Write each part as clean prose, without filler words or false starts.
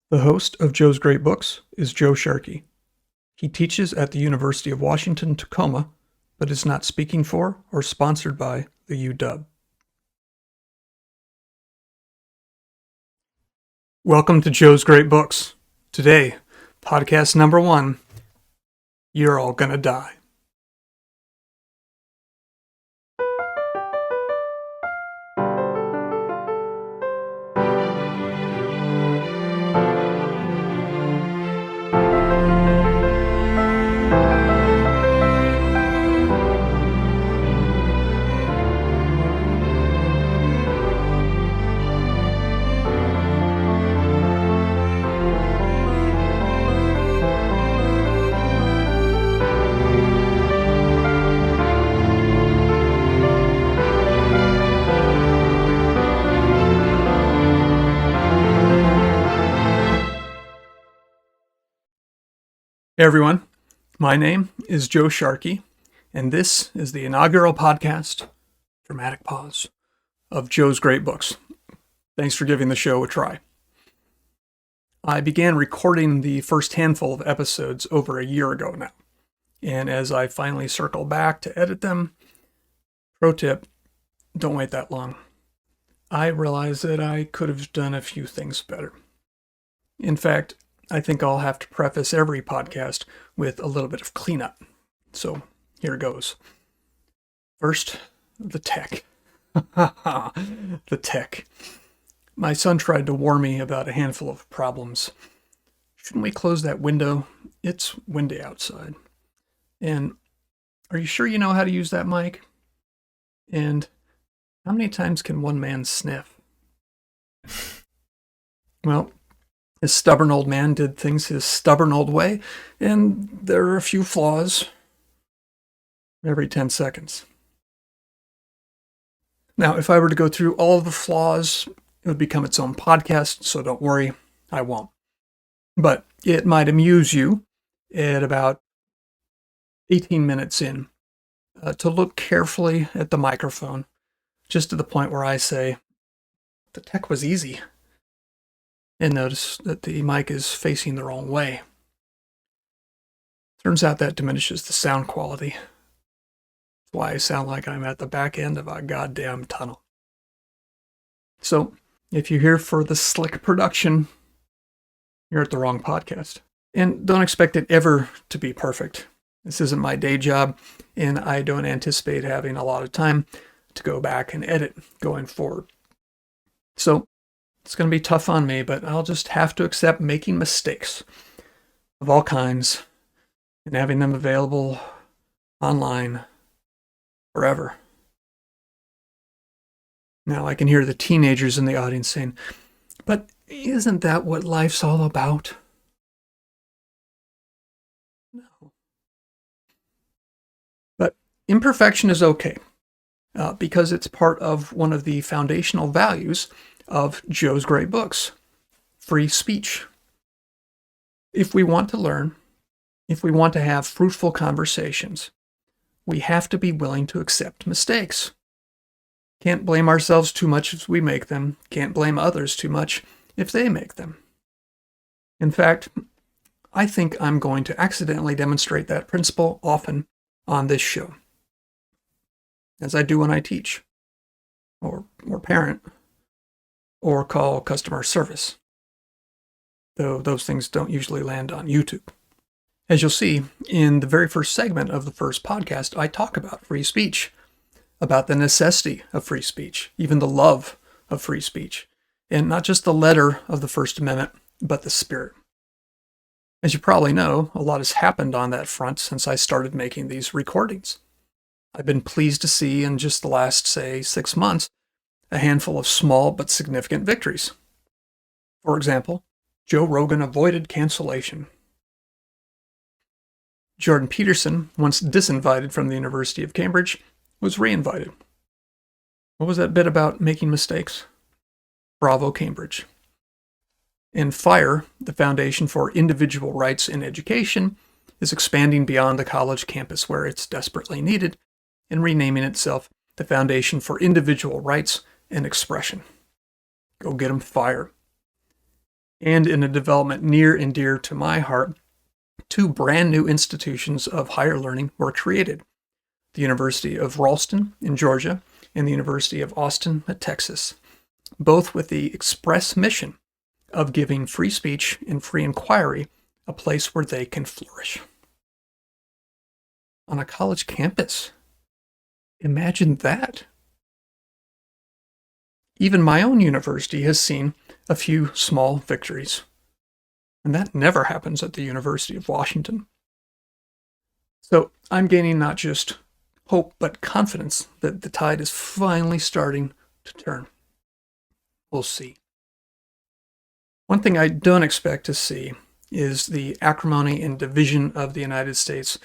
The host of Joe's Great Books is Joe Sharkey. He teaches at the University of Washington, Tacoma, but is not speaking for or sponsored by the UW. Welcome to Joe's Great Books. Today, podcast number 1, You're All Gonna Die. Hey everyone, my name is Joe Sharkey, and this is the inaugural podcast, dramatic pause, of Joe's Great Books. Thanks for giving the show a try. I began recording the first handful of episodes over a year ago now, and as I finally circle back to edit them, pro tip, don't wait that long. I realize that I could have done a few things better. In fact, I think I'll have to preface every podcast with a little bit of cleanup. So here goes. First, the tech. The tech. My son tried to warn me about a handful of problems. Shouldn't we close that window? It's windy outside. And are you sure you know how to use that mic? And how many times can one man sniff? Well, this stubborn old man did things his stubborn old way, and there are a few flaws every 10 seconds. Now, if I were to go through all of the flaws, it would become its own podcast, so don't worry, I won't. But it might amuse you at about 18 minutes in to look carefully at the microphone, just to the point where I say, the tech was easy. And notice that the mic is facing the wrong way. Turns out that diminishes the sound quality. That's why I sound like I'm at the back end of a goddamn tunnel. So, if you're here for the slick production, you're at the wrong podcast. And don't expect it ever to be perfect. This isn't my day job, and I don't anticipate having a lot of time to go back and edit going forward. So, it's going to be tough on me, but I'll just have to accept making mistakes of all kinds and having them available online forever. Now I can hear the teenagers in the audience saying, but isn't that what life's all about? No. But imperfection is okay because it's part of one of the foundational values of Joe's Great Books, free speech. If we want to learn, if we want to have fruitful conversations, we have to be willing to accept mistakes. Can't blame ourselves too much if we make them, can't blame others too much if they make them. In fact, I think I'm going to accidentally demonstrate that principle often on this show, as I do when I teach, or parent, or call customer service, though those things don't usually land on YouTube. As you'll see, in the very first segment of the first podcast, I talk about free speech, about the necessity of free speech, even the love of free speech, and not just the letter of the First Amendment, but the spirit. As you probably know, a lot has happened on that front since I started making these recordings. I've been pleased to see in just the last, 6 months, a handful of small but significant victories. For example, Joe Rogan avoided cancellation. Jordan Peterson, once disinvited from the University of Cambridge, was reinvited. What was that bit about making mistakes? Bravo, Cambridge. And FIRE, the Foundation for Individual Rights in Education, is expanding beyond the college campus where it's desperately needed and renaming itself the Foundation for Individual Rights and Expression. Go get them, FIRE. And in a development near and dear to my heart, two brand new institutions of higher learning were created: the University of Ralston in Georgia and the University of Austin at Texas, both with the express mission of giving free speech and free inquiry a place where they can flourish. On a college campus. Imagine that. Even my own university has seen a few small victories, and that never happens at the University of Washington. So I'm gaining not just hope, but confidence that the tide is finally starting to turn. We'll see. One thing I don't expect to see is the acrimony and division of the United States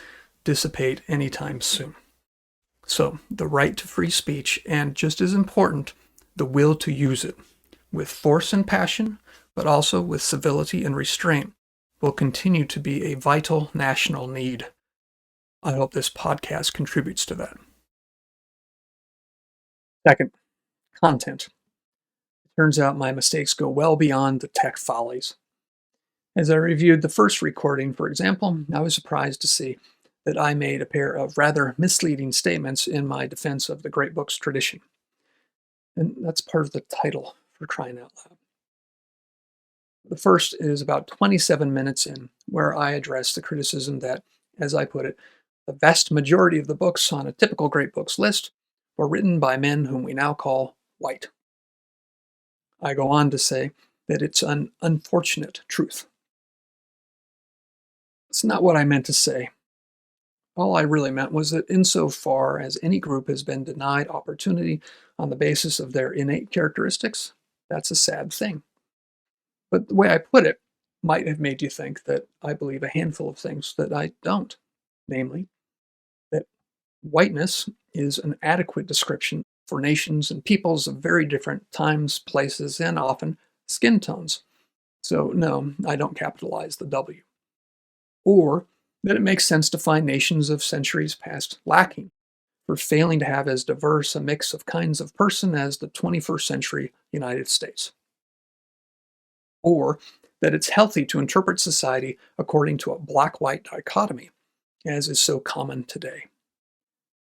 dissipate anytime soon. So the right to free speech, and just as important, the will to use it with force and passion, but also with civility and restraint, will continue to be a vital national need. I hope this podcast contributes to that. Second, content. It turns out my mistakes go well beyond the tech follies. As I reviewed the first recording, for example, I was surprised to see that I made a pair of rather misleading statements in my defense of the great books tradition. And that's part of the title, for crying out loud. The first is about 27 minutes in, where I address the criticism that, as I put it, the vast majority of the books on a typical great books list were written by men whom we now call white. I go on to say that it's an unfortunate truth. It's not what I meant to say. All I really meant was that insofar as any group has been denied opportunity on the basis of their innate characteristics, that's a sad thing. But the way I put it might have made you think that I believe a handful of things that I don't. Namely, that whiteness is an adequate description for nations and peoples of very different times, places, and often skin tones. So no, I don't capitalize the W. Or that it makes sense to find nations of centuries past lacking for failing to have as diverse a mix of kinds of person as the 21st century United States. Or that it's healthy to interpret society according to a black-white dichotomy, as is so common today.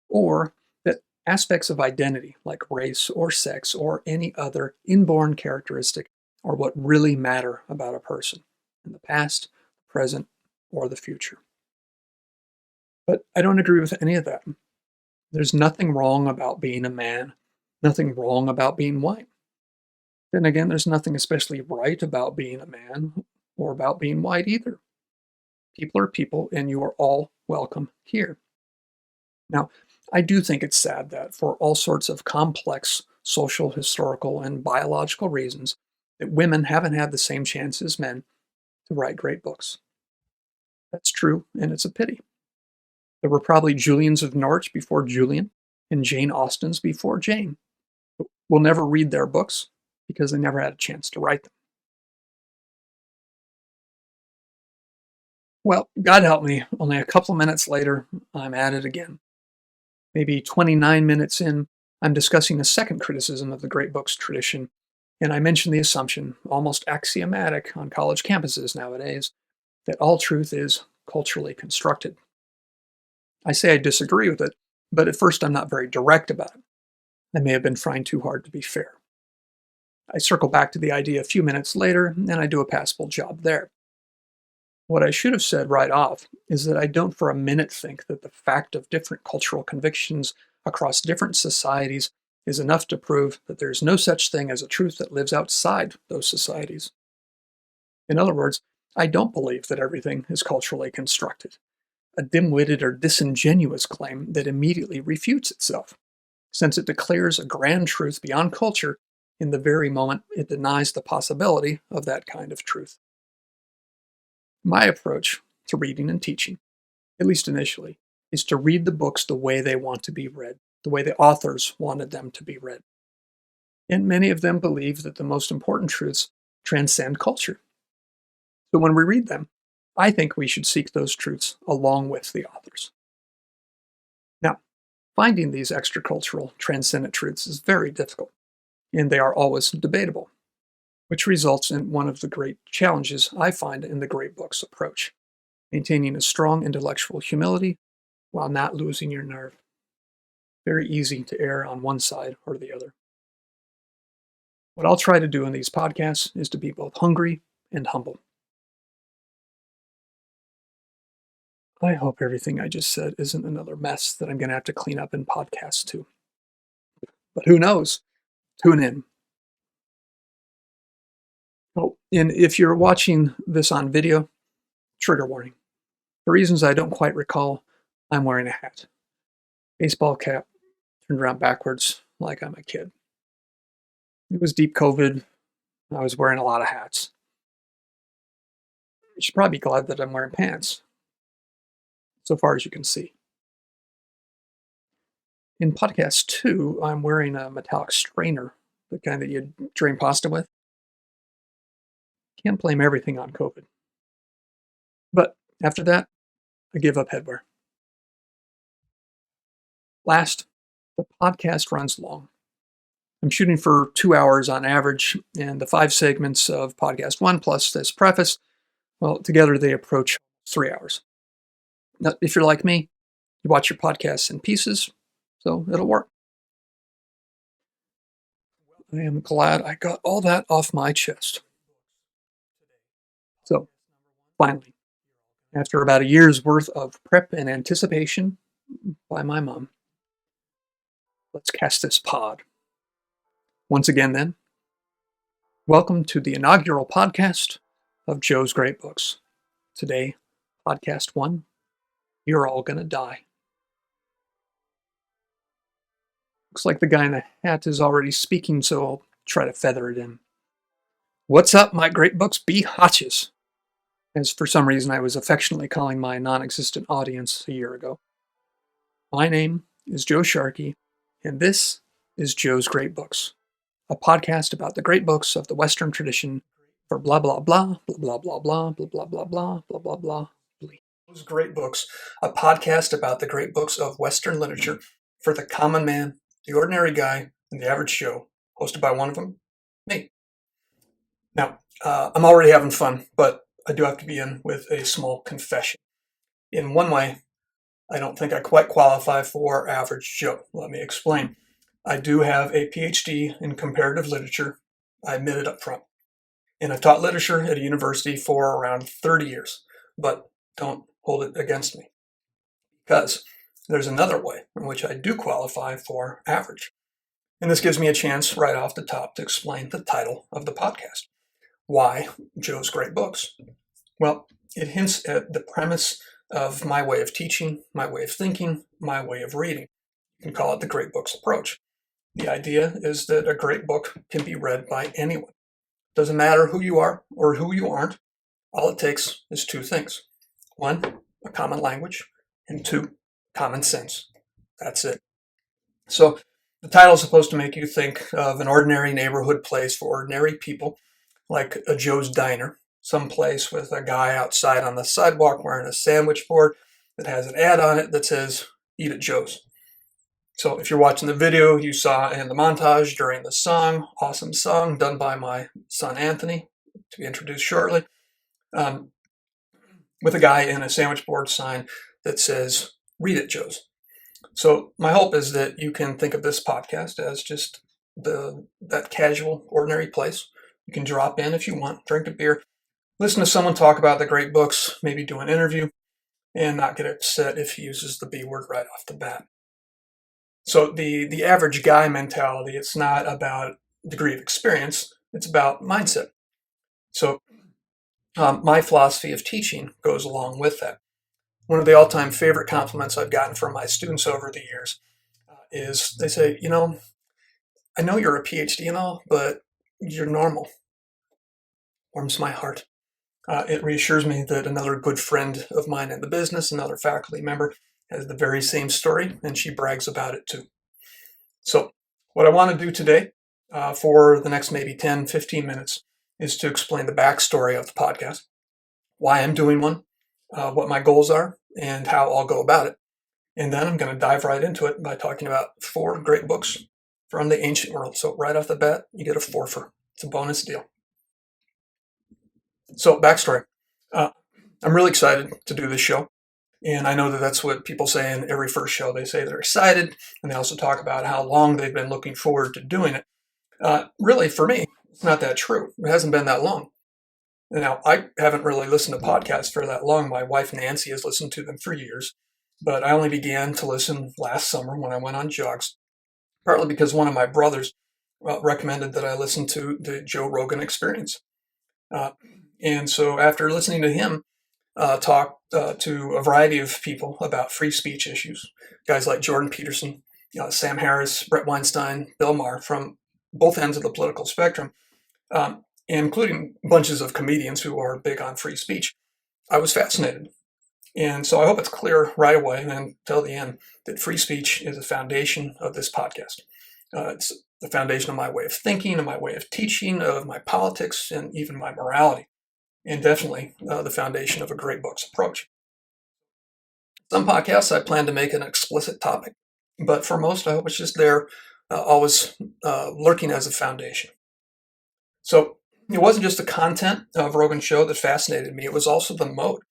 Or that aspects of identity, like race or sex or any other inborn characteristic, are what really matter about a person in the past, present, or the future. But I don't agree with any of that. There's nothing wrong about being a man, nothing wrong about being white. Then again, there's nothing especially right about being a man or about being white either. People are people, and you are all welcome here. Now, I do think it's sad that for all sorts of complex social, historical, and biological reasons, that women haven't had the same chance as men to write great books. That's true, and it's a pity. There were probably Julians of Norwich before Julian, and Jane Austens before Jane. But we'll never read their books because they never had a chance to write them. Well, God help me, only a couple of minutes later, I'm at it again. Maybe 29 minutes in, I'm discussing a second criticism of the great books tradition, and I mention the assumption, almost axiomatic on college campuses nowadays, that all truth is culturally constructed. I say I disagree with it, but at first I'm not very direct about it. I may have been trying too hard to be fair. I circle back to the idea a few minutes later, and I do a passable job there. What I should have said right off is that I don't for a minute think that the fact of different cultural convictions across different societies is enough to prove that there is no such thing as a truth that lives outside those societies. In other words, I don't believe that everything is culturally constructed, a dim-witted or disingenuous claim that immediately refutes itself, since it declares a grand truth beyond culture in the very moment it denies the possibility of that kind of truth. My approach to reading and teaching, at least initially, is to read the books the way they want to be read, the way the authors wanted them to be read. And many of them believe that the most important truths transcend culture. So when we read them, I think we should seek those truths along with the authors. Now, finding these extracultural transcendent truths is very difficult, and they are always debatable. which results in one of the great challenges I find in the great books approach: maintaining a strong intellectual humility while not losing your nerve. Very easy to err on one side or the other. What I'll try to do in these podcasts is to be both hungry and humble. I hope everything I just said isn't another mess that I'm going to have to clean up in podcasts too. But who knows? Tune in. Oh, and if you're watching this on video, trigger warning. For reasons I don't quite recall, I'm wearing a hat. Baseball cap, turned around backwards like I'm a kid. It was deep COVID. I was wearing a lot of hats. You should probably be glad that I'm wearing pants, so far as you can see. In podcast 2, I'm wearing a metallic strainer, the kind that you drain pasta with. Can't blame everything on COVID. But after that, I give up headwear. Last, the podcast runs long. I'm shooting for 2 hours on average, and the 5 segments of podcast 1 plus this preface, well, together they approach 3 hours. Now, if you're like me, you watch your podcasts in pieces, so it'll work. I am glad I got all that off my chest. So, finally, after about a year's worth of prep and anticipation by my mom, let's cast this pod. Once again, then, welcome to the inaugural podcast of Joe's Great Books. Today, podcast 1, You're All Gonna Die. Looks like the guy in the hat is already speaking, so I'll try to feather it in. What's up, my great books be-hotches? As for some reason I was affectionately calling my non-existent audience a year ago. My name is Joe Sharkey, and this is Joe's Great Books, a podcast about the great books of the Western tradition for blah blah blah, blah blah blah blah, blah blah blah blah, blah blah blah. Joe's Great Books, a podcast about the great books of Western literature for the common man, the ordinary guy, and the average Joe, hosted by one of them, me. Now, I'm already having fun, but I do have to begin with a small confession. In one way, I don't think I quite qualify for average Joe. Let me explain. I do have a PhD in comparative literature. I admit it up front. And I've taught literature at a university for around 30 years, but don't hold it against me. Because there's another way in which I do qualify for average. And this gives me a chance right off the top to explain the title of the podcast. Why Joe's Great Books? Well, it hints at the premise of my way of teaching, my way of thinking, my way of reading. You can call it the great books approach. The idea is that a great book can be read by anyone. Doesn't matter who you are or who you aren't. All it takes is 2 things. 1, a common language, and 2, common sense. That's it. So the title is supposed to make you think of an ordinary neighborhood place for ordinary people, like a Joe's Diner, some place with a guy outside on the sidewalk wearing a sandwich board that has an ad on it that says, "Eat at Joe's." So if you're watching the video you saw in the montage during the song, awesome song done by my son Anthony, to be introduced shortly, with a guy in a sandwich board sign that says, "Read at Joe's." So my hope is that you can think of this podcast as just that casual, ordinary place. You can drop in if you want, drink a beer, listen to someone talk about the great books, maybe do an interview, and not get upset if he uses the B word right off the bat. So the average guy mentality, it's not about degree of experience, it's about mindset. So my philosophy of teaching goes along with that. One of the all-time favorite compliments I've gotten from my students over the years is they say, I know you're a PhD and all, but you're normal. Warms my heart. It reassures me that another good friend of mine in the business, another faculty member, has the very same story, and she brags about it too. So what I want to do today for the next maybe 10, 15 minutes is to explain the backstory of the podcast, why I'm doing one, what my goals are, and how I'll go about it. And then I'm going to dive right into it by talking about 4 great books from the ancient world. So right off the bat, you get a 4-fer. It's a bonus deal. So, backstory. Uh, I'm really excited to do this show. And I know that that's what people say in every first show. They say they're excited, and they also talk about how long they've been looking forward to doing it. Really, for me, it's not that true. It hasn't been that long. Now, I haven't really listened to podcasts for that long. My wife, Nancy, has listened to them for years, but I only began to listen last summer when I went on jogs, partly because one of my brothers recommended that I listen to the Joe Rogan Experience. Uh, and so after listening to him talk to a variety of people about free speech issues, guys like Jordan Peterson, Sam Harris, Brett Weinstein, Bill Maher, from both ends of the political spectrum, including bunches of comedians who are big on free speech, I was fascinated. And so I hope it's clear right away and until the end that free speech is the foundation of this podcast. It's the foundation of my way of thinking, of my way of teaching, of my politics, and even my morality, and definitely the foundation of a great book's approach. Some podcasts I plan to make an explicit topic, but for most, I hope it's just there, always lurking as a foundation. So it wasn't just the content of Rogan's show that fascinated me, it was also the mode.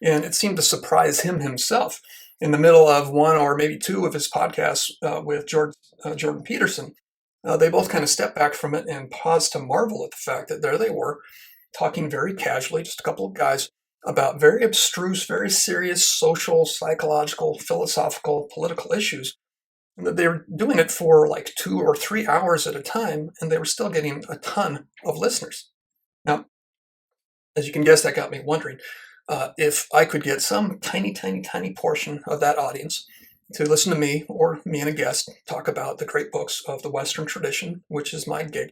And it seemed to surprise him himself. In the middle of one or maybe two of his podcasts with Jordan Peterson, they both kind of stepped back from it and paused to marvel at the fact that there they were, talking very casually, just a couple of guys, about very abstruse, very serious social, psychological, philosophical, political issues. And that they were doing it for like 2 or 3 hours at a time, and they were still getting a ton of listeners. Now, as you can guess, that got me wondering if I could get some tiny, tiny, tiny portion of that audience to listen to me or me and a guest talk about the great books of the Western tradition, which is my gig,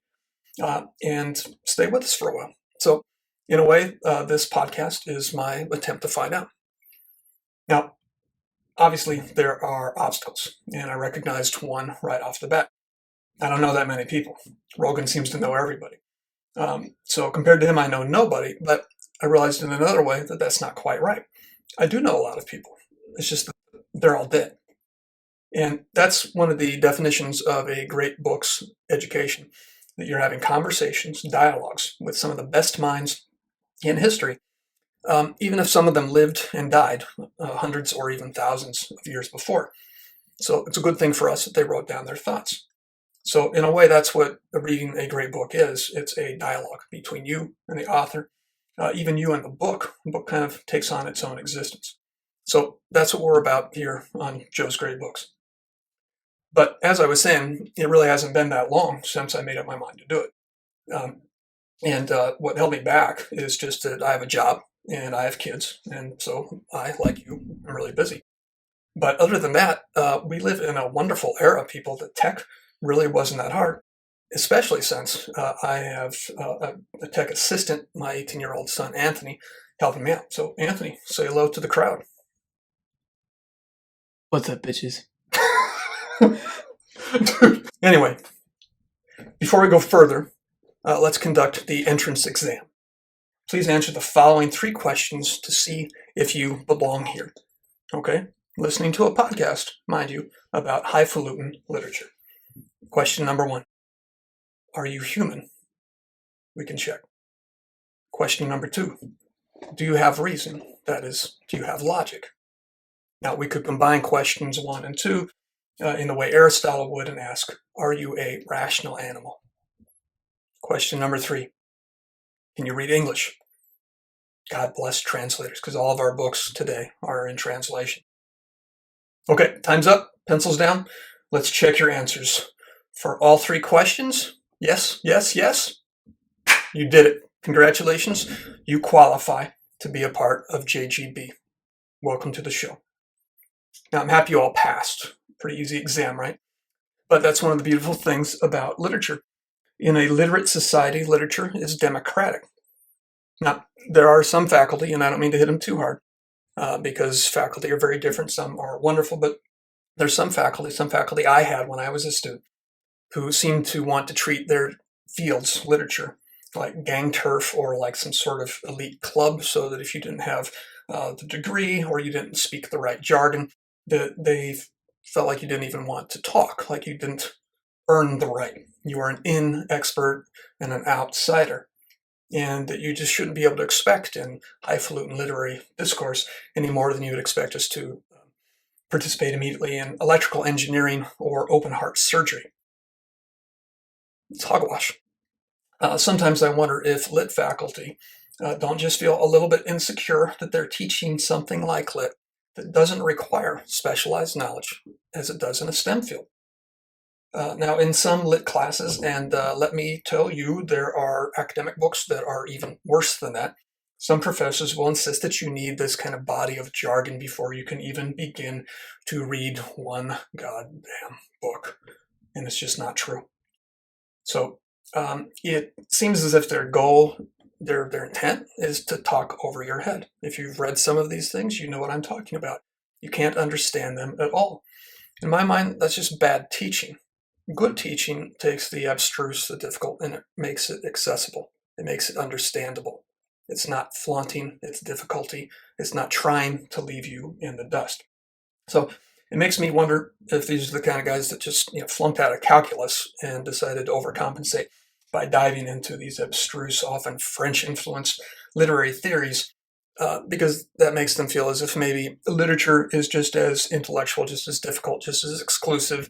and stay with us for a while. So, in a way, this podcast is my attempt to find out. Now, obviously, there are obstacles, and I recognized one right off the bat. I don't know that many people. Rogan seems to know everybody. So compared to him, I know nobody, but I realized in another way that that's not quite right. I do know a lot of people. It's just that they're all dead. And that's one of the definitions of a great book's education, that you're having conversations, dialogues with some of the best minds in history, even if some of them lived and died hundreds or even thousands of years before. So it's a good thing for us that they wrote down their thoughts. So in a way, that's what reading a great book is. It's a dialogue between you and the author, even you and the book. The book kind of takes on its own existence. So that's what we're about here on Joe's Great Books. But as I was saying, it really hasn't been that long since I made up my mind to do it. And what held me back is just that I have a job and I have kids. And so I, like you, am really busy. But other than that, we live in a wonderful era, people, that tech really wasn't that hard, especially since I have a tech assistant, my 18-year-old son, Anthony, helping me out. So, Anthony, say hello to the crowd. What's up, bitches? Anyway, before we go further, let's conduct the entrance exam. Please answer the following 3 questions to see if you belong here. Okay? Listening to a podcast, mind you, about highfalutin literature. Question number 1. Are you human? We can check. Question number 2. Do you have reason? That is, do you have logic? Now, we could combine questions 1 and 2 in the way Aristotle would and ask, are you a rational animal? Question number 3. Can you read English? God bless translators, because all of our books today are in translation. Okay, time's up. Pencils down. Let's check your answers. For all 3 questions, yes, yes, yes. You did it. Congratulations. You qualify to be a part of JGB. Welcome to the show. Now, I'm happy you all passed. Pretty easy exam, right? But that's one of the beautiful things about literature. In a literate society, literature is democratic. Now, there are some faculty, and I don't mean to hit them too hard, because faculty are very different. Some are wonderful, but there's some faculty I had when I was a student, who seemed to want to treat their fields, literature, like gang turf or like some sort of elite club, so that if you didn't have the degree or you didn't speak the right jargon, that they felt like you didn't even want to talk, like you didn't earn the right. You were an in expert and an outsider. and that you just shouldn't be able to expect in highfalutin literary discourse any more than you would expect us to participate immediately in electrical engineering or open heart surgery. It's hogwash. Sometimes I wonder if lit faculty don't just feel a little bit insecure that they're teaching something like lit that doesn't require specialized knowledge as it does in a STEM field. Now, in some lit classes, and let me tell you, there are academic books that are even worse than that. Some professors will insist that you need this kind of body of jargon before you can even begin to read one goddamn book. And it's just not true. So it seems as if their goal, their intent is to talk over your head. If you've read some of these things, you know what I'm talking about. You can't understand them at all. In my mind, that's just bad teaching. Good teaching takes the abstruse, the difficult, and it makes it accessible. It makes it understandable. It's not flaunting its difficulty. It's not trying to leave you in the dust. So it makes me wonder if these are the kind of guys that just flunked out of calculus and decided to overcompensate by diving into these abstruse, often French-influenced literary theories, because that makes them feel as if maybe literature is just as intellectual, just as difficult, just as exclusive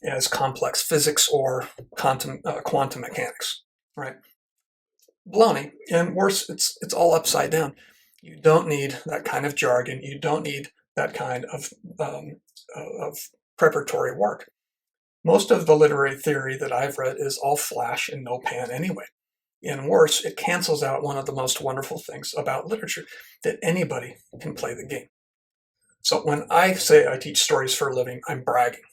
as complex physics or quantum mechanics, right? Baloney. And worse, it's all upside down. You don't need that kind of jargon. You don't need that kind of preparatory work. Most of the literary theory that I've read is all flash and no pan anyway. And worse, it cancels out one of the most wonderful things about literature, that anybody can play the game. So when I say I teach stories for a living, I'm bragging.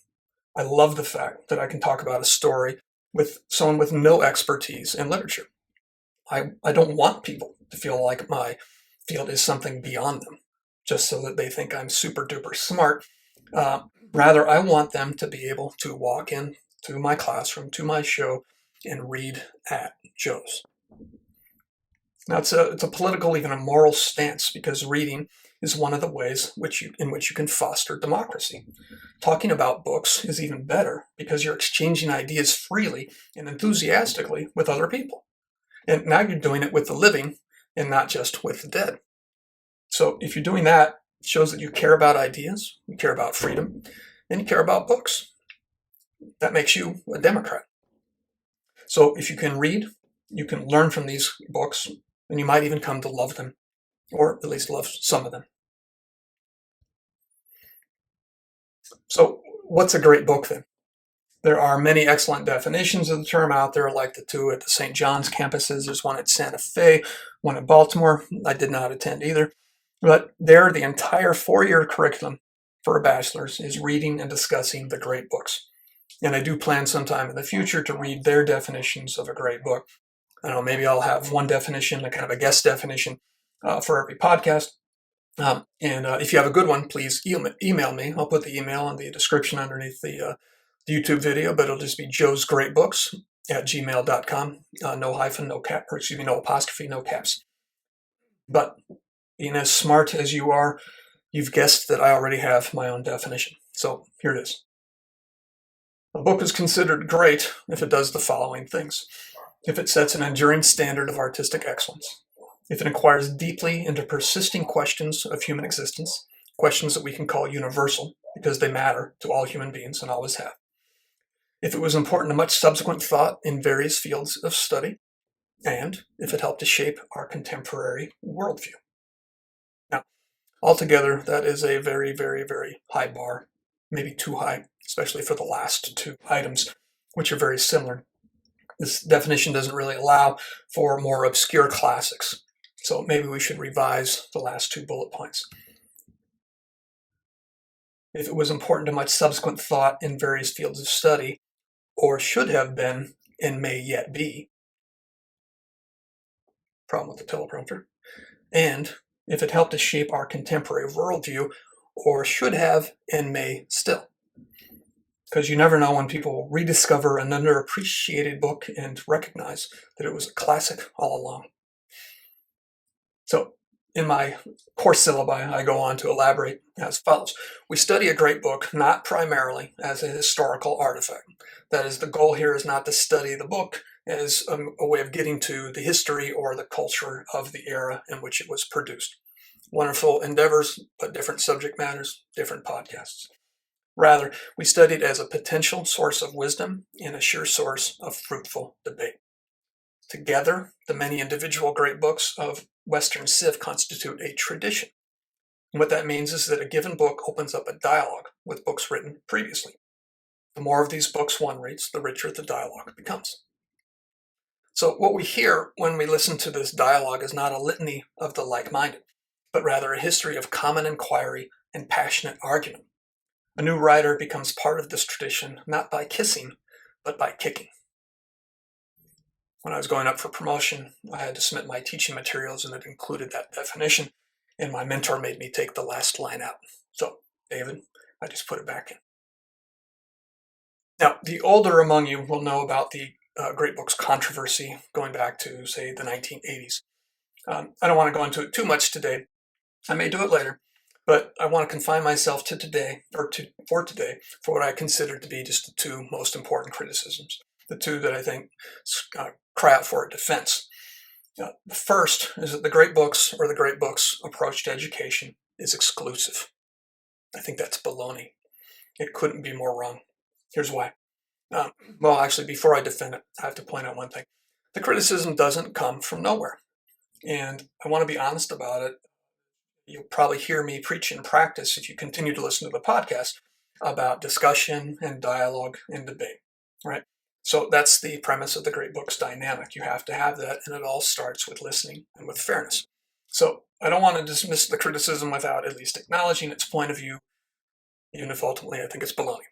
I love the fact that I can talk about a story with someone with no expertise in literature. I don't want people to feel like my field is something beyond them, just so that they think I'm super duper smart. Rather, I want them to be able to walk in to my classroom, to my show, and read at Joe's. Now, it's a political, even a moral stance, because reading is one of the ways in which you can foster democracy. Talking about books is even better because you're exchanging ideas freely and enthusiastically with other people. And now you're doing it with the living and not just with the dead. So if you're doing that, it shows that you care about ideas, you care about freedom, and you care about books. That makes you a Democrat. So if you can read, you can learn from these books, and you might even come to love them, or at least love some of them. So what's a great book then? There are many excellent definitions of the term out there, like the two at the St. John's campuses. There's one at Santa Fe, one at Baltimore. I did not attend either. But there, the entire 4-year curriculum for a bachelor's is reading and discussing the great books. And I do plan sometime in the future to read their definitions of a great book. I don't know, maybe I'll have one definition, a kind of a guest definition for every podcast. And if you have a good one, please email me. I'll put the email in the description underneath the YouTube video, but it'll just be joesgreatbooks@gmail.com. No hyphen, no cap, or excuse me, no apostrophe, no caps. But being as smart as you are, you've guessed that I already have my own definition. So here it is. A book is considered great if it does the following things. If it sets an enduring standard of artistic excellence. If it inquires deeply into persisting questions of human existence, questions that we can call universal because they matter to all human beings and always have. If it was important to much subsequent thought in various fields of study, and if it helped to shape our contemporary worldview. Now, altogether, that is a very, very, very high bar, maybe too high, especially for the last two items, which are very similar. This definition doesn't really allow for more obscure classics, so maybe we should revise the last two bullet points. If it was important to much subsequent thought in various fields of study, or should have been and may yet be. Problem with the teleprompter. And if it helped to shape our contemporary worldview, or should have and may still. Because you never know when people will rediscover an underappreciated book and recognize that it was a classic all along. So in my course syllabi, I go on to elaborate as follows. We study a great book not primarily as a historical artifact. That is, the goal here is not to study the book as a way of getting to the history or the culture of the era in which it was produced. Wonderful endeavors, but different subject matters, different podcasts. Rather, we study it as a potential source of wisdom and a sure source of fruitful debate. Together, the many individual great books of Western Civ constitute a tradition. And what that means is that a given book opens up a dialogue with books written previously. The more of these books one reads, the richer the dialogue becomes. So what we hear when we listen to this dialogue is not a litany of the like-minded, but rather a history of common inquiry and passionate argument. A new writer becomes part of this tradition not by kissing, but by kicking. When I was going up for promotion, I had to submit my teaching materials, and it included that definition, and my mentor made me take the last line out. So, David, I just put it back in. Now, the older among you will know about the great books controversy going back to, say, the 1980s. I don't want to go into it too much today. I may do it later, but I want to confine myself to today, for what I consider to be just the two most important criticisms, the two that I think cry out for a defense. The first is that the great books, or the great books' approach to education, is exclusive. I think that's baloney. It couldn't be more wrong. Here's why. Well, actually, before I defend it, I have to point out one thing. The criticism doesn't come from nowhere. And I want to be honest about it. You'll probably hear me preach and practice, if you continue to listen to the podcast, about discussion and dialogue and debate, right? So that's the premise of the great books dynamic. You have to have that, and it all starts with listening and with fairness. So I don't want to dismiss the criticism without at least acknowledging its point of view, even if ultimately I think it's baloney.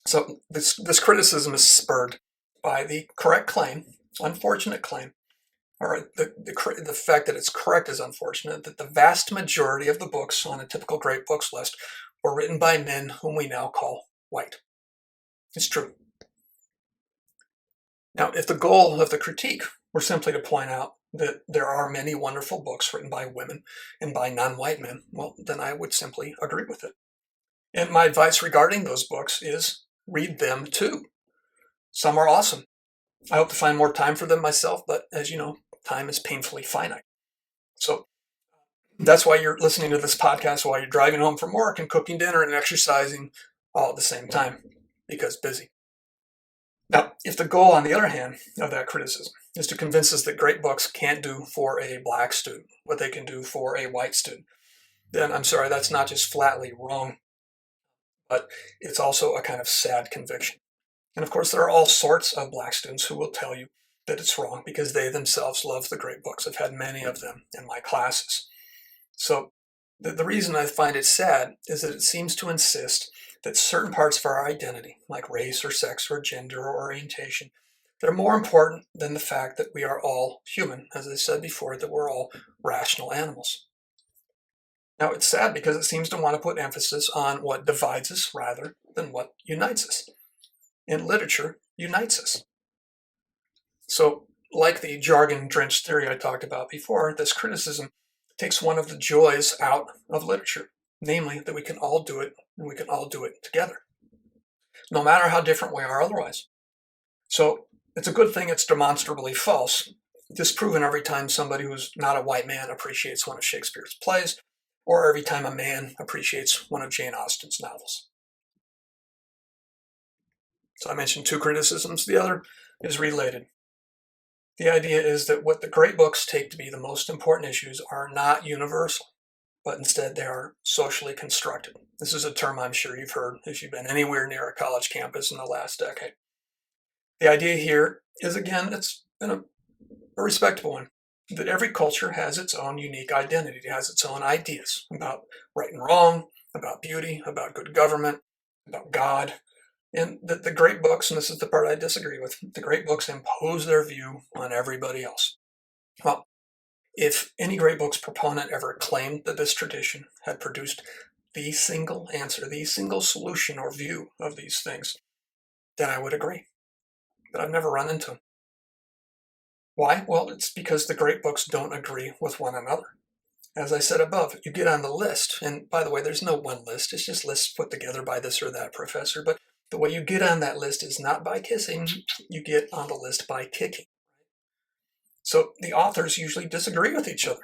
So this criticism is spurred by the correct claim, unfortunate claim, or the fact that it's correct is unfortunate, that the vast majority of the books on a typical great books list were written by men whom we now call white. It's true. Now, if the goal of the critique were simply to point out that there are many wonderful books written by women and by non-white men, well, then I would simply agree with it. And my advice regarding those books is read them too. Some are awesome. I hope to find more time for them myself, but as you know, time is painfully finite. So that's why you're listening to this podcast while you're driving home from work and cooking dinner and exercising all at the same time, because busy. Now, if the goal, on the other hand, of that criticism is to convince us that great books can't do for a black student what they can do for a white student, then I'm sorry, that's not just flatly wrong, but it's also a kind of sad conviction. And of course, there are all sorts of black students who will tell you that it's wrong because they themselves love the great books. I've had many of them in my classes. So the reason I find it sad is that it seems to insist that certain parts of our identity, like race or sex or gender or orientation, that are more important than the fact that we are all human, as I said before, that we're all rational animals. Now, it's sad because it seems to want to put emphasis on what divides us rather than what unites us. And literature unites us. So, like the jargon-drenched theory I talked about before, this criticism takes one of the joys out of literature, namely that we can all do it, and we can all do it together, no matter how different we are otherwise. So it's a good thing it's demonstrably false, disproven every time somebody who's not a white man appreciates one of Shakespeare's plays, or every time a man appreciates one of Jane Austen's novels. So I mentioned two criticisms. The other is related. The idea is that what the great books take to be the most important issues are not universal, but instead they are socially constructed. This is a term I'm sure you've heard if you've been anywhere near a college campus in the last decade. The idea here is, again, it's a respectable one, that every culture has its own unique identity. It has its own ideas about right and wrong, about beauty, about good government, about God. And that the great books, and this is the part I disagree with, the great books impose their view on everybody else. Well, if any great books proponent ever claimed that this tradition had produced the single answer, the single solution or view of these things, then I would agree. But I've never run into them. Why? Well, it's because the great books don't agree with one another. As I said above, you get on the list, and by the way, there's no one list, it's just lists put together by this or that professor, but The way you get on that list is not by kissing, you get on the list by kicking. So the authors usually disagree with each other.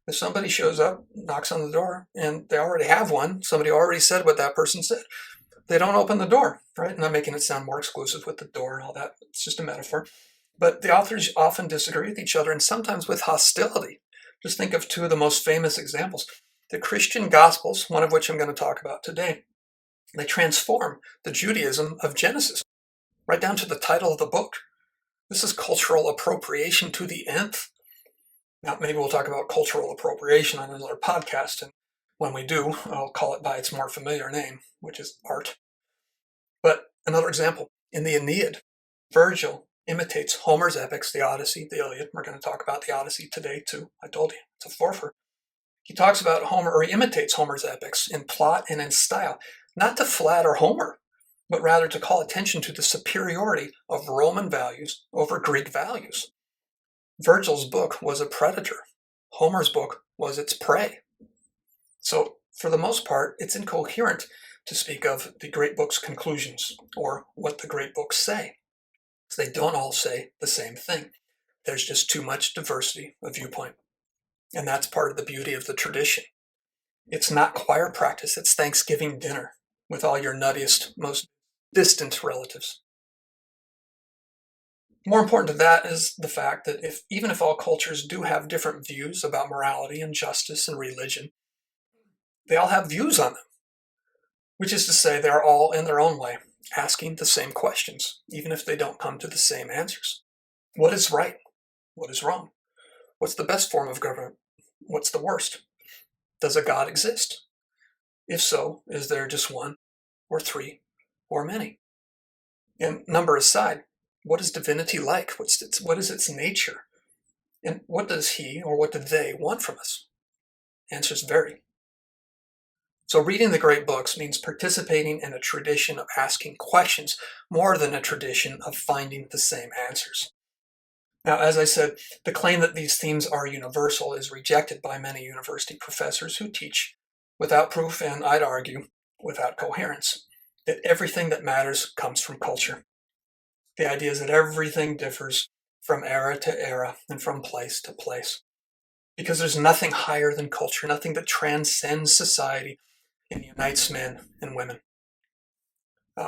If somebody shows up, knocks on the door, and they already have one, somebody already said what that person said, they don't open the door, right? I'm not making it sound more exclusive with the door and all that. It's just a metaphor. But the authors often disagree with each other, and sometimes with hostility. Just think of two of the most famous examples. The Christian Gospels, one of which I'm going to talk about today, they transform the Judaism of Genesis, right down to the title of the book. This is cultural appropriation to the nth. Now, maybe we'll talk about cultural appropriation on another podcast, and when we do, I'll call it by its more familiar name, which is art. But another example, in the Aeneid, Virgil imitates Homer's epics, the Odyssey, the Iliad. We're going to talk about the Odyssey today, too. I told you, it's a forfer. He talks about Homer, or he imitates Homer's epics in plot and in style, not to flatter Homer, but rather to call attention to the superiority of Roman values over Greek values. Virgil's book was a predator. Homer's book was its prey. So, for the most part, it's incoherent to speak of the great book's conclusions or what the great books say. They don't all say the same thing. There's just too much diversity of viewpoint. And that's part of the beauty of the tradition. It's not choir practice, it's Thanksgiving dinner with all your nuttiest, most distant relatives. More important to that is the fact that even if all cultures do have different views about morality and justice and religion, they all have views on them, which is to say they're all, in their own way, asking the same questions, even if they don't come to the same answers. What is right? What is wrong? What's the best form of government? What's the worst? Does a God exist? If so, is there just one, or three, or many? And number aside, what is divinity like? What is its nature? And what does he, or what do they, want from us? Answers vary. So reading the great books means participating in a tradition of asking questions more than a tradition of finding the same answers. Now, as I said, the claim that these themes are universal is rejected by many university professors who teach, without proof and I'd argue, without coherence, that everything that matters comes from culture. The idea is that everything differs from era to era and from place to place. Because there's nothing higher than culture, nothing that transcends society and unites men and women,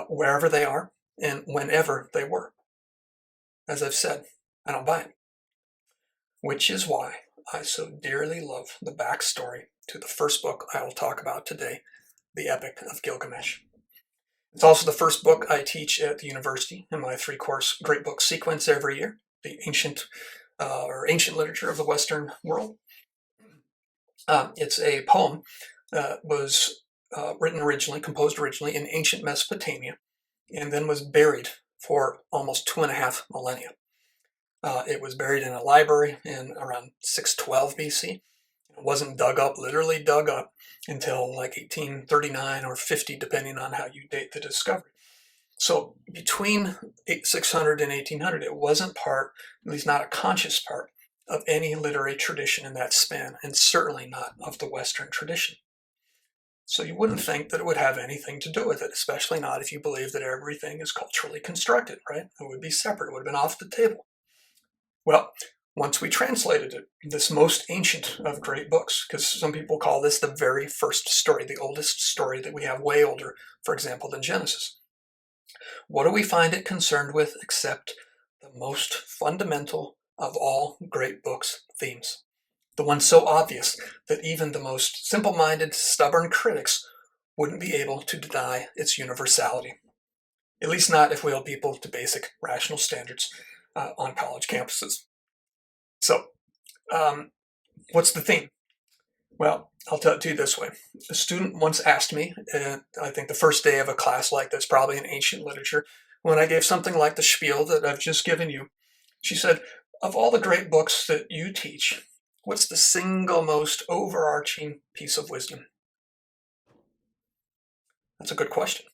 wherever they are and whenever they were. As I've said, I don't buy it. Which is why I so dearly love the backstory to the first book I will talk about today, the Epic of Gilgamesh. It's also the first book I teach at the university in my 3-course Great Book sequence every year, the ancient literature of the Western world. It's a poem that was composed originally in ancient Mesopotamia, and then was buried for almost 2.5 millennia. It was buried in a library in around 612 BC. It wasn't literally dug up, until like 1839 or 50, depending on how you date the discovery. So between 600 and 1800, it wasn't part, at least not a conscious part, of any literary tradition in that span, and certainly not of the Western tradition. So you wouldn't think that it would have anything to do with it, especially not if you believe that everything is culturally constructed, right? It would be separate, it would have been off the table. Well, once we translated it, this most ancient of great books, because some people call this the very first story, the oldest story that we have, way older, for example, than Genesis. What do we find it concerned with except the most fundamental of all great books' themes? The one so obvious that even the most simple-minded, stubborn critics wouldn't be able to deny its universality. At least not if we held people to basic rational standards on college campuses. So, what's the theme? Well, I'll tell it to you this way. A student once asked me, I think the first day of a class like this, probably in ancient literature, when I gave something like the spiel that I've just given you, she said, of all the great books that you teach, what's the single most overarching piece of wisdom? That's a good question.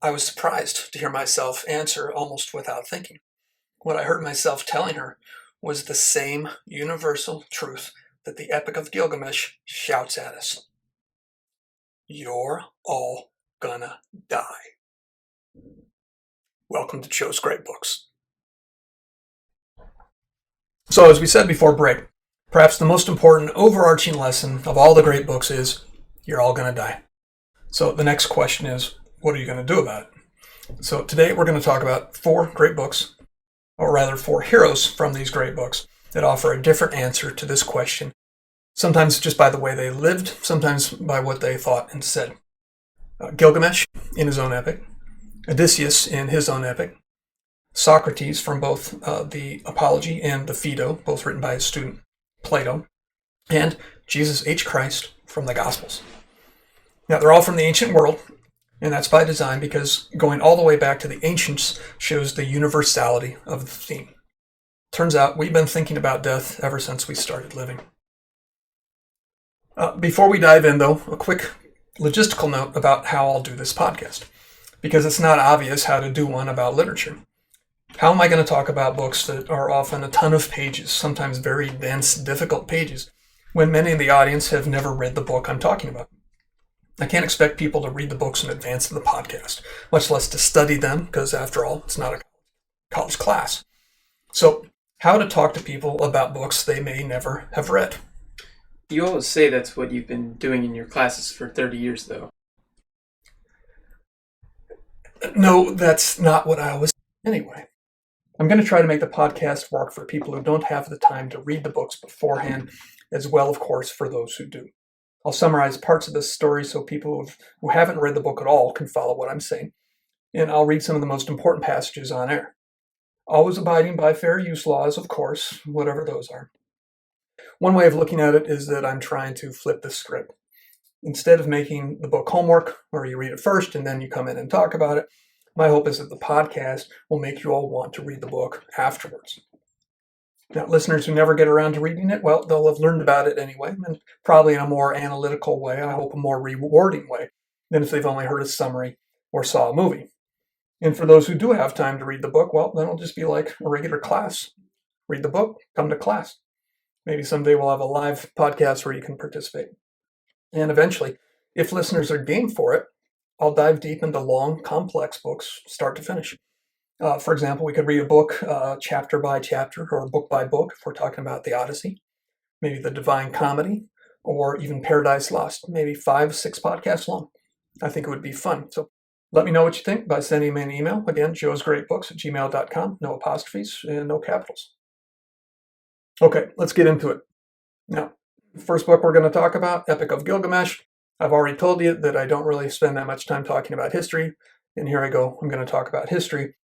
I was surprised to hear myself answer almost without thinking. What I heard myself telling her was the same universal truth that the Epic of Gilgamesh shouts at us. You're all gonna die. Welcome to Joe's Great Books. So, as we said before break, perhaps the most important overarching lesson of all the great books is you're all going to die. So the next question is, what are you going to do about it? So today we're going to talk about 4 great books, or rather 4 heroes from these great books that offer a different answer to this question, sometimes just by the way they lived, sometimes by what they thought and said. Gilgamesh in his own epic, Odysseus in his own epic, Socrates from both the Apology and the Phaedo, both written by his student Plato, and Jesus H. Christ from the Gospels. Now, they're all from the ancient world, and that's by design because going all the way back to the ancients shows the universality of the theme. Turns out we've been thinking about death ever since we started living. Before we dive in, though, a quick logistical note about how I'll do this podcast, because it's not obvious how to do one about literature. How am I going to talk about books that are often a ton of pages, sometimes very dense, difficult pages, when many in the audience have never read the book I'm talking about? I can't expect people to read the books in advance of the podcast, much less to study them, because after all, it's not a college class. So, how to talk to people about books they may never have read. You always say that's what you've been doing in your classes for 30 years, though. No, that's not what I always say. Anyway, I'm going to try to make the podcast work for people who don't have the time to read the books beforehand, as well, of course, for those who do. I'll summarize parts of this story so people who haven't read the book at all can follow what I'm saying, and I'll read some of the most important passages on air. Always abiding by fair use laws, of course, whatever those are. One way of looking at it is that I'm trying to flip the script. Instead of making the book homework, where you read it first and then you come in and talk about it, my hope is that the podcast will make you all want to read the book afterwards. Now, listeners who never get around to reading it, well, they'll have learned about it anyway, and probably in a more analytical way, I hope a more rewarding way, than if they've only heard a summary or saw a movie. And for those who do have time to read the book, well, then it'll just be like a regular class. Read the book, come to class. Maybe someday we'll have a live podcast where you can participate. And eventually, if listeners are game for it, I'll dive deep into long, complex books, start to finish. For example, we could read a book chapter by chapter or book by book if we're talking about the Odyssey, maybe the Divine Comedy, or even Paradise Lost, maybe 5-6 podcasts long. I think it would be fun. So let me know what you think by sending me an email. Again, joesgreatbooks@gmail.com, no apostrophes and no capitals. Okay, let's get into it. Now, the first book we're going to talk about, Epic of Gilgamesh. I've already told you that I don't really spend that much time talking about history, and here I go. I'm going to talk about history.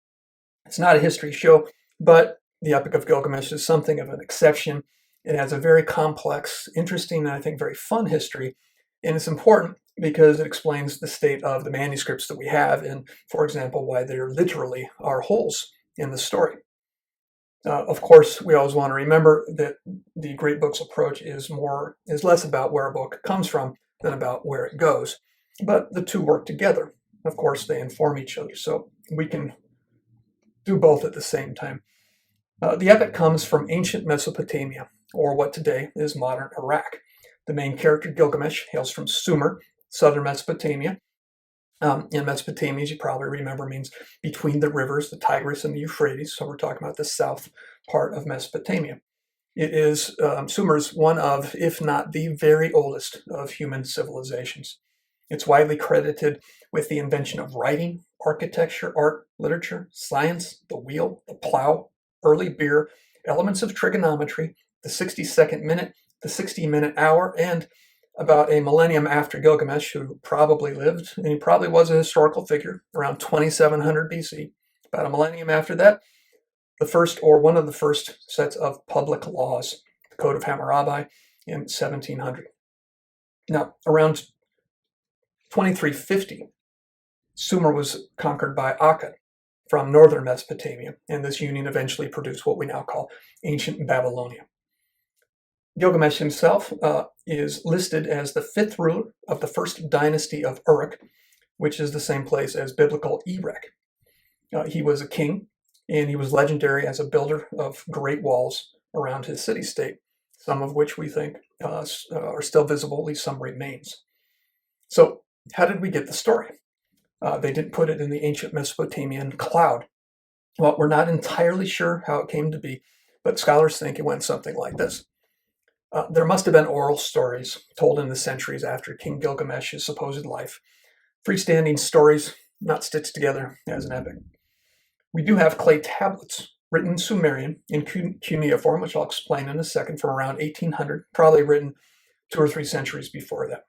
It's not a history show, but the Epic of Gilgamesh is something of an exception. It has a very complex, interesting, and I think very fun history, and it's important because it explains the state of the manuscripts that we have, and, for example, why there literally are holes in the story. Of course, we always want to remember that the great books approach is less about where a book comes from than about where it goes. But the two work together. Of course, they inform each other, so we can do both at the same time. The epic comes from ancient Mesopotamia, or what today is modern Iraq. The main character, Gilgamesh, hails from Sumer, southern Mesopotamia. In Mesopotamia, as you probably remember, means between the rivers, the Tigris and the Euphrates. So we're talking about the south part of Mesopotamia. It is Sumer's one of, if not the very oldest of human civilizations. It's widely credited with the invention of writing, architecture, art, literature, science, the wheel, the plow, early beer, elements of trigonometry, the 60-second minute, the 60-minute hour, and about a millennium after Gilgamesh, who probably lived, and he probably was a historical figure, around 2700 BC. About a millennium after that, the first or one of the first sets of public laws, the Code of Hammurabi in 1700. Now, around 2350, Sumer was conquered by Akkad from northern Mesopotamia, and this union eventually produced what we now call ancient Babylonia. Gilgamesh himself is listed as the 5th ruler of the first dynasty of Uruk, which is the same place as biblical Erech. He was a king, and he was legendary as a builder of great walls around his city-state, some of which we think are still visible, at least some remains. So how did we get the story? They didn't put it in the ancient Mesopotamian cloud Well, we're not entirely sure how it came to be, but scholars think it went something like this. There must have been oral stories told in the centuries after King Gilgamesh's supposed life, freestanding stories not stitched together as an epic. We do have clay tablets written in Sumerian in cuneiform, which I'll explain in a second, from around 1800, probably written 2 or 3 centuries before that.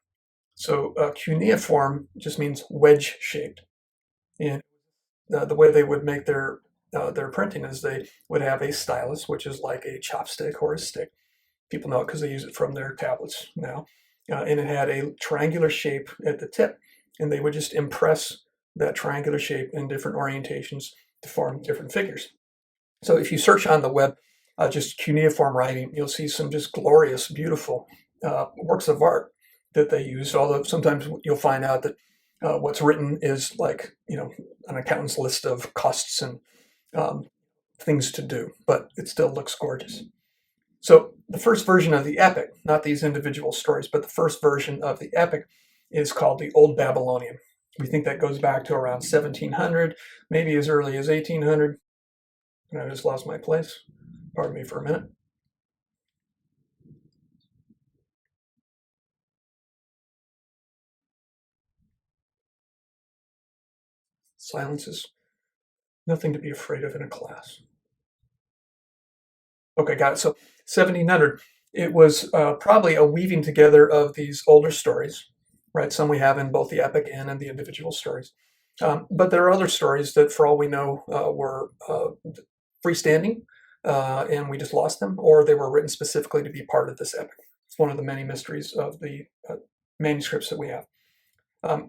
So cuneiform just means wedge-shaped. And the way they would make their printing is they would have a stylus, which is like a chopstick or a stick. People know it because they use it from their tablets now. And it had a triangular shape at the tip. And they would just impress that triangular shape in different orientations to form different figures. So if you search on the web, just cuneiform writing, you'll see some just glorious, beautiful works of art that they use. Although sometimes you'll find out that what's written is like, an accountant's list of costs and things to do, but it still looks gorgeous. So the first version of the epic, not these individual stories, but the first version of the epic is called the Old Babylonian. We think that goes back to around 1700, maybe as early as 1800. And I just lost my place. Pardon me for a minute. Silence is nothing to be afraid of in a class. Okay, got it. So 1700, it was probably a weaving together of these older stories, right? Some we have in both the epic and in the individual stories. But there are other stories that, for all we know, were freestanding, and we just lost them, or they were written specifically to be part of this epic. It's one of the many mysteries of the manuscripts that we have.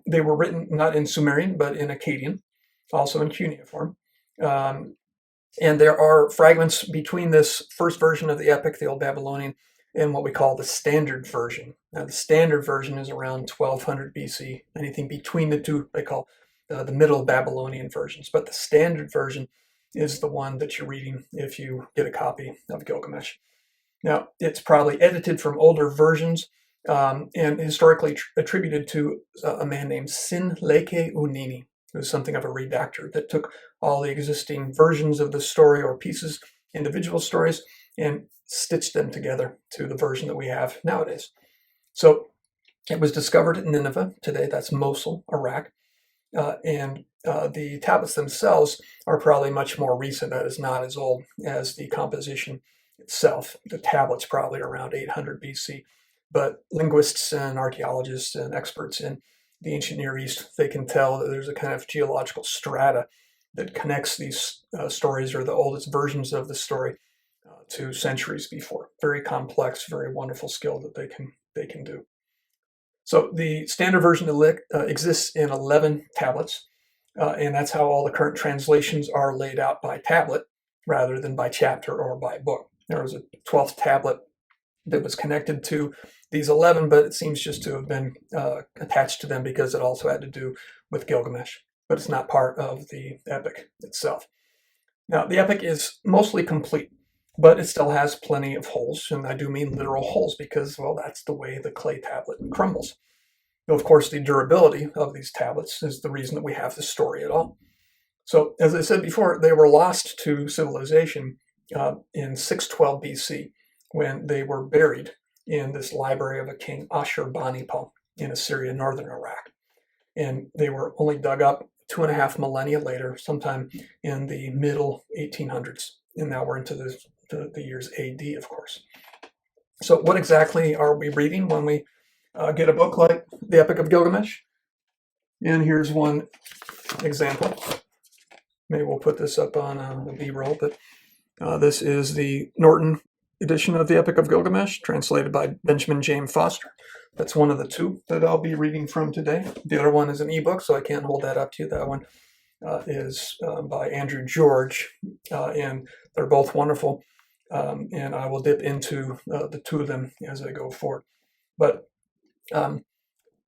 They were written not in Sumerian, but in Akkadian, also in cuneiform. And there are fragments between this first version of the epic, the Old Babylonian, and what we call the standard version. Now, the standard version is around 1200 BC. Anything between the two, they call the Middle Babylonian versions. But the standard version is the one that you're reading if you get a copy of Gilgamesh. Now, it's probably edited from older versions and historically attributed to a man named Sinleke Unini, who was something of a redactor that took all the existing versions of the story or pieces, individual stories, and stitched them together to the version that we have nowadays. So it was discovered at Nineveh. Today, that's Mosul, Iraq. And the tablets themselves are probably much more recent. That is not as old as the composition itself. The tablet's probably around 800 BC. But linguists and archaeologists and experts in the ancient Near East, they can tell that there's a kind of geological strata that connects these stories, or the oldest versions of the story, to centuries before. Very complex, very wonderful skill that they can do. So the standard version exists in 11 tablets, and that's how all the current translations are laid out by tablet rather than by chapter or by book. There was a 12th tablet that was connected to these 11, but it seems just to have been attached to them because it also had to do with Gilgamesh, but it's not part of the epic itself. Now, the epic is mostly complete, but it still has plenty of holes, and I do mean literal holes because, well, that's the way the clay tablet crumbles. Of course, the durability of these tablets is the reason that we have this story at all. So, as I said before, they were lost to civilization in 612 BC when they were buried in this library of a king, Ashurbanipal, in Assyria, northern Iraq. And they were only dug up 2.5 millennia later, sometime in the middle 1800s. And now we're into the years AD, of course. So what exactly are we reading when we get a book like the Epic of Gilgamesh? And here's one example. Maybe we'll put this up on the B-roll, but this is the Norton edition of the Epic of Gilgamesh, translated by Benjamin James Foster. That's one of the two that I'll be reading from today. The other one is an ebook, so I can't hold that up to you. That one is by Andrew George, and they're both wonderful. And I will dip into the two of them as I go forward. But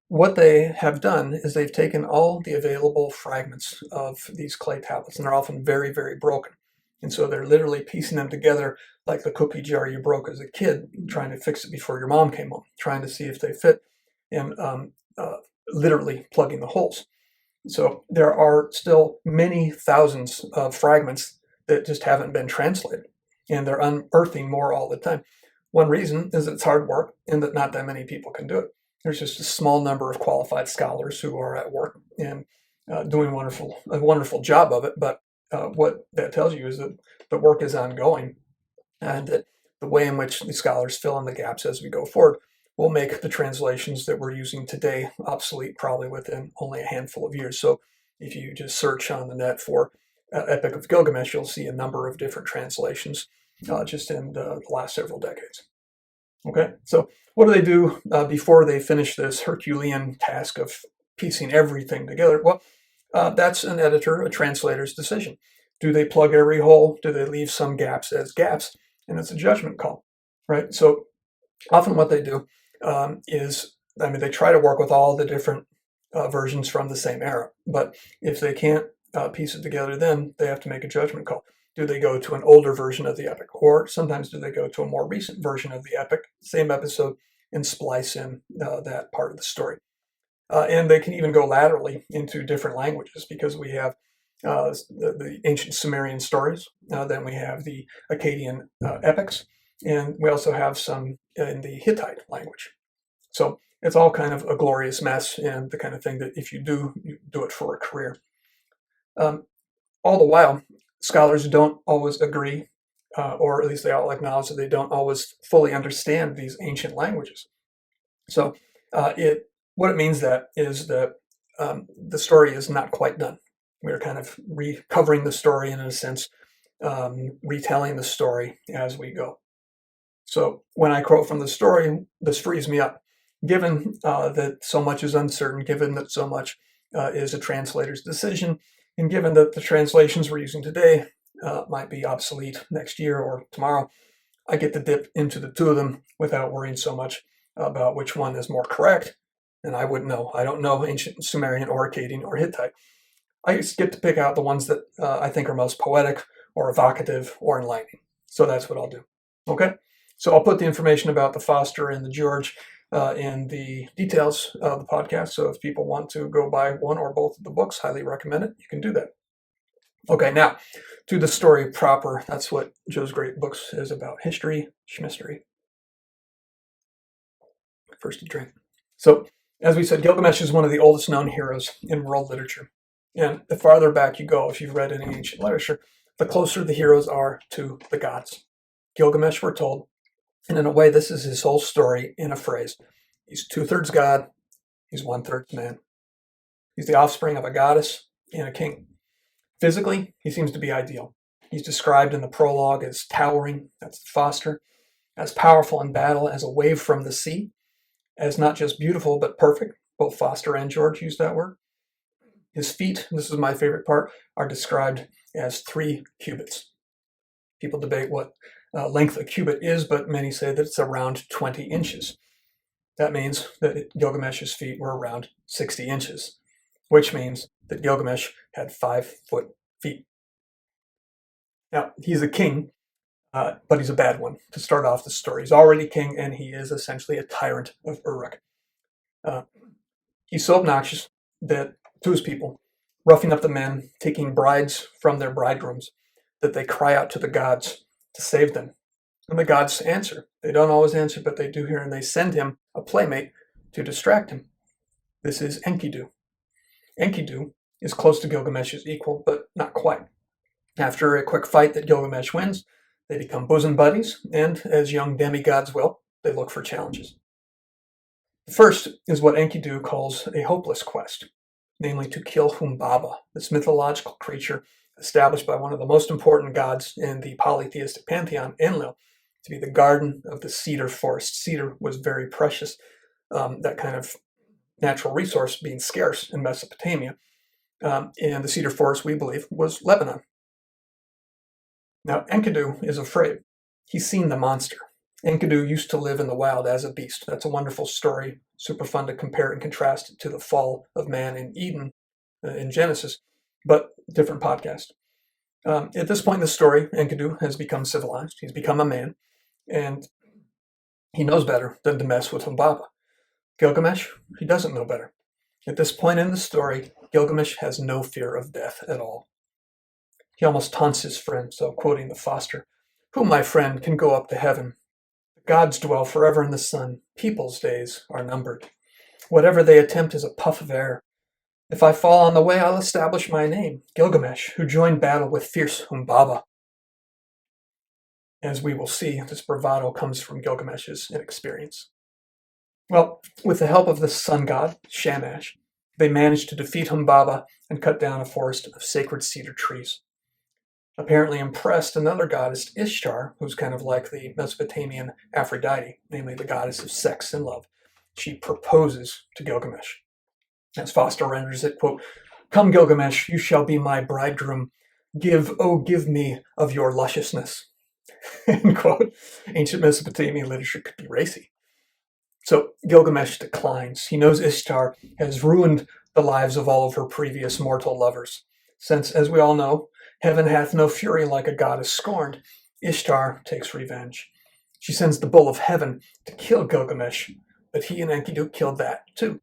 what they have done is they've taken all the available fragments of these clay tablets, and they're often very, very broken. And so they're literally piecing them together like the cookie jar you broke as a kid, trying to fix it before your mom came home, trying to see if they fit, and literally plugging the holes. So there are still many thousands of fragments that just haven't been translated, and they're unearthing more all the time. One reason is that it's hard work and that not that many people can do it. There's just a small number of qualified scholars who are at work and doing a wonderful job of it. But what that tells you is that the work is ongoing, and that the way in which the scholars fill in the gaps as we go forward will make the translations that we're using today obsolete probably within only a handful of years. So if you just search on the net for Epic of Gilgamesh, you'll see a number of different translations just in the last several decades. Okay, so what do they do before they finish this Herculean task of piecing everything together? Well, that's an editor, a translator's decision. Do they plug every hole? Do they leave some gaps as gaps? And it's a judgment call, right? So often what they do they try to work with all the different versions from the same era. But if they can't piece it together, then they have to make a judgment call. Do they go to an older version of the epic? Or sometimes do they go to a more recent version of the epic, same episode, and splice in that part of the story? And they can even go laterally into different languages, because we have the ancient Sumerian stories, then we have the Akkadian epics, and we also have some in the Hittite language. So it's all kind of a glorious mess, and the kind of thing that if you do it for a career. All the while, scholars don't always agree, or at least they all acknowledge that they don't always fully understand these ancient languages. So what it means that is that the story is not quite done. We're kind of recovering the story, and in a sense, retelling the story as we go. So when I quote from the story, this frees me up. Given that so much is uncertain, given that so much is a translator's decision, and given that the translations we're using today might be obsolete next year or tomorrow, I get to dip into the two of them without worrying so much about which one is more correct. And I wouldn't know. I don't know ancient Sumerian or Akkadian or Hittite. I just get to pick out the ones that I think are most poetic or evocative or enlightening. So that's what I'll do. Okay? So I'll put the information about the Foster and the George in the details of the podcast. So if people want to go buy one or both of the books, highly recommend it. You can do that. Okay, now to the story proper. That's what Joe's Great Books is about. History, schmistery. First a drink. So, as we said, Gilgamesh is one of the oldest known heroes in world literature. And the farther back you go, if you've read any ancient literature, the closer the heroes are to the gods. Gilgamesh, we're told, and in a way, this is his whole story in a phrase. He's 2/3 God, he's 1/3 man. He's the offspring of a goddess and a king. Physically, he seems to be ideal. He's described in the prologue as towering, that's the Foster, as powerful in battle as a wave from the sea, as not just beautiful, but perfect. Both Foster and George use that word. His feet, this is my favorite part, are described as 3 cubits. People debate what length a cubit is, but many say that it's around 20 inches. That means that Gilgamesh's feet were around 60 inches, which means that Gilgamesh had 5-foot feet. Now, he's a king, but he's a bad one to start off the story. He's already king, and he is essentially a tyrant of Uruk. He's so obnoxious that to his people, roughing up the men, taking brides from their bridegrooms, that they cry out to the gods to save them. And the gods answer. They don't always answer, but they do hear, and they send him a playmate to distract him. This is Enkidu. Enkidu is close to Gilgamesh's equal, but not quite. After a quick fight that Gilgamesh wins, they become bosom buddies, and as young demigods will, they look for challenges. The first is what Enkidu calls a hopeless quest, namely to kill Humbaba, this mythological creature established by one of the most important gods in the polytheistic pantheon, Enlil, to be the garden of the cedar forest. Cedar was very precious, that kind of natural resource being scarce in Mesopotamia. And the cedar forest, we believe, was Lebanon. Now, Enkidu is afraid. He's seen the monster. Enkidu used to live in the wild as a beast. That's a wonderful story, super fun to compare and contrast it to the fall of man in Eden in Genesis, but different podcast. At this point in the story, Enkidu has become civilized. He's become a man, and he knows better than to mess with Humbaba. Gilgamesh, he doesn't know better. At this point in the story, Gilgamesh has no fear of death at all. He almost taunts his friend, so quoting the Foster, "Who, my friend, can go up to heaven? The gods dwell forever in the sun. People's days are numbered. Whatever they attempt is a puff of air. If I fall on the way, I'll establish my name, Gilgamesh, who joined battle with fierce Humbaba." As we will see, this bravado comes from Gilgamesh's inexperience. Well, with the help of the sun god, Shamash, they managed to defeat Humbaba and cut down a forest of sacred cedar trees. Apparently impressed, another goddess, Ishtar, who's kind of like the Mesopotamian Aphrodite, namely the goddess of sex and love, she proposes to Gilgamesh. As Foster renders it, quote, "Come, Gilgamesh, you shall be my bridegroom. Give me of your lusciousness." End quote. Ancient Mesopotamian literature could be racy. So Gilgamesh declines. He knows Ishtar has ruined the lives of all of her previous mortal lovers. Since, as we all know, heaven hath no fury like a goddess scorned, Ishtar takes revenge. She sends the bull of heaven to kill Gilgamesh, but he and Enkidu killed that too.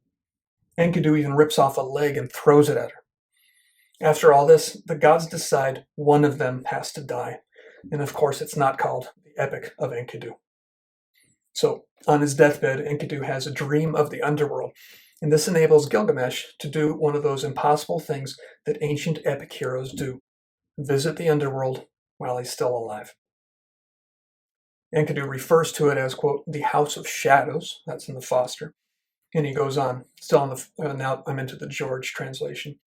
Enkidu even rips off a leg and throws it at her. After all this, the gods decide one of them has to die. And of course, it's not called the Epic of Enkidu. So, on his deathbed, Enkidu has a dream of the underworld, and this enables Gilgamesh to do one of those impossible things that ancient epic heroes do: visit the underworld while he's still alive. Enkidu refers to it as, quote, "the house of shadows," that's in the Foster, and he goes on, still in the, now I'm into the George translation,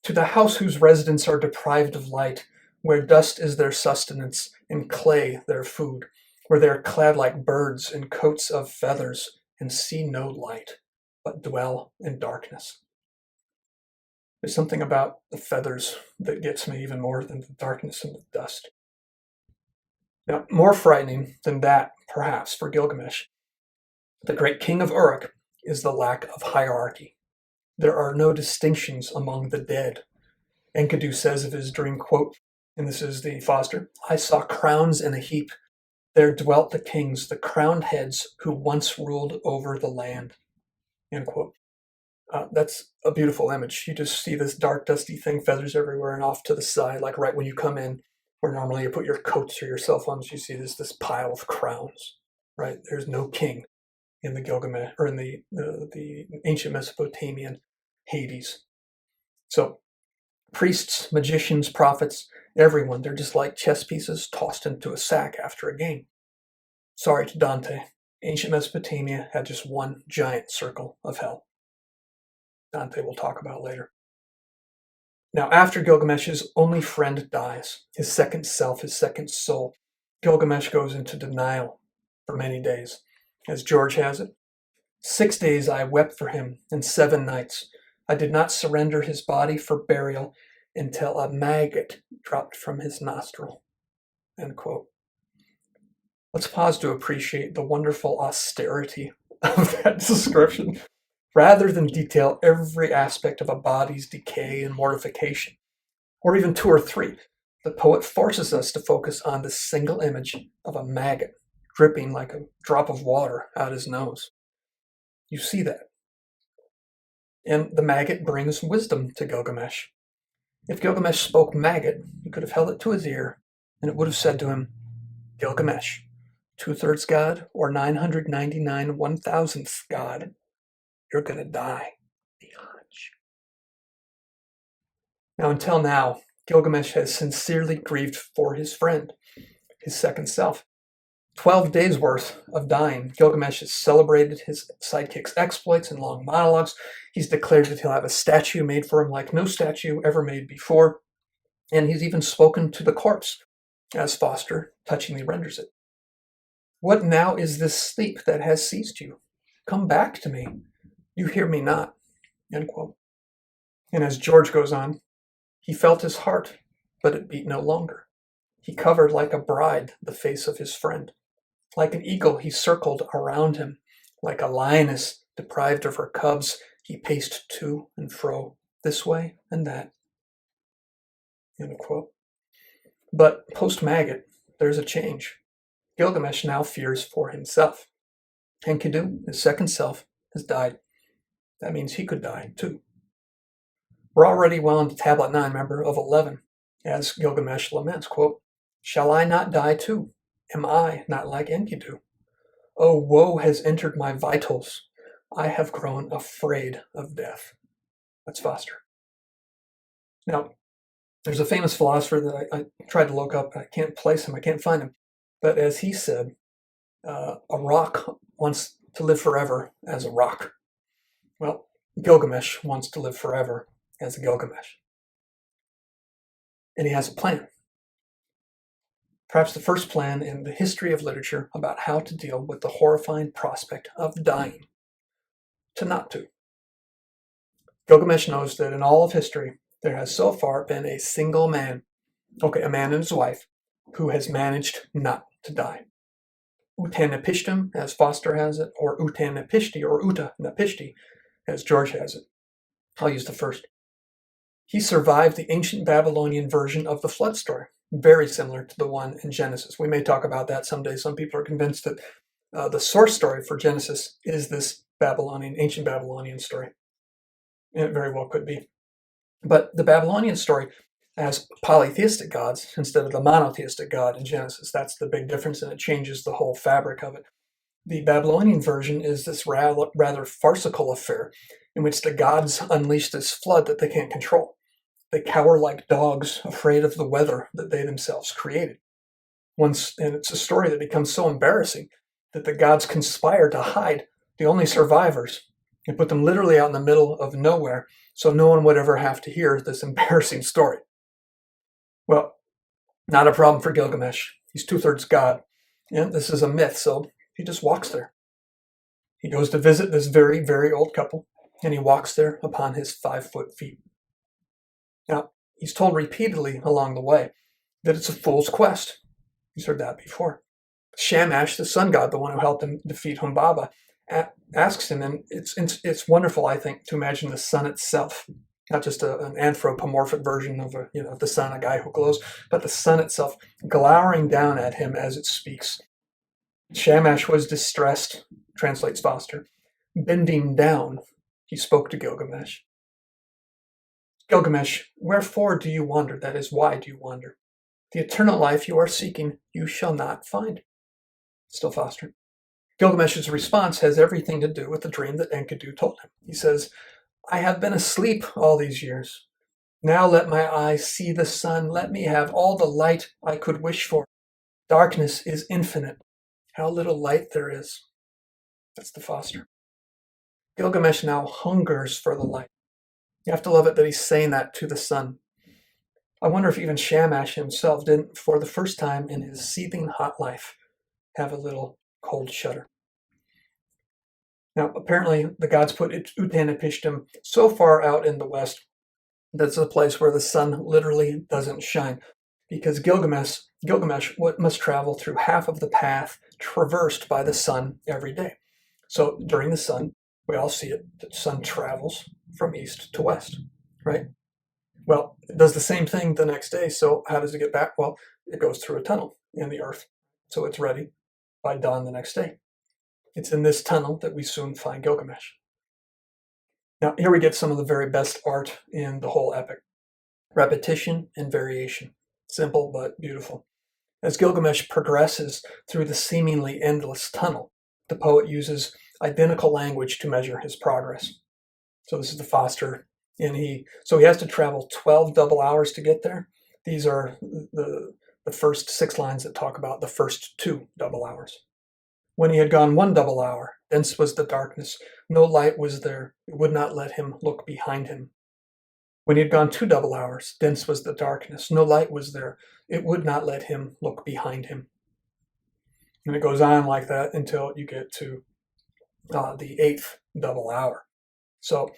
"to the house whose residents are deprived of light, where dust is their sustenance, and clay their food, where they are clad like birds in coats of feathers, and see no light, but dwell in darkness." There's something about the feathers that gets me even more than the darkness and the dust. Now, more frightening than that, perhaps, for Gilgamesh, the great king of Uruk, is the lack of hierarchy. There are no distinctions among the dead. Enkidu says of his dream, quote, and this is the Foster, "I saw crowns in a heap. There dwelt the kings, the crowned heads who once ruled over the land." End quote. That's a beautiful image. You just see this dark, dusty thing, feathers everywhere, and off to the side, like right when you come in, where normally you put your coats or your cell phones, you see this pile of crowns. Right? There's no king in the Gilgamesh or in the ancient Mesopotamian Hades. So priests, magicians, prophets, everyone, they're just like chess pieces tossed into a sack after a game. Sorry to Dante. Ancient Mesopotamia had just one giant circle of hell. Dante will talk about later. Now, after Gilgamesh's only friend dies, his second self, his second soul, Gilgamesh goes into denial for many days. As George has it, 6 days I wept for him, and 7 nights. I did not surrender his body for burial until a maggot dropped from his nostril. End quote. Let's pause to appreciate the wonderful austerity of that description, rather than detail every aspect of a body's decay and mortification, or even 2 or 3. The poet forces us to focus on the single image of a maggot dripping like a drop of water out his nose. You see that. And the maggot brings wisdom to Gilgamesh. If Gilgamesh spoke maggot, he could have held it to his ear, and it would have said to him, "Gilgamesh, 2/3 God or 999 1,000th God, you're gonna die. Biatch." Now, until now, Gilgamesh has sincerely grieved for his friend, his second self. 12 days worth of dying, Gilgamesh has celebrated his sidekick's exploits in long monologues. He's declared that he'll have a statue made for him like no statue ever made before. And he's even spoken to the corpse, as Foster touchingly renders it. "What now is this sleep that has seized you? Come back to me. You hear me not." End quote. And as George goes on, he felt his heart, but it beat no longer. He covered like a bride the face of his friend. Like an eagle, he circled around him. Like a lioness deprived of her cubs, he paced to and fro, this way and that. End quote. But post-Maggot, there's a change. Gilgamesh now fears for himself. Enkidu, his second self, has died. That means he could die too. We're already well into tablet 9, remember, of 11, as Gilgamesh laments, quote, "Shall I not die too? Am I not like Enkidu? Oh, woe has entered my vitals. I have grown afraid of death." That's Foster. Now, there's a famous philosopher that I tried to look up. I can't place him. I can't find him. But as he said, a rock wants to live forever as a rock. Well, Gilgamesh wants to live forever as a Gilgamesh. And he has a plan. Perhaps the first plan in the history of literature about how to deal with the horrifying prospect of dying. To not to. Gilgamesh knows that in all of history, there has so far been a single man, a man and his wife, who has managed not to die. Utanapishtim, as Foster has it, or Utanapishti, or Utanapishti, as George has it. I'll use the first. He survived the ancient Babylonian version of the flood story, very similar to the one in Genesis. We may talk about that someday. Some people are convinced that the source story for Genesis is this ancient Babylonian story. And it very well could be. But the Babylonian story has polytheistic gods instead of the monotheistic god in Genesis. That's the big difference, and it changes the whole fabric of it. The Babylonian version is this rather farcical affair in which the gods unleash this flood that they can't control. They cower like dogs, afraid of the weather that they themselves created. And it's a story that becomes so embarrassing that the gods conspire to hide the only survivors and put them literally out in the middle of nowhere so no one would ever have to hear this embarrassing story. Well, not a problem for Gilgamesh. He's 2/3 god. And this is a myth, so he just walks there. He goes to visit this very, very old couple, and he walks there upon his 5-foot feet. Now, he's told repeatedly along the way that it's a fool's quest. He's heard that before. Shamash, the sun god, the one who helped him defeat Humbaba, asks him, and it's wonderful, I think, to imagine the sun itself, not just an anthropomorphic version of the sun, a guy who glows, but the sun itself glowering down at him as it speaks. Shamash was distressed, translates Foster. Bending down, he spoke to Gilgamesh. Gilgamesh, wherefore do you wander? That is, why do you wander? The eternal life you are seeking, you shall not find. Still Foster. Gilgamesh's response has everything to do with the dream that Enkidu told him. He says, I have been asleep all these years. Now let my eyes see the sun. Let me have all the light I could wish for. Darkness is infinite. How little light there is. That's the Foster. Gilgamesh now hungers for the light. You have to love it that he's saying that to the sun. I wonder if even Shamash himself didn't, for the first time in his seething hot life, have a little cold shudder. Now, apparently, the gods put Utanapishtim so far out in the west that's a place where the sun literally doesn't shine, because Gilgamesh must travel through half of the path traversed by the sun every day. So during the sun, we all see it, the sun travels from east to west, right? Well, it does the same thing the next day, so how does it get back? Well, it goes through a tunnel in the earth, so it's ready by dawn the next day. It's in this tunnel that we soon find Gilgamesh. Now, here we get some of the very best art in the whole epic. Repetition and variation. Simple but beautiful. As Gilgamesh progresses through the seemingly endless tunnel, the poet uses identical language to measure his progress. So this is the Foster, and he has to travel 12 double hours to get there. These are the first 6 lines that talk about the first 2 double hours. When he had gone 1 double hour, dense was the darkness. No light was there. It would not let him look behind him. When he had gone 2 double hours, dense was the darkness. No light was there. It would not let him look behind him. And it goes on like that until you get to the 8th double hour. So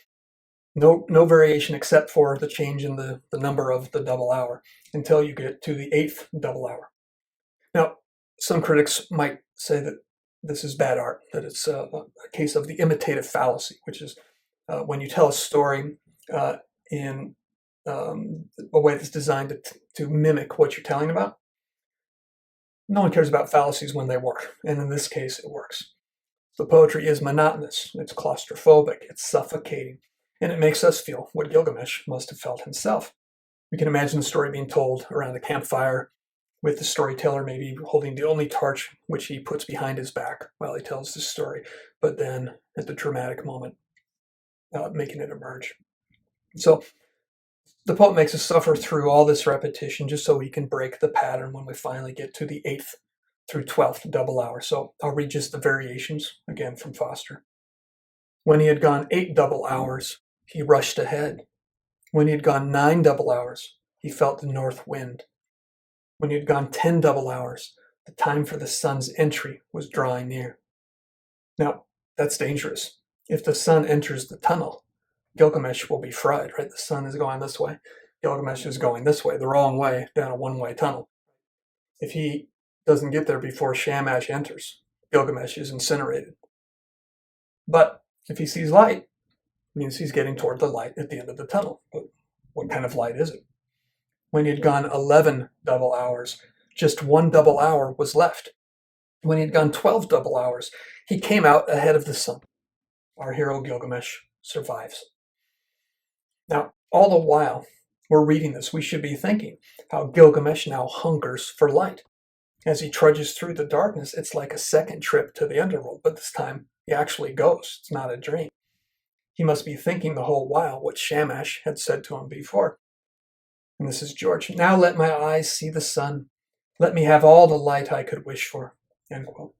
no variation except for the change in the number of the double hour until you get to the 8th double hour. Now, some critics might say that this is bad art, that it's a case of the imitative fallacy, which is when you tell a story in a way that's designed to mimic what you're telling about. No one cares about fallacies when they work, and in this case, it works. The poetry is monotonous, it's claustrophobic, it's suffocating, and it makes us feel what Gilgamesh must have felt himself. We can imagine the story being told around a campfire, with the storyteller maybe holding the only torch which he puts behind his back while he tells the story, but then at the dramatic moment, making it emerge. So the poet makes us suffer through all this repetition just so he can break the pattern when we finally get to the 8th through 12th double hour. So I'll read just the variations again from Foster. When he had gone 8 double hours, he rushed ahead. When he had gone 9 double hours, he felt the north wind. When he had gone 10 double hours, the time for the sun's entry was drawing near. Now, that's dangerous. If the sun enters the tunnel, Gilgamesh will be fried, right? The sun is going this way. Gilgamesh is going this way, the wrong way, down a one-way tunnel. If he doesn't get there before Shamash enters, Gilgamesh is incinerated. But if he sees light, it means he's getting toward the light at the end of the tunnel. But what kind of light is it? When he had gone 11 double hours, just 1 double hour was left. When he had gone 12 double hours, he came out ahead of the sun. Our hero Gilgamesh survives. Now, all the while we're reading this, we should be thinking how Gilgamesh now hungers for light. As he trudges through the darkness, it's like a second trip to the underworld, but this time he actually goes. It's not a dream. He must be thinking the whole while what Shamash had said to him before. And this is George. Now let my eyes see the sun. Let me have all the light I could wish for. End quote.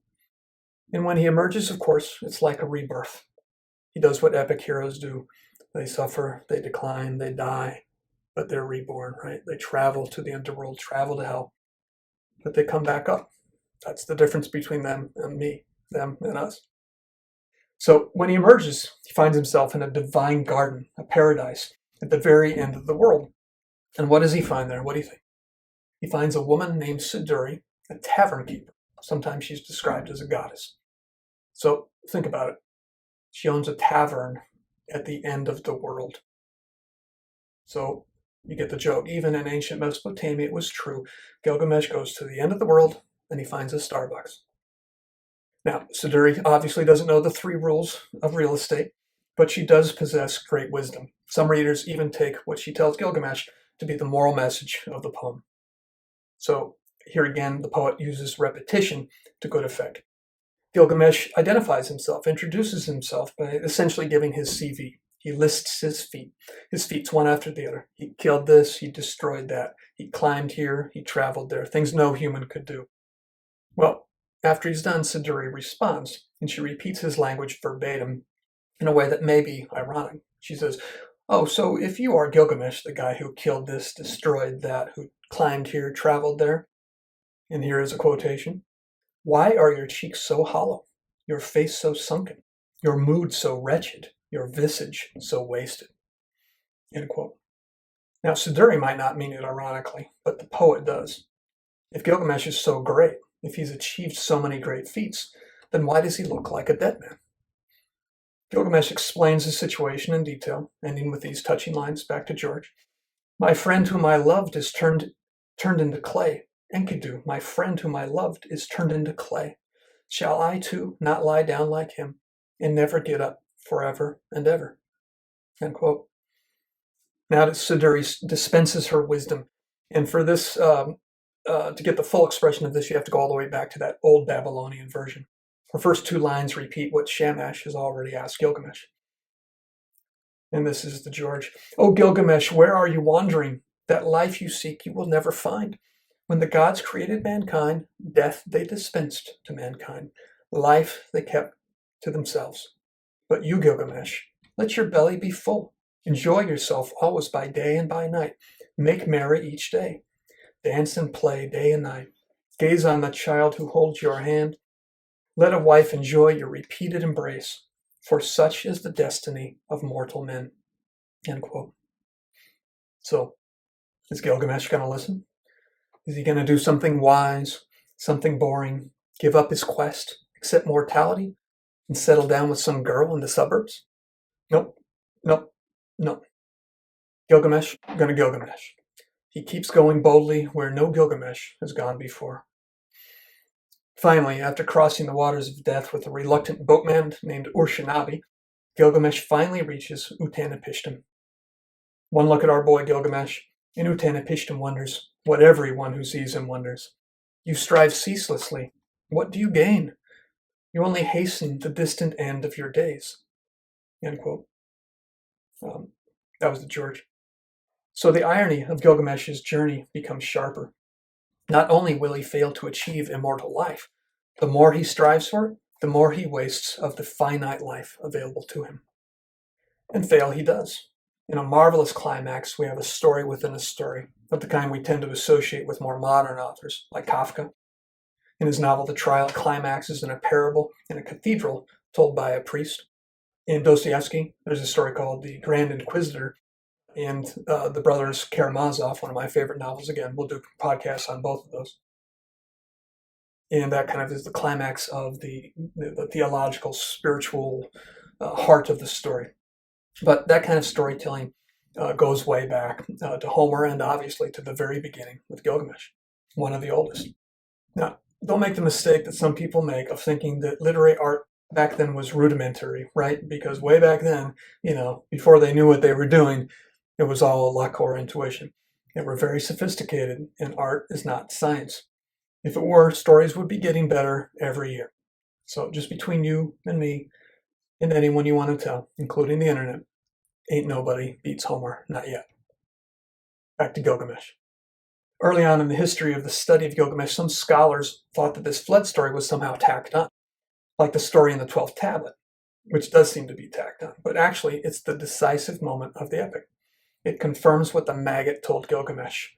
And when he emerges, of course, it's like a rebirth. He does what epic heroes do. They suffer, they decline, they die, but they're reborn, right? They travel to the underworld, travel to hell, but they come back up. That's the difference between them and me, them and us. So when he emerges, he finds himself in a divine garden, a paradise, at the very end of the world. And what does he find there? What do you think? He finds a woman named Siduri, a tavern keeper. Sometimes she's described as a goddess. So think about it. She owns a tavern at the end of the world. So you get the joke. Even in ancient Mesopotamia, it was true. Gilgamesh goes to the end of the world, and he finds a Starbucks. Now, Siduri obviously doesn't know the 3 rules of real estate, but she does possess great wisdom. Some readers even take what she tells Gilgamesh to be the moral message of the poem. So here again, the poet uses repetition to good effect. Gilgamesh identifies himself, introduces himself by essentially giving his CV. He lists his feats one after the other. He killed this, he destroyed that, he climbed here, he traveled there, things no human could do. Well, after he's done, Siduri responds, and she repeats his language verbatim in a way that may be ironic. She says, "Oh, so if you are Gilgamesh, the guy who killed this, destroyed that, who climbed here, traveled there," and here is a quotation, "why are your cheeks so hollow, your face so sunken, your mood so wretched, your visage so wasted?" End quote. Now, Siduri might not mean it ironically, but the poet does. If Gilgamesh is so great, if he's achieved so many great feats, then why does he look like a dead man? Gilgamesh explains the situation in detail, ending with these touching lines back to George. "My friend whom I loved is turned into clay. Enkidu, my friend whom I loved, is turned into clay. Shall I too not lie down like him and never get up forever and ever?" End quote. Now Siduri dispenses her wisdom, and for this, to get the full expression of this, you have to go all the way back to that old Babylonian version. Her first 2 lines repeat what Shamash has already asked Gilgamesh. And this is the George. "O Gilgamesh, where are you wandering? That life you seek you will never find. When the gods created mankind, death they dispensed to mankind. Life they kept to themselves. But you, Gilgamesh, let your belly be full. Enjoy yourself always by day and by night. Make merry each day. Dance and play day and night. Gaze on the child who holds your hand. Let a wife enjoy your repeated embrace, for such is the destiny of mortal men." End quote. So, is Gilgamesh going to listen? Is he going to do something wise, something boring, give up his quest, accept mortality, and settle down with some girl in the suburbs? Nope, nope, nope. Gilgamesh, gonna Gilgamesh. He keeps going boldly where no Gilgamesh has gone before. Finally, after crossing the waters of death with a reluctant boatman named Urshanabi, Gilgamesh finally reaches Utanapishtim. One look at our boy Gilgamesh, and Utanapishtim wonders what everyone who sees him wonders. You strive ceaselessly. What do you gain? You only hasten the distant end of your days. End quote. That was the George. So the irony of Gilgamesh's journey becomes sharper. Not only will he fail to achieve immortal life, the more he strives for it, the more he wastes of the finite life available to him. And fail he does. In a marvelous climax, we have a story within a story, of the kind we tend to associate with more modern authors, like Kafka. In his novel The Trial, it climaxes in a parable in a cathedral told by a priest. In Dostoevsky, there's a story called The Grand Inquisitor, and the brothers Karamazov, one of my favorite novels. Again, we'll do podcasts on both of those. And that kind of is the climax of the theological, spiritual heart of the story. But that kind of storytelling goes way back to Homer and obviously to the very beginning with Gilgamesh, one of the oldest. Now, don't make the mistake that some people make of thinking that literary art back then was rudimentary, right? Because way back then, before they knew what they were doing, it was all luck or intuition. They were very sophisticated, and art is not science. If it were, stories would be getting better every year. So just between you and me and anyone you want to tell, including the internet, ain't nobody beats Homer, not yet. Back to Gilgamesh. Early on in the history of the study of Gilgamesh, some scholars thought that this flood story was somehow tacked on, like the story in the 12th tablet, which does seem to be tacked on. But actually, it's the decisive moment of the epic. It confirms what the maggot told Gilgamesh.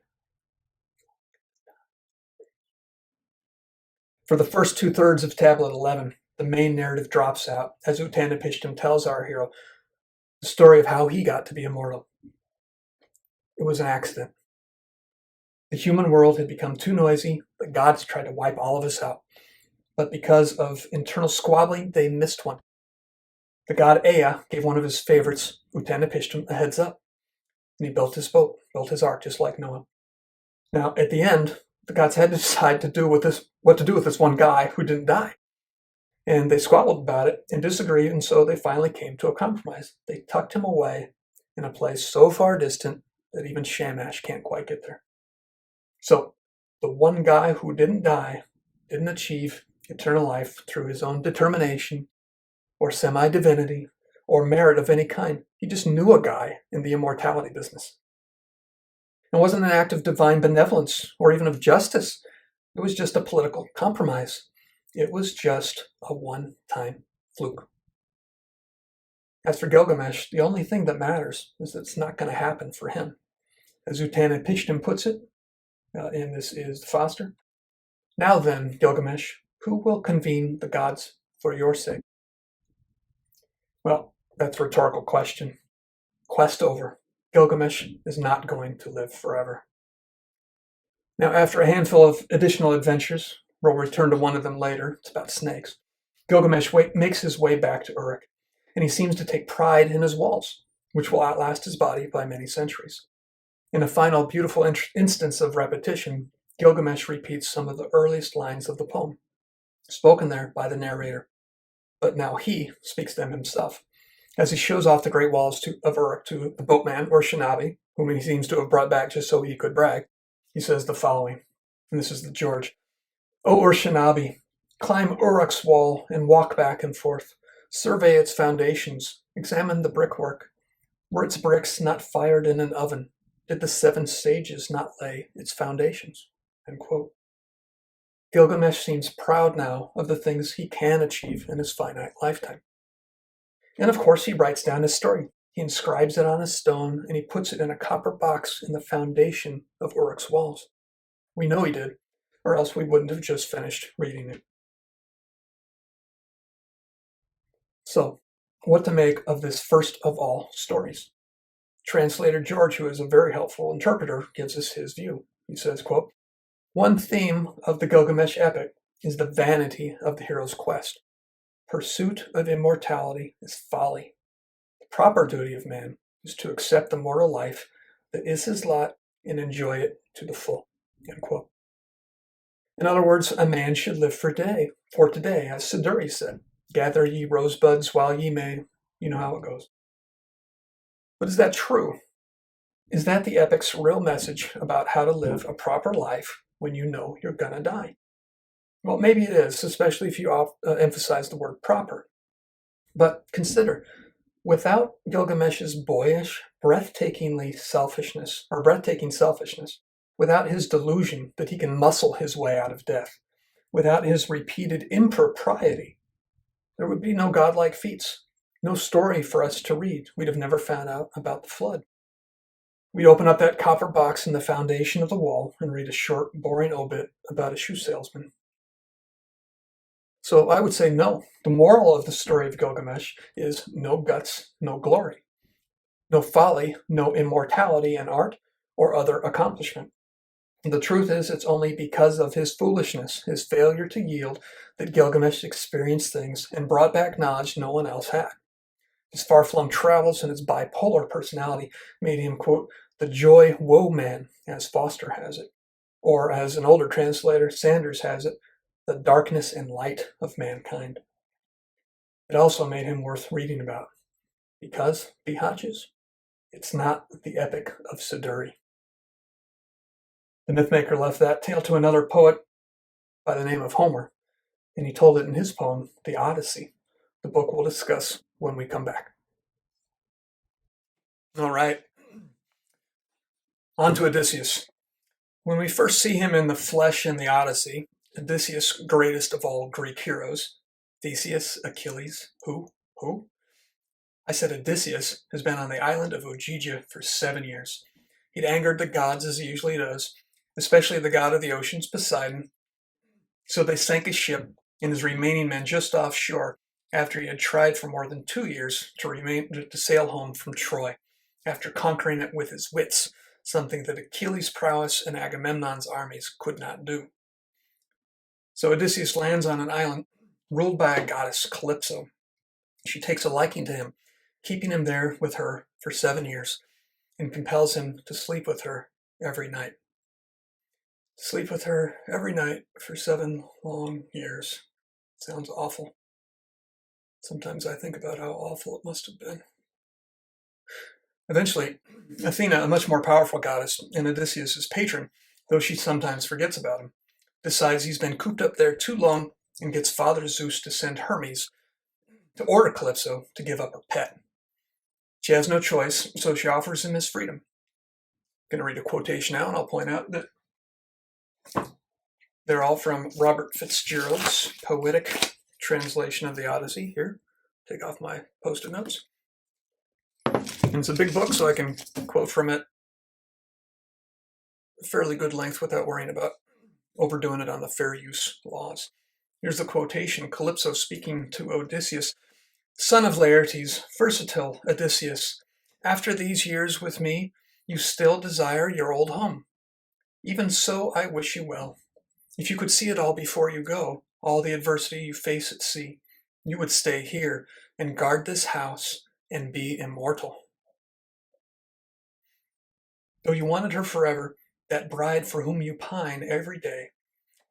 For the first 2/3 of Tablet 11, the main narrative drops out as Utanapishtim tells our hero the story of how he got to be immortal. It was an accident. The human world had become too noisy, the gods tried to wipe all of us out. But because of internal squabbling, they missed one. The god Ea gave one of his favorites, Utanapishtim, a heads up. And he built his boat, built his ark, just like Noah. Now, at the end, the gods had to decide what to do with this one guy who didn't die. And they squabbled about it and disagreed, and so they finally came to a compromise. They tucked him away in a place so far distant that even Shamash can't quite get there. So, the one guy who didn't die didn't achieve eternal life through his own determination or semi-divinity or merit of any kind. He just knew a guy in the immortality business. It wasn't an act of divine benevolence or even of justice. It was just a political compromise. It was just a one-time fluke. As for Gilgamesh, the only thing that matters is that it's not going to happen for him. As Utanapishtim puts it, and this is the Foster, now then, Gilgamesh, who will convene the gods for your sake? Well, that's a rhetorical question. Quest over. Gilgamesh is not going to live forever. Now, after a handful of additional adventures, we'll return to one of them later, it's about snakes, Gilgamesh makes his way back to Uruk, and he seems to take pride in his walls, which will outlast his body by many centuries. In a final beautiful instance of repetition, Gilgamesh repeats some of the earliest lines of the poem, spoken there by the narrator. But now he speaks them himself, as he shows off the great walls of Uruk to the boatman, or Shinabi, whom he seems to have brought back just so he could brag. He says the following, and this is the George. O Urshanabi, climb Uruk's wall and walk back and forth. Survey its foundations. Examine the brickwork. Were its bricks not fired in an oven? Did the 7 sages not lay its foundations? End quote. Gilgamesh seems proud now of the things he can achieve in his finite lifetime. And of course, he writes down his story. He inscribes it on a stone, and he puts it in a copper box in the foundation of Uruk's walls. We know he did, or else we wouldn't have just finished reading it. So, what to make of this first of all stories? Translator George, who is a very helpful interpreter, gives us his view. He says, quote, one theme of the Gilgamesh epic is the vanity of the hero's quest. Pursuit of immortality is folly. The proper duty of man is to accept the mortal life that is his lot and enjoy it to the full. End quote. In other words, a man should live for today, as Siduri said. Gather ye rosebuds while ye may. You know how it goes. But is that true? Is that the epic's real message about how to live a proper life when you know you're gonna die? Well, maybe it is, especially if you emphasize the word proper. But consider, without Gilgamesh's boyish, breathtaking selfishness, without his delusion that he can muscle his way out of death, without his repeated impropriety, there would be no godlike feats, no story for us to read. We'd have never found out about the flood. We'd open up that copper box in the foundation of the wall and read a short, boring obit about a shoe salesman. So I would say no. The moral of the story of Gilgamesh is no guts, no glory. No folly, no immortality in art or other accomplishment. The truth is, it's only because of his foolishness, his failure to yield, that Gilgamesh experienced things and brought back knowledge no one else had. His far-flung travels and his bipolar personality made him, quote, the joy-woe man, as Foster has it. Or, as an older translator, Sanders has it, the darkness and light of mankind. It also made him worth reading about. Because, Bihatches, it's not the Epic of Siduri. The mythmaker left that tale to another poet by the name of Homer, and he told it in his poem, The Odyssey. The book we'll discuss when we come back. All right. On to Odysseus. When we first see him in the flesh in the Odyssey, Odysseus, greatest of all Greek heroes, Theseus, Achilles, who? I said Odysseus has been on the island of Ogygia for 7 years. He'd angered the gods as he usually does, especially the god of the oceans, Poseidon. So they sank his ship and his remaining men just offshore after he had tried for more than 2 years to sail home from Troy, after conquering it with his wits, something that Achilles' prowess and Agamemnon's armies could not do. So Odysseus lands on an island ruled by a goddess, Calypso. She takes a liking to him, keeping him there with her for 7 years, and compels him to sleep with her every night. Sleep with her every night for 7 long years. Sounds awful. Sometimes I think about how awful it must have been. Eventually, Athena, a much more powerful goddess and Odysseus' patron, though she sometimes forgets about him, decides he's been cooped up there too long and gets Father Zeus to send Hermes to order Calypso to give up her pet. She has no choice, so she offers him his freedom. I'm going to read a quotation now, and I'll point out that they're all from Robert Fitzgerald's poetic translation of the Odyssey. Here, take off my post-it notes. And it's a big book, so I can quote from it a fairly good length without worrying about overdoing it on the fair use laws. Here's the quotation, Calypso speaking to Odysseus. Son of Laertes, versatile Odysseus, after these years with me, you still desire your old home. Even so, I wish you well. If you could see it all before you go, all the adversity you face at sea, you would stay here and guard this house and be immortal. Though you wanted her forever, that bride for whom you pine every day,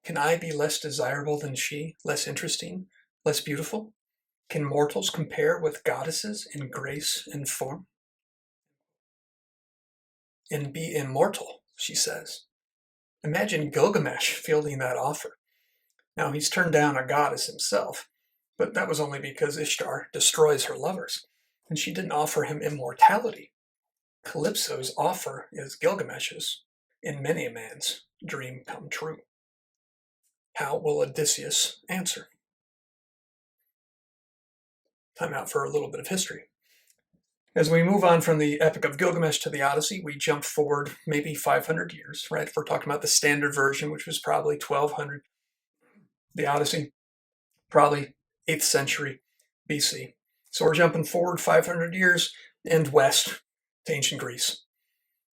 can I be less desirable than she, less interesting, less beautiful? Can mortals compare with goddesses in grace and form? And be immortal, she says. Imagine Gilgamesh fielding that offer. Now, he's turned down a goddess himself, but that was only because Ishtar destroys her lovers, and she didn't offer him immortality. Calypso's offer is Gilgamesh's, and many a man's dream come true. How will Odysseus answer? Time out for a little bit of history. As we move on from the Epic of Gilgamesh to the Odyssey, we jump forward maybe 500 years, right? If we're talking about the standard version, which was probably 1200, the Odyssey, probably 8th century BC. So we're jumping forward 500 years and west to ancient Greece.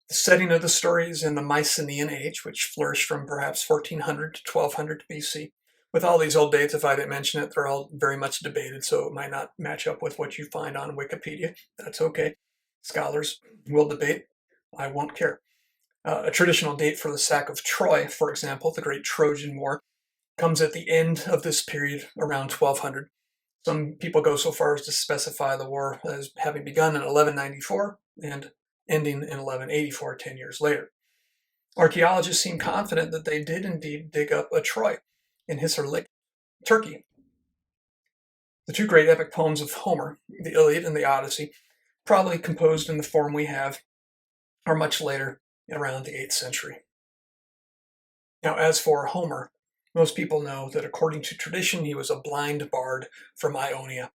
The setting of the story is in the Mycenaean age, which flourished from perhaps 1400 to 1200 BC. With all these old dates, if I didn't mention it, they're all very much debated, so it might not match up with what you find on Wikipedia. That's okay. Scholars will debate. I won't care. A traditional date for the sack of Troy, for example, the Great Trojan War, comes at the end of this period around 1200. Some people go so far as to specify the war as having begun in 1194 and ending in 1184, 10 years later. Archaeologists seem confident that they did indeed dig up a Troy in Hisarlik, Turkey. The two great epic poems of Homer, the Iliad and the Odyssey, probably composed in the form we have, are much later, around the 8th century. Now, as for Homer, most people know that according to tradition, he was a blind bard from Ionia.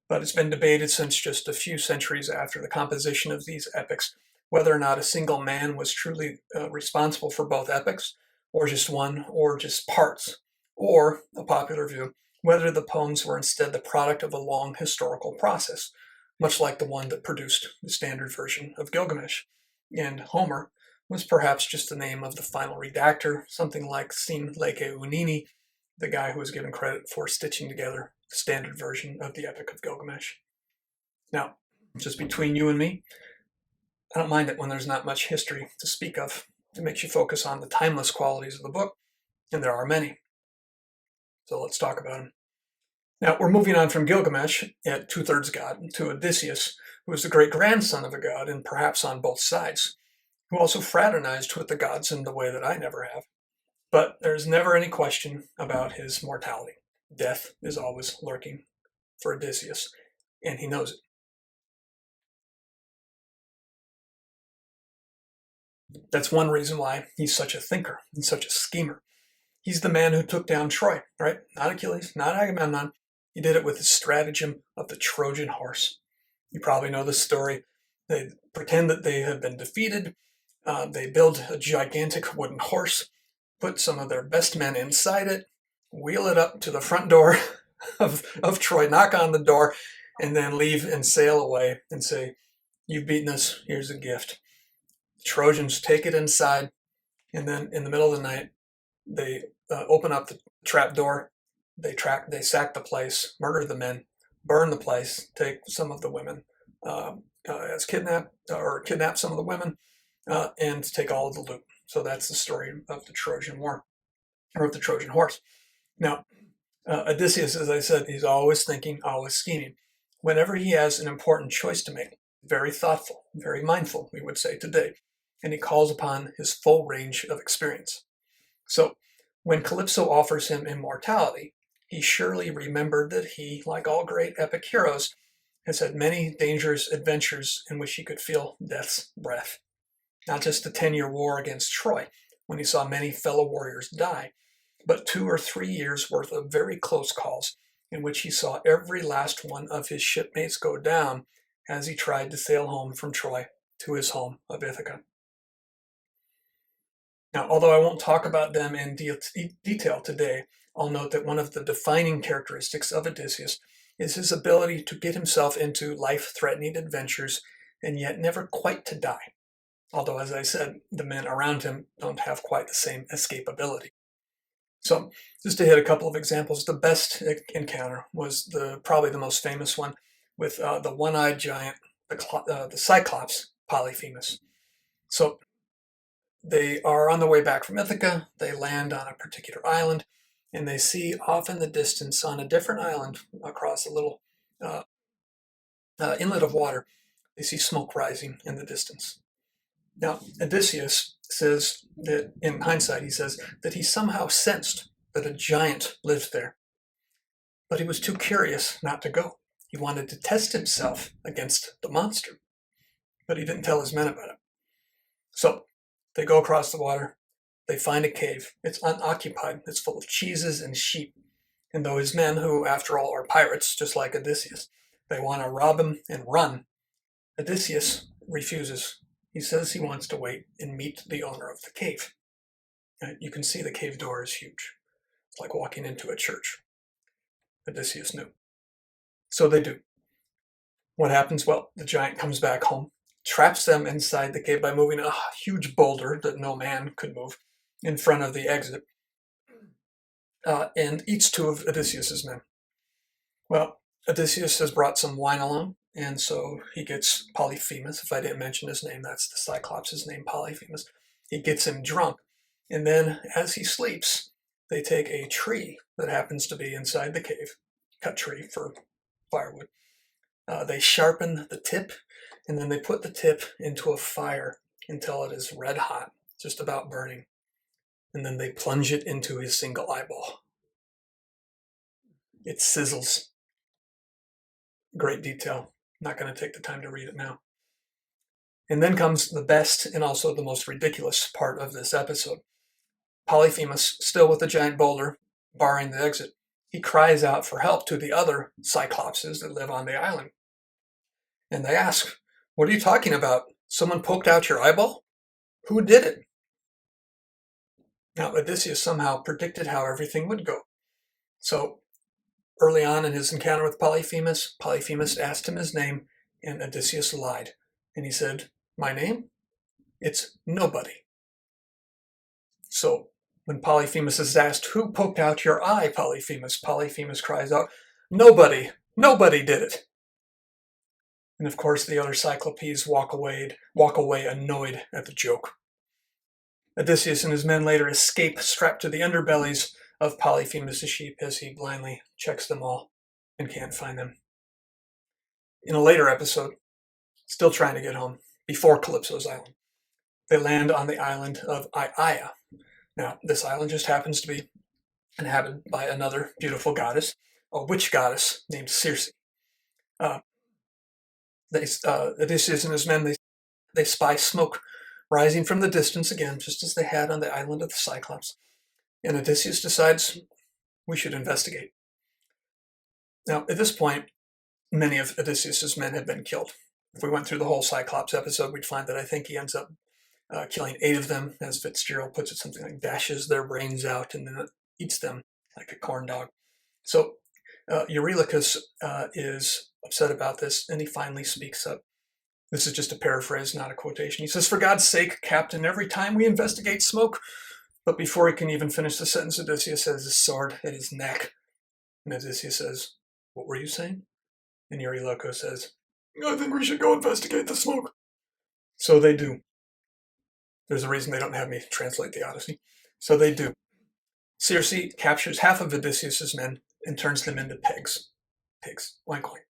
But it's been debated since just a few centuries after the composition of these epics whether or not a single man was truly responsible for both epics, or just one, or just parts, or, a popular view, whether the poems were instead the product of a long historical process, much like the one that produced the standard version of Gilgamesh. And Homer was perhaps just the name of the final redactor, something like Sin Leke Unini, the guy who was given credit for stitching together the standard version of the Epic of Gilgamesh. Now, just between you and me, I don't mind it when there's not much history to speak of. It makes you focus on the timeless qualities of the book, and there are many. So let's talk about them. Now, we're moving on from Gilgamesh, at two-thirds god, to Odysseus, who was the great-grandson of a god, and perhaps on both sides, who also fraternized with the gods in the way that I never have. But there's never any question about his mortality. Death is always lurking for Odysseus, and he knows it. That's one reason why he's such a thinker and such a schemer. He's the man who took down Troy, right? Not Achilles, not Agamemnon. He did it with the stratagem of the Trojan horse. You probably know the story. They pretend that they have been defeated. They build a gigantic wooden horse, put some of their best men inside it, wheel it up to the front door of Troy, knock on the door, and then leave and sail away and say, "You've beaten us, here's a gift." The Trojans take it inside, and then in the middle of the night, they open up the trap door, they sack the place, murder the men, burn the place, take some of the women as kidnap some of the women, and take all of the loot. So that's the story of the Trojan War, or of the Trojan horse. Now, Odysseus, as I said, he's always thinking, always scheming. Whenever he has an important choice to make, very thoughtful, very mindful, we would say today, and he calls upon his full range of experience. So, when Calypso offers him immortality, he surely remembered that he, like all great epic heroes, has had many dangerous adventures in which he could feel death's breath. Not just the 10-year war against Troy, when he saw many fellow warriors die, but 2 or 3 years' worth of very close calls, in which he saw every last one of his shipmates go down as he tried to sail home from Troy to his home of Ithaca. Now, although I won't talk about them in detail today, I'll note that one of the defining characteristics of Odysseus is his ability to get himself into life-threatening adventures and yet never quite to die. Although, as I said, the men around him don't have quite the same escapability. So, just to hit a couple of examples, the best encounter was probably the most famous one with the one-eyed giant, the Cyclops Polyphemus. So, they are on the way back from Ithaca, they land on a particular island, and they see off in the distance on a different island across a little inlet of water, they see smoke rising in the distance. Now, Odysseus says that, in hindsight, he says that he somehow sensed that a giant lived there. But he was too curious not to go. He wanted to test himself against the monster. But he didn't tell his men about it. So, they go across the water, they find a cave. It's unoccupied, it's full of cheeses and sheep. And though his men, who after all are pirates, just like Odysseus, they want to rob him and run, Odysseus refuses. He says he wants to wait and meet the owner of the cave. You can see the cave door is huge. It's like walking into a church. Odysseus knew. So they do. What happens? Well, the giant comes back home, traps them inside the cave by moving a huge boulder that no man could move in front of the exit, and eats 2 of Odysseus's men. Well, Odysseus has brought some wine along, and so he gets Polyphemus. If I didn't mention his name, that's the Cyclops' name, Polyphemus. He gets him drunk. And then as he sleeps, they take a tree that happens to be inside the cave, cut tree for firewood. They sharpen the tip, and then they put the tip into a fire until it is red hot, just about burning. And then they plunge it into his single eyeball. It sizzles. Great detail. Not going to take the time to read it now. And then comes the best and also the most ridiculous part of this episode. Polyphemus, still with the giant boulder, barring the exit, he cries out for help to the other Cyclopses that live on the island. And they ask, "What are you talking about? Someone poked out your eyeball? Who did it?" Now, Odysseus somehow predicted how everything would go. So, early on in his encounter with Polyphemus, Polyphemus asked him his name, and Odysseus lied. And he said, "My name? It's nobody." So, when Polyphemus is asked, "Who poked out your eye, Polyphemus?" Polyphemus cries out, "Nobody! Nobody did it!" And of course, the other Cyclopes walk away annoyed at the joke. Odysseus and his men later escape strapped to the underbellies of Polyphemus' sheep as he blindly checks them all and can't find them. In a later episode, still trying to get home, before Calypso's island, they land on the island of Aia. Now, this island just happens to be inhabited by another beautiful goddess, a witch goddess named Circe. Odysseus and his men, they spy smoke rising from the distance again, just as they had on the island of the Cyclops. And Odysseus decides we should investigate. Now, at this point, many of Odysseus's men have been killed. If we went through the whole Cyclops episode, we'd find that I think he ends up killing 8 of them, as Fitzgerald puts it, something like dashes their brains out and then eats them like a corn dog. So Eurylochus is upset about this, and he finally speaks up. This is just a paraphrase, not a quotation. He says, "For God's sake, Captain, every time we investigate smoke..." But before he can even finish the sentence, Odysseus has his sword at his neck. And Odysseus says, "What were you saying?" And Eurylochus says, "I think we should go investigate the smoke." So they do. There's a reason they don't have me translate the Odyssey. So they do. Circe captures half of Odysseus's men and turns them into pigs. Pigs. Oink oink.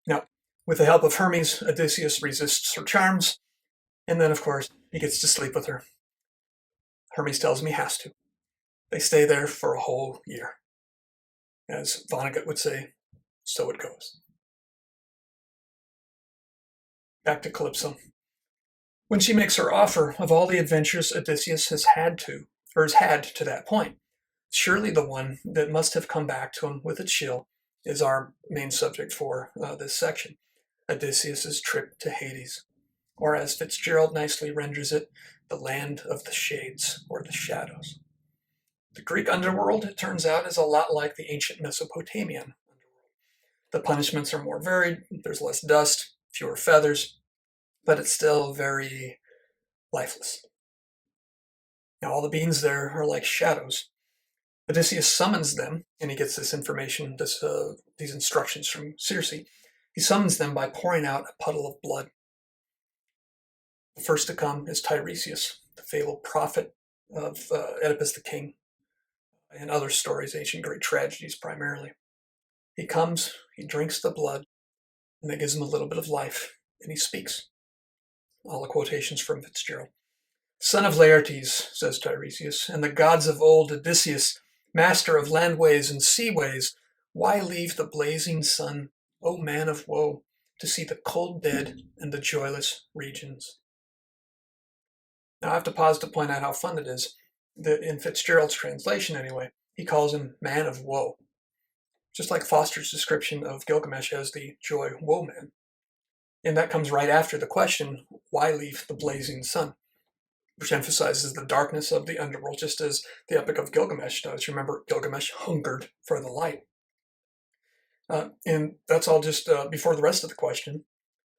Now, with the help of Hermes, Odysseus resists her charms, and then, of course, he gets to sleep with her. Hermes tells him he has to. They stay there for a whole year. As Vonnegut would say, so it goes. Back to Calypso. When she makes her offer of all the adventures Odysseus has had to that point, surely the one that must have come back to him with its shield is our main subject for this section, Odysseus' trip to Hades, or as Fitzgerald nicely renders it, the land of the shades, or the shadows. The Greek underworld, it turns out, is a lot like the ancient Mesopotamian underworld. The punishments are more varied, there's less dust, fewer feathers, but it's still very lifeless. Now, all the beings there are like shadows. Odysseus summons them, and he gets this information, these instructions from Circe. He summons them by pouring out a puddle of blood. The first to come is Tiresias, the fabled prophet of Oedipus the king, and other stories, ancient Greek tragedies primarily. He comes, he drinks the blood, and that gives him a little bit of life, and he speaks. All the quotations from Fitzgerald. "Son of Laertes," says Tiresias, "and the gods of old, Odysseus, master of landways and seaways, why leave the blazing sun, O man of woe, to see the cold dead and the joyless regions?" Now I have to pause to point out how fun it is that in Fitzgerald's translation anyway, he calls him man of woe. Just like Foster's description of Gilgamesh as the joy woe man. And that comes right after the question, why leave the blazing sun? Which emphasizes the darkness of the underworld, just as the Epic of Gilgamesh does. Remember, Gilgamesh hungered for the light. And that's all just before the rest of the question.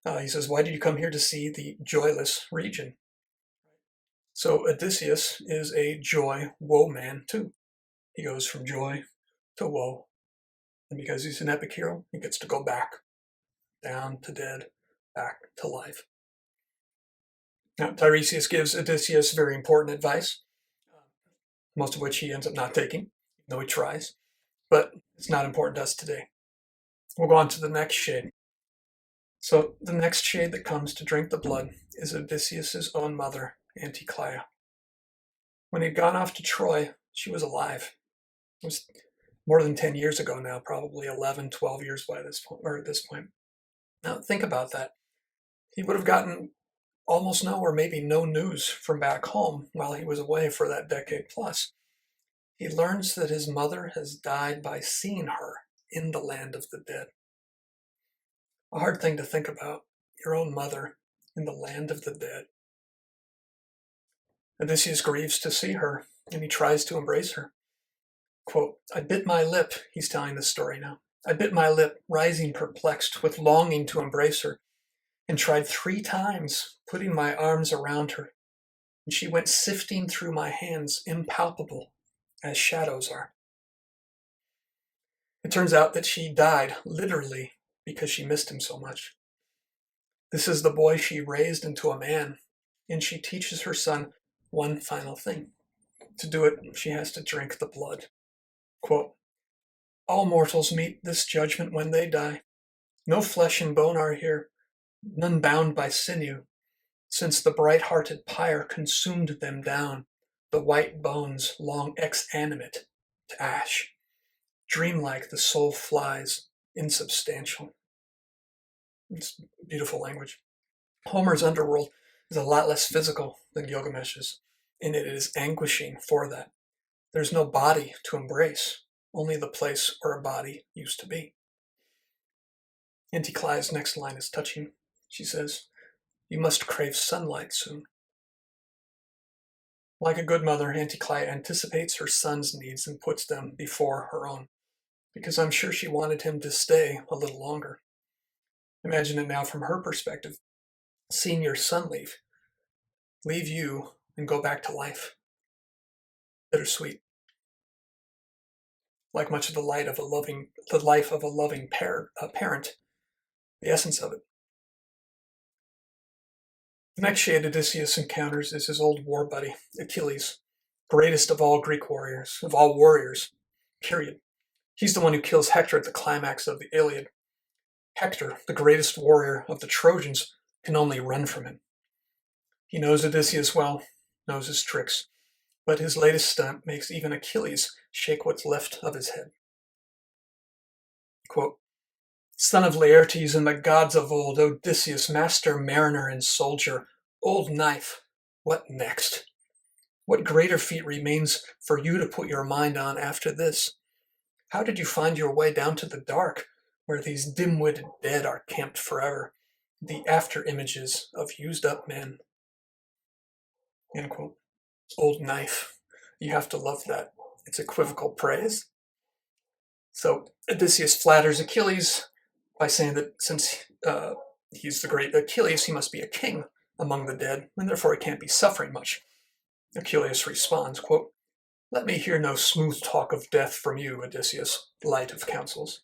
He says, why did you come here to see the joyless region? So Odysseus is a joy woe man too. He goes from joy to woe. And because he's an epic hero, he gets to go back, down to dead, back to life. Now, Tiresias gives Odysseus very important advice, most of which he ends up not taking, though he tries. But it's not important to us today. We'll go on to the next shade. So the next shade that comes to drink the blood is Odysseus's own mother, Anticleia. When he'd gone off to Troy, she was alive. It was more than 10 years ago now, probably 11, 12 years by this point, or at this point. Now think about that. He would have gotten almost no or maybe no news from back home while he was away for that decade plus. He learns that his mother has died by seeing her in the land of the dead. A hard thing to think about, your own mother in the land of the dead. Odysseus grieves to see her, and he tries to embrace her. Quote, I bit my lip, he's telling this story now. I bit my lip, rising perplexed with longing to embrace her, and tried 3 times, putting my arms around her. And she went sifting through my hands, impalpable, as shadows are. It turns out that she died, literally, because she missed him so much. This is the boy she raised into a man, and she teaches her son one final thing. To do it, she has to drink the blood. Quote, all mortals meet this judgment when they die. No flesh and bone are here, none bound by sinew, since the bright-hearted pyre consumed them down, the white bones long exanimate to ash. Dreamlike the soul flies, insubstantial. It's beautiful language. Homer's underworld is a lot less physical than Gilgamesh's, and it is anguishing for that. There's no body to embrace, only the place where a body used to be. Anticleia's next line is touching. She says, you must crave sunlight soon. Like a good mother, Anticleia anticipates her son's needs and puts them before her own, because I'm sure she wanted him to stay a little longer. Imagine it now from her perspective, seeing your son leave you and go back to life. Bittersweet. Like much of the life of a loving parent, the essence of it. The next shade Odysseus encounters is his old war buddy, Achilles, greatest of all Greek warriors, of all warriors, period. He's the one who kills Hector at the climax of the Iliad. Hector, the greatest warrior of the Trojans, can only run from him. He knows Odysseus well, knows his tricks, but his latest stunt makes even Achilles shake what's left of his head. Quote, son of Laertes and the gods of old, Odysseus, master mariner and soldier, old knife, what next? What greater feat remains for you to put your mind on after this? How did you find your way down to the dark, where these dim-witted dead are camped forever, the after-images of used-up men? End quote. Old knife. You have to love that. It's equivocal praise. So Odysseus flatters Achilles by saying that since he's the great Achilles, he must be a king among the dead, and therefore he can't be suffering much. Achilles responds, quote, let me hear no smooth talk of death from you, Odysseus, light of counsels.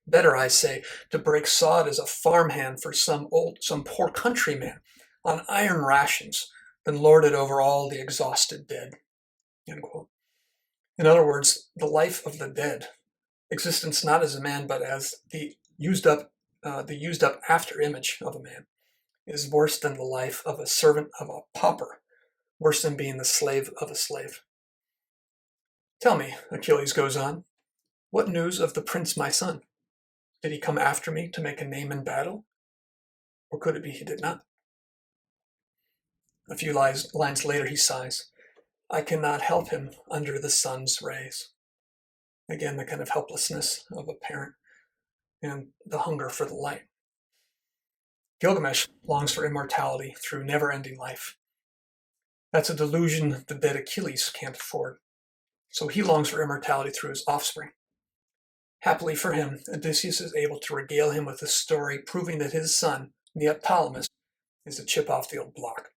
Better, I say, to break sod as a farmhand for some poor countryman on iron rations than lord it over all the exhausted dead. End quote. In other words, the life of the dead, existence not as a man but as the used up after image of a man, is worse than the life of a servant of a pauper, worse than being the slave of a slave. Tell me, Achilles goes on, what news of the prince my son? Did he come after me to make a name in battle? Or could it be he did not? A few lines later he sighs, I cannot help him under the sun's rays. Again, the kind of helplessness of a parent and the hunger for the light. Gilgamesh longs for immortality through never-ending life. That's a delusion the dead Achilles can't afford. So he longs for immortality through his offspring. Happily for him, Odysseus is able to regale him with a story proving that his son, Neoptolemus, is a chip off the old block.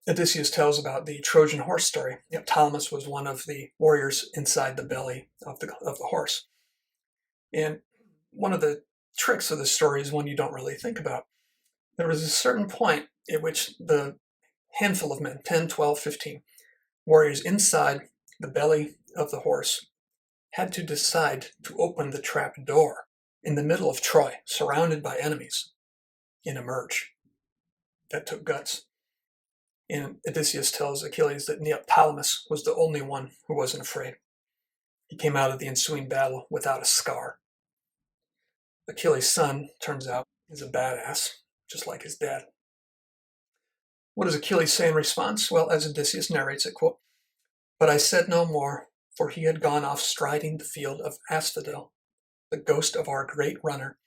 Odysseus tells about the Trojan horse story. Neoptolemus was one of the warriors inside the belly of the horse. And one of the tricks of the story is one you don't really think about. There was a certain point at which the handful of men, 10, 12, 15 warriors inside the belly of the horse, had to decide to open the trap door in the middle of Troy, surrounded by enemies, and emerge. That took guts. And Odysseus tells Achilles that Neoptolemus was the only one who wasn't afraid. He came out of the ensuing battle without a scar. Achilles' son, turns out, is a badass, just like his dad. What does Achilles say in response? Well, as Odysseus narrates it, quote, "But I said no more, for he had gone off striding the field of Asphodel, the ghost of our great runner,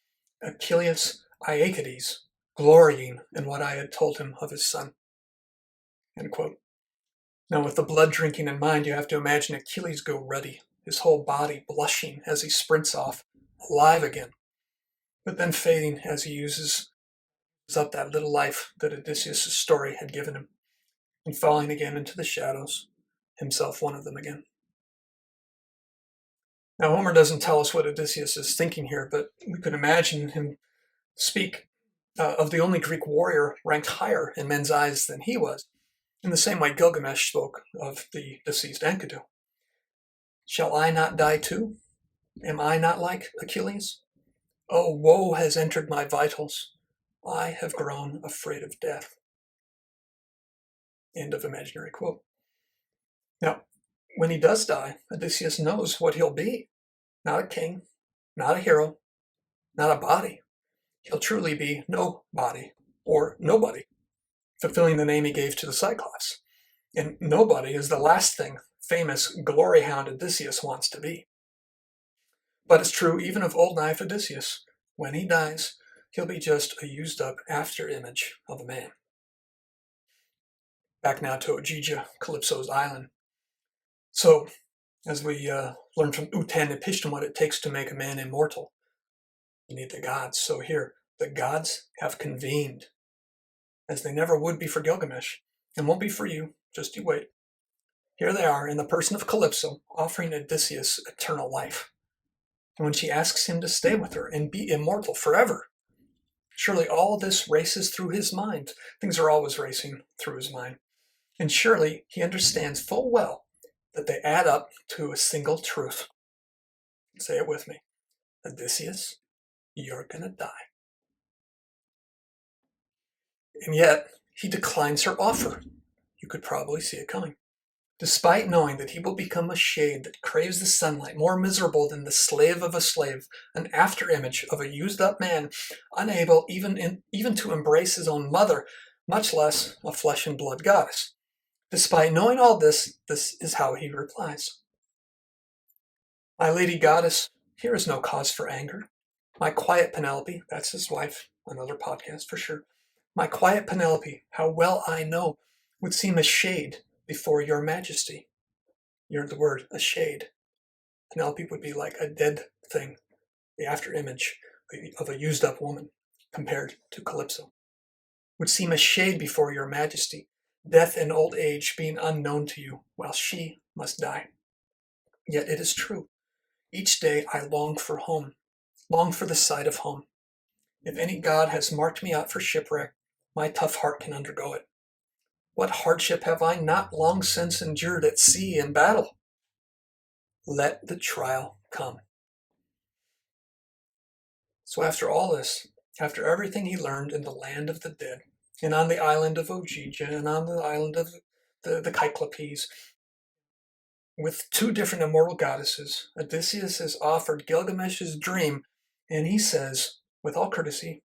Achilles Iacides, glorying in what I had told him of his son." End quote. Now, with the blood drinking in mind, you have to imagine Achilles go ruddy, his whole body blushing as he sprints off, alive again, but then fading as he uses up that little life that Odysseus' story had given him, and falling again into the shadows, himself one of them again. Now, Homer doesn't tell us what Odysseus is thinking here, but we could imagine him speak of the only Greek warrior ranked higher in men's eyes than he was, in the same way Gilgamesh spoke of the deceased Enkidu. "Shall I not die too? Am I not like Achilles? Oh, woe has entered my vitals. I have grown afraid of death." End of imaginary quote. Now, when he does die, Odysseus knows what he'll be. Not a king, not a hero, not a body. He'll truly be no body, or nobody, fulfilling the name he gave to the Cyclops. And nobody is the last thing famous glory hound Odysseus wants to be. But it's true even of old knife Odysseus. When he dies, he'll be just a used up after image of a man. Back now to Ogygia, Calypso's island. So, as we learn from Uten Epishtem what it takes to make a man immortal, you need the gods. So here, the gods have convened, as they never would be for Gilgamesh, and won't be for you, just you wait. Here they are in the person of Calypso, offering Odysseus eternal life. And when she asks him to stay with her and be immortal forever, surely all this races through his mind. Things are always racing through his mind. And surely he understands full well that they add up to a single truth. Say it with me. Odysseus, you're gonna die. And yet, he declines her offer. You could probably see it coming. Despite knowing that he will become a shade that craves the sunlight, more miserable than the slave of a slave, an after-image of a used-up man, unable even to embrace his own mother, much less a flesh-and-blood goddess. Despite knowing all this, this is how he replies. "My lady goddess, here is no cause for anger. My quiet Penelope," that's his wife, another podcast for sure, "my quiet Penelope, how well I know, would seem a shade before your majesty." You heard the word, a shade. Penelope would be like a dead thing, the after image of a used up woman, compared to Calypso. "Would seem a shade before your majesty, death and old age being unknown to you, while she must die. Yet it is true. Each day I long for home, long for the sight of home. If any god has marked me out for shipwreck, my tough heart can undergo it. What hardship have I not long since endured at sea and battle? Let the trial come." So after all this, after everything he learned in the land of the dead, and on the island of Ogygia, and on the island of the Cyclopes, with two different immortal goddesses, Odysseus is offered Gilgamesh's dream, and he says, with all courtesy,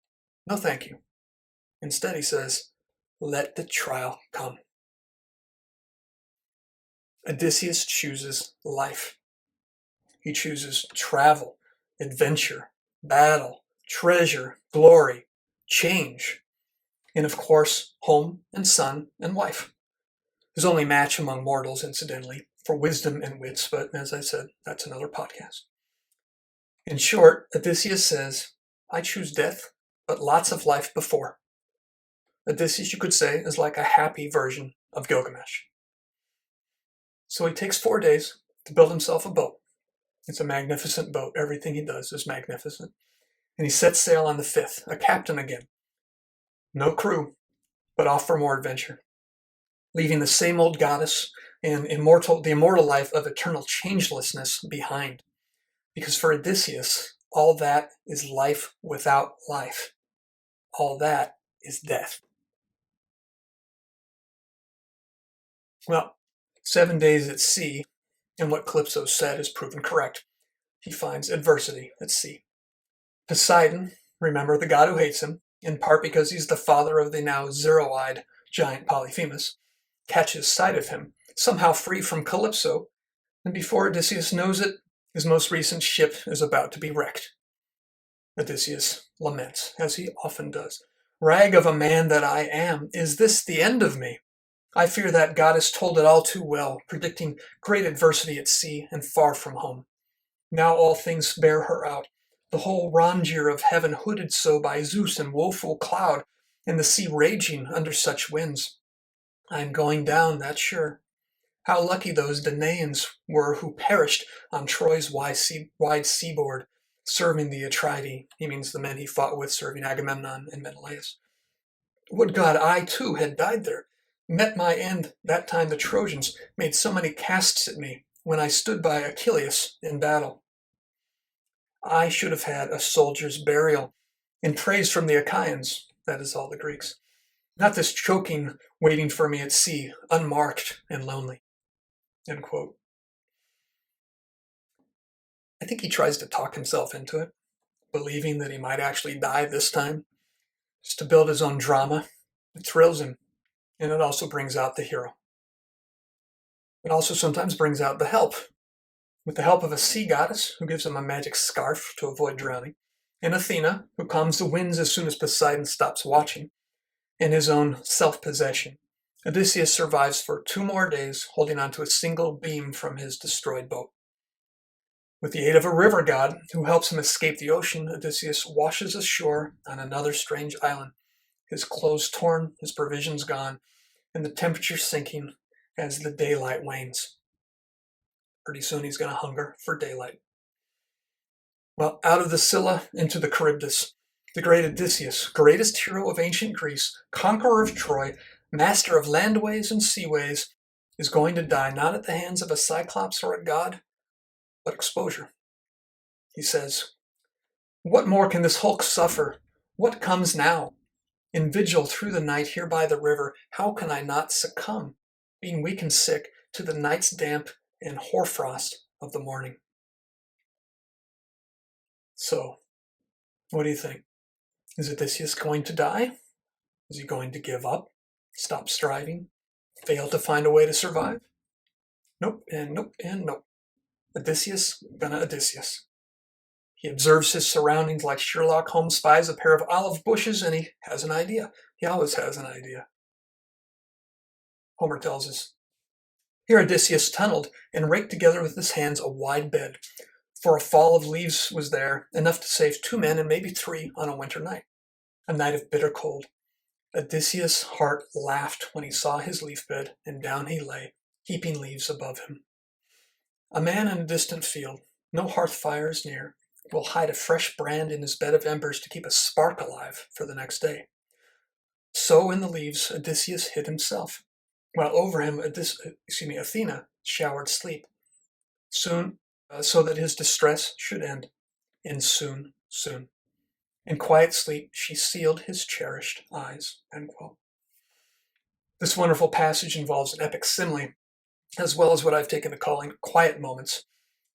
"No thank you." Instead he says, "Let the trial come." Odysseus chooses life. He chooses travel, adventure, battle, treasure, glory, change, and of course, home and son and wife. His only match among mortals, incidentally, for wisdom and wits, but as I said, that's another podcast. In short, Odysseus says, "I choose death, but lots of life before." Odysseus, you could say, is like a happy version of Gilgamesh. So he takes 4 days to build himself a boat. It's a magnificent boat. Everything he does is magnificent. And he sets sail on the 5th, a captain again. No crew, but off for more adventure, leaving the same old goddess and the immortal life of eternal changelessness behind. Because for Odysseus, all that is life without life. All that is death. Well, 7 days at sea, and what Calypso said is proven correct. He finds adversity at sea. Poseidon, remember the god who hates him, in part because he's the father of the now zero-eyed giant Polyphemus, catches sight of him, somehow free from Calypso, and before Odysseus knows it, his most recent ship is about to be wrecked. Odysseus laments, as he often does. Rag of a man that I am, is this the end of me? I fear that goddess told it all too well, predicting great adversity at sea and far from home. Now all things bear her out, the whole rondure of heaven hooded so by Zeus and woeful cloud, and the sea raging under such winds. I am going down, that's sure. How lucky those Danaans were who perished on Troy's wide seaboard, serving the Atridae. He means the men he fought with, serving Agamemnon and Menelaus. Would God I, too, had died there, met my end that time the Trojans made so many casts at me when I stood by Achilles in battle. I should have had a soldier's burial, in praise from the Achaeans, that is all the Greeks. Not this choking waiting for me at sea, unmarked and lonely. End quote. I think he tries to talk himself into it, believing that he might actually die this time, just to build his own drama. It thrills him, and it also brings out the hero. It also sometimes brings out the help, with the help of a sea goddess who gives him a magic scarf to avoid drowning, and Athena, who calms the winds as soon as Poseidon stops watching, and his own self-possession. Odysseus survives for 2 more days, holding onto a single beam from his destroyed boat. With the aid of a river god who helps him escape the ocean, Odysseus washes ashore on another strange island, his clothes torn, his provisions gone, and the temperature sinking as the daylight wanes. Pretty soon he's going to hunger for daylight. Well, out of the Scylla into the Charybdis, the great Odysseus, greatest hero of ancient Greece, conqueror of Troy, master of landways and seaways, is going to die not at the hands of a cyclops or a god, but exposure. He says, "What more can this hulk suffer? What comes now? In vigil through the night here by the river, how can I not succumb, being weak and sick, to the night's damp and hoarfrost of the morning?" So, what do you think? Is Odysseus going to die? Is he going to give up, stop striving, fail to find a way to survive? Nope, and nope, and nope. Odysseus gonna Odysseus. He observes his surroundings like Sherlock Holmes spies a pair of olive bushes, and he has an idea. He always has an idea. Homer tells us, "Here Odysseus tunneled and raked together with his hands a wide bed, for a fall of leaves was there, enough to save 2 men and maybe 3 on a winter night, a night of bitter cold. Odysseus' heart laughed when he saw his leaf bed, and down he lay, heaping leaves above him. A man in a distant field, no hearth fire is near, will hide a fresh brand in his bed of embers to keep a spark alive for the next day. So in the leaves Odysseus hid himself, while over him Athena showered sleep, soon, so that his distress should end, and soon. In quiet sleep she sealed his cherished eyes." End quote. This wonderful passage involves an epic simile, as well as what I've taken to calling quiet moments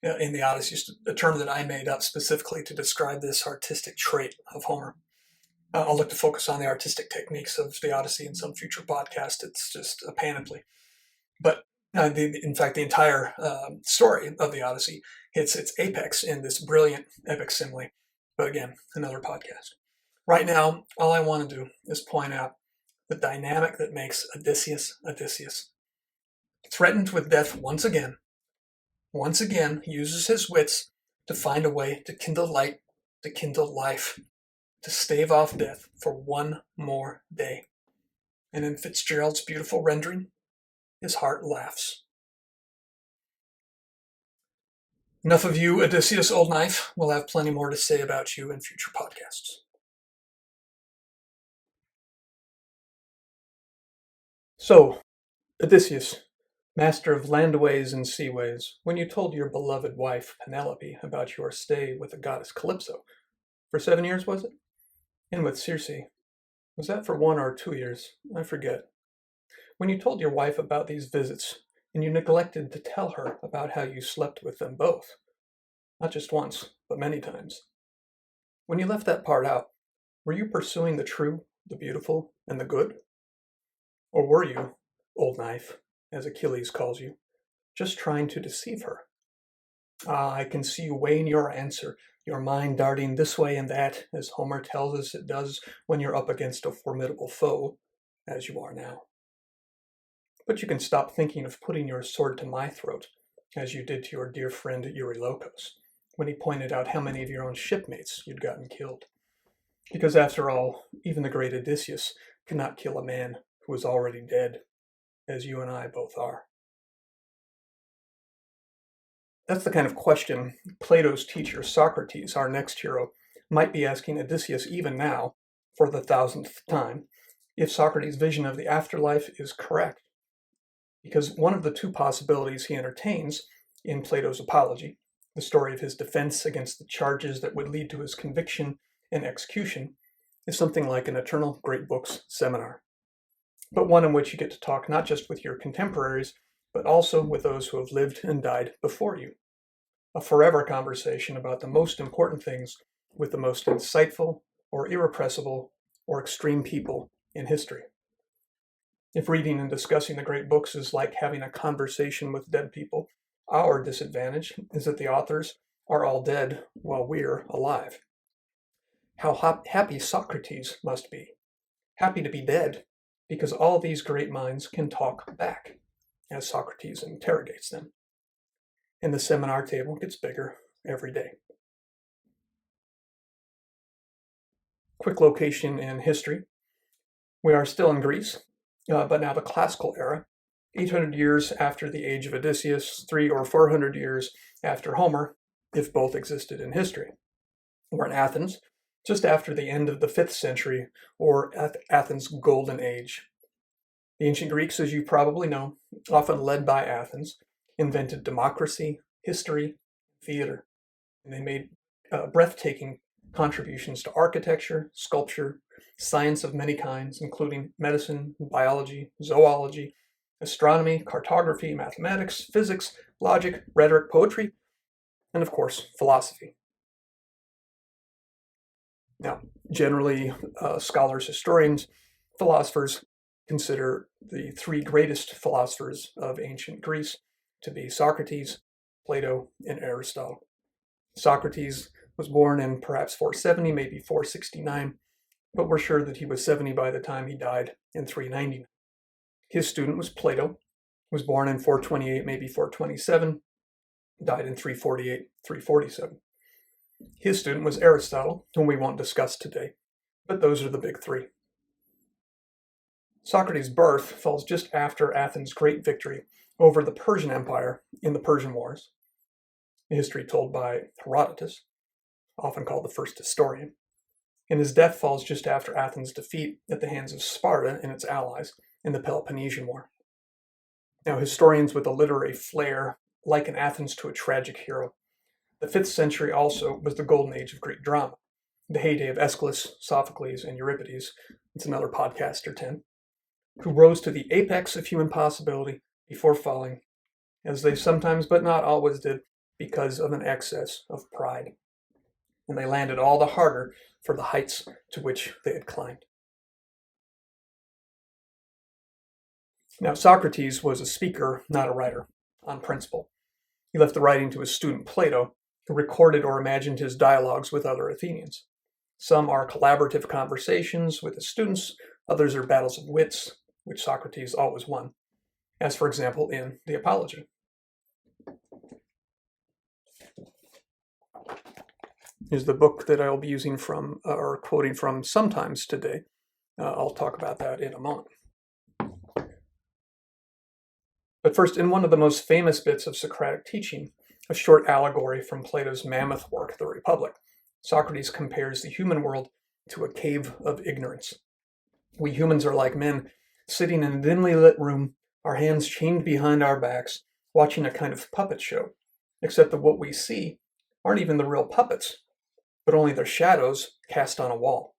in the Odyssey, a term that I made up specifically to describe this artistic trait of Homer. I'll look to focus on the artistic techniques of the Odyssey in some future podcast. It's just a panoply. But in fact, the entire story of the Odyssey hits its apex in this brilliant epic simile. But again, another podcast. Right now, all I want to do is point out the dynamic that makes Odysseus Odysseus. Threatened with death once again, he uses his wits to find a way to kindle light, to kindle life, to stave off death for 1 more day. And in Fitzgerald's beautiful rendering, his heart laughs. Enough of you, Odysseus, old knife. We'll have plenty more to say about you in future podcasts. So, Odysseus, master of landways and seaways, when you told your beloved wife Penelope about your stay with the goddess Calypso, for 7 years was it? And with Circe, was that for 1 or 2 years? I forget. When you told your wife about these visits, and you neglected to tell her about how you slept with them both, not just once, but many times. When you left that part out, were you pursuing the true, the beautiful, and the good? Or were you, old knife, as Achilles calls you, just trying to deceive her? Ah, I can see you weighing your answer, your mind darting this way and that, as Homer tells us it does when you're up against a formidable foe, as you are now. But you can stop thinking of putting your sword to my throat, as you did to your dear friend Eurylochus, when he pointed out how many of your own shipmates you'd gotten killed. Because after all, even the great Odysseus cannot kill a man who is already dead, as you and I both are. That's the kind of question Plato's teacher Socrates, our next hero, might be asking Odysseus even now, for the 1000th time, if Socrates' vision of the afterlife is correct. Because one of the two possibilities he entertains in Plato's Apology, the story of his defense against the charges that would lead to his conviction and execution, is something like an eternal great books seminar, but one in which you get to talk not just with your contemporaries, but also with those who have lived and died before you. A forever conversation about the most important things with the most insightful or irrepressible or extreme people in history. If reading and discussing the great books is like having a conversation with dead people, our disadvantage is that the authors are all dead while we're alive. How happy Socrates must be. Happy to be dead, because all these great minds can talk back as Socrates interrogates them. And the seminar table gets bigger every day. Quick location in history. We are still in Greece, but now the classical era, 800 years after the age of Odysseus, 300 or 400 years after Homer, if both existed in history. We're in Athens, just after the end of the 5th century, or Athens' golden age. The ancient Greeks, as you probably know, often led by Athens, invented democracy, history, theater, and they made breathtaking contributions to architecture, sculpture, science of many kinds, including medicine, biology, zoology, astronomy, cartography, mathematics, physics, logic, rhetoric, poetry, and of course, philosophy. Now, generally, scholars, historians, philosophers consider the 3 greatest philosophers of ancient Greece to be Socrates, Plato, and Aristotle. Socrates was born in perhaps 470, maybe 469, but we're sure that he was 70 by the time he died in 390. His student was Plato, was born in 428, maybe 427, died in 348, 347. His student was Aristotle, whom we won't discuss today, but those are the big 3. Socrates' birth falls just after Athens' great victory over the Persian Empire in the Persian Wars, a history told by Herodotus, often called the first historian, and his death falls just after Athens' defeat at the hands of Sparta and its allies in the Peloponnesian War. Now, historians with a literary flair liken Athens to a tragic hero. The 5th century also was the golden age of Greek drama, the heyday of Aeschylus, Sophocles, and Euripides. It's another podcast or 10, who rose to the apex of human possibility before falling, as they sometimes but not always did, because of an excess of pride. And they landed all the harder for the heights to which they had climbed. Now, Socrates was a speaker, not a writer, on principle. He left the writing to his student Plato, who recorded or imagined his dialogues with other Athenians. Some are collaborative conversations with his students, others are battles of wits, which Socrates always won, as for example in the Apology. Is the book that I'll be using from, or quoting from sometimes today. I'll talk about that in a moment. But first, in one of the most famous bits of Socratic teaching, a short allegory from Plato's mammoth work, The Republic, Socrates compares the human world to a cave of ignorance. We humans are like men sitting in a dimly lit room, our hands chained behind our backs, watching a kind of puppet show, except that what we see aren't even the real puppets, but only their shadows cast on a wall.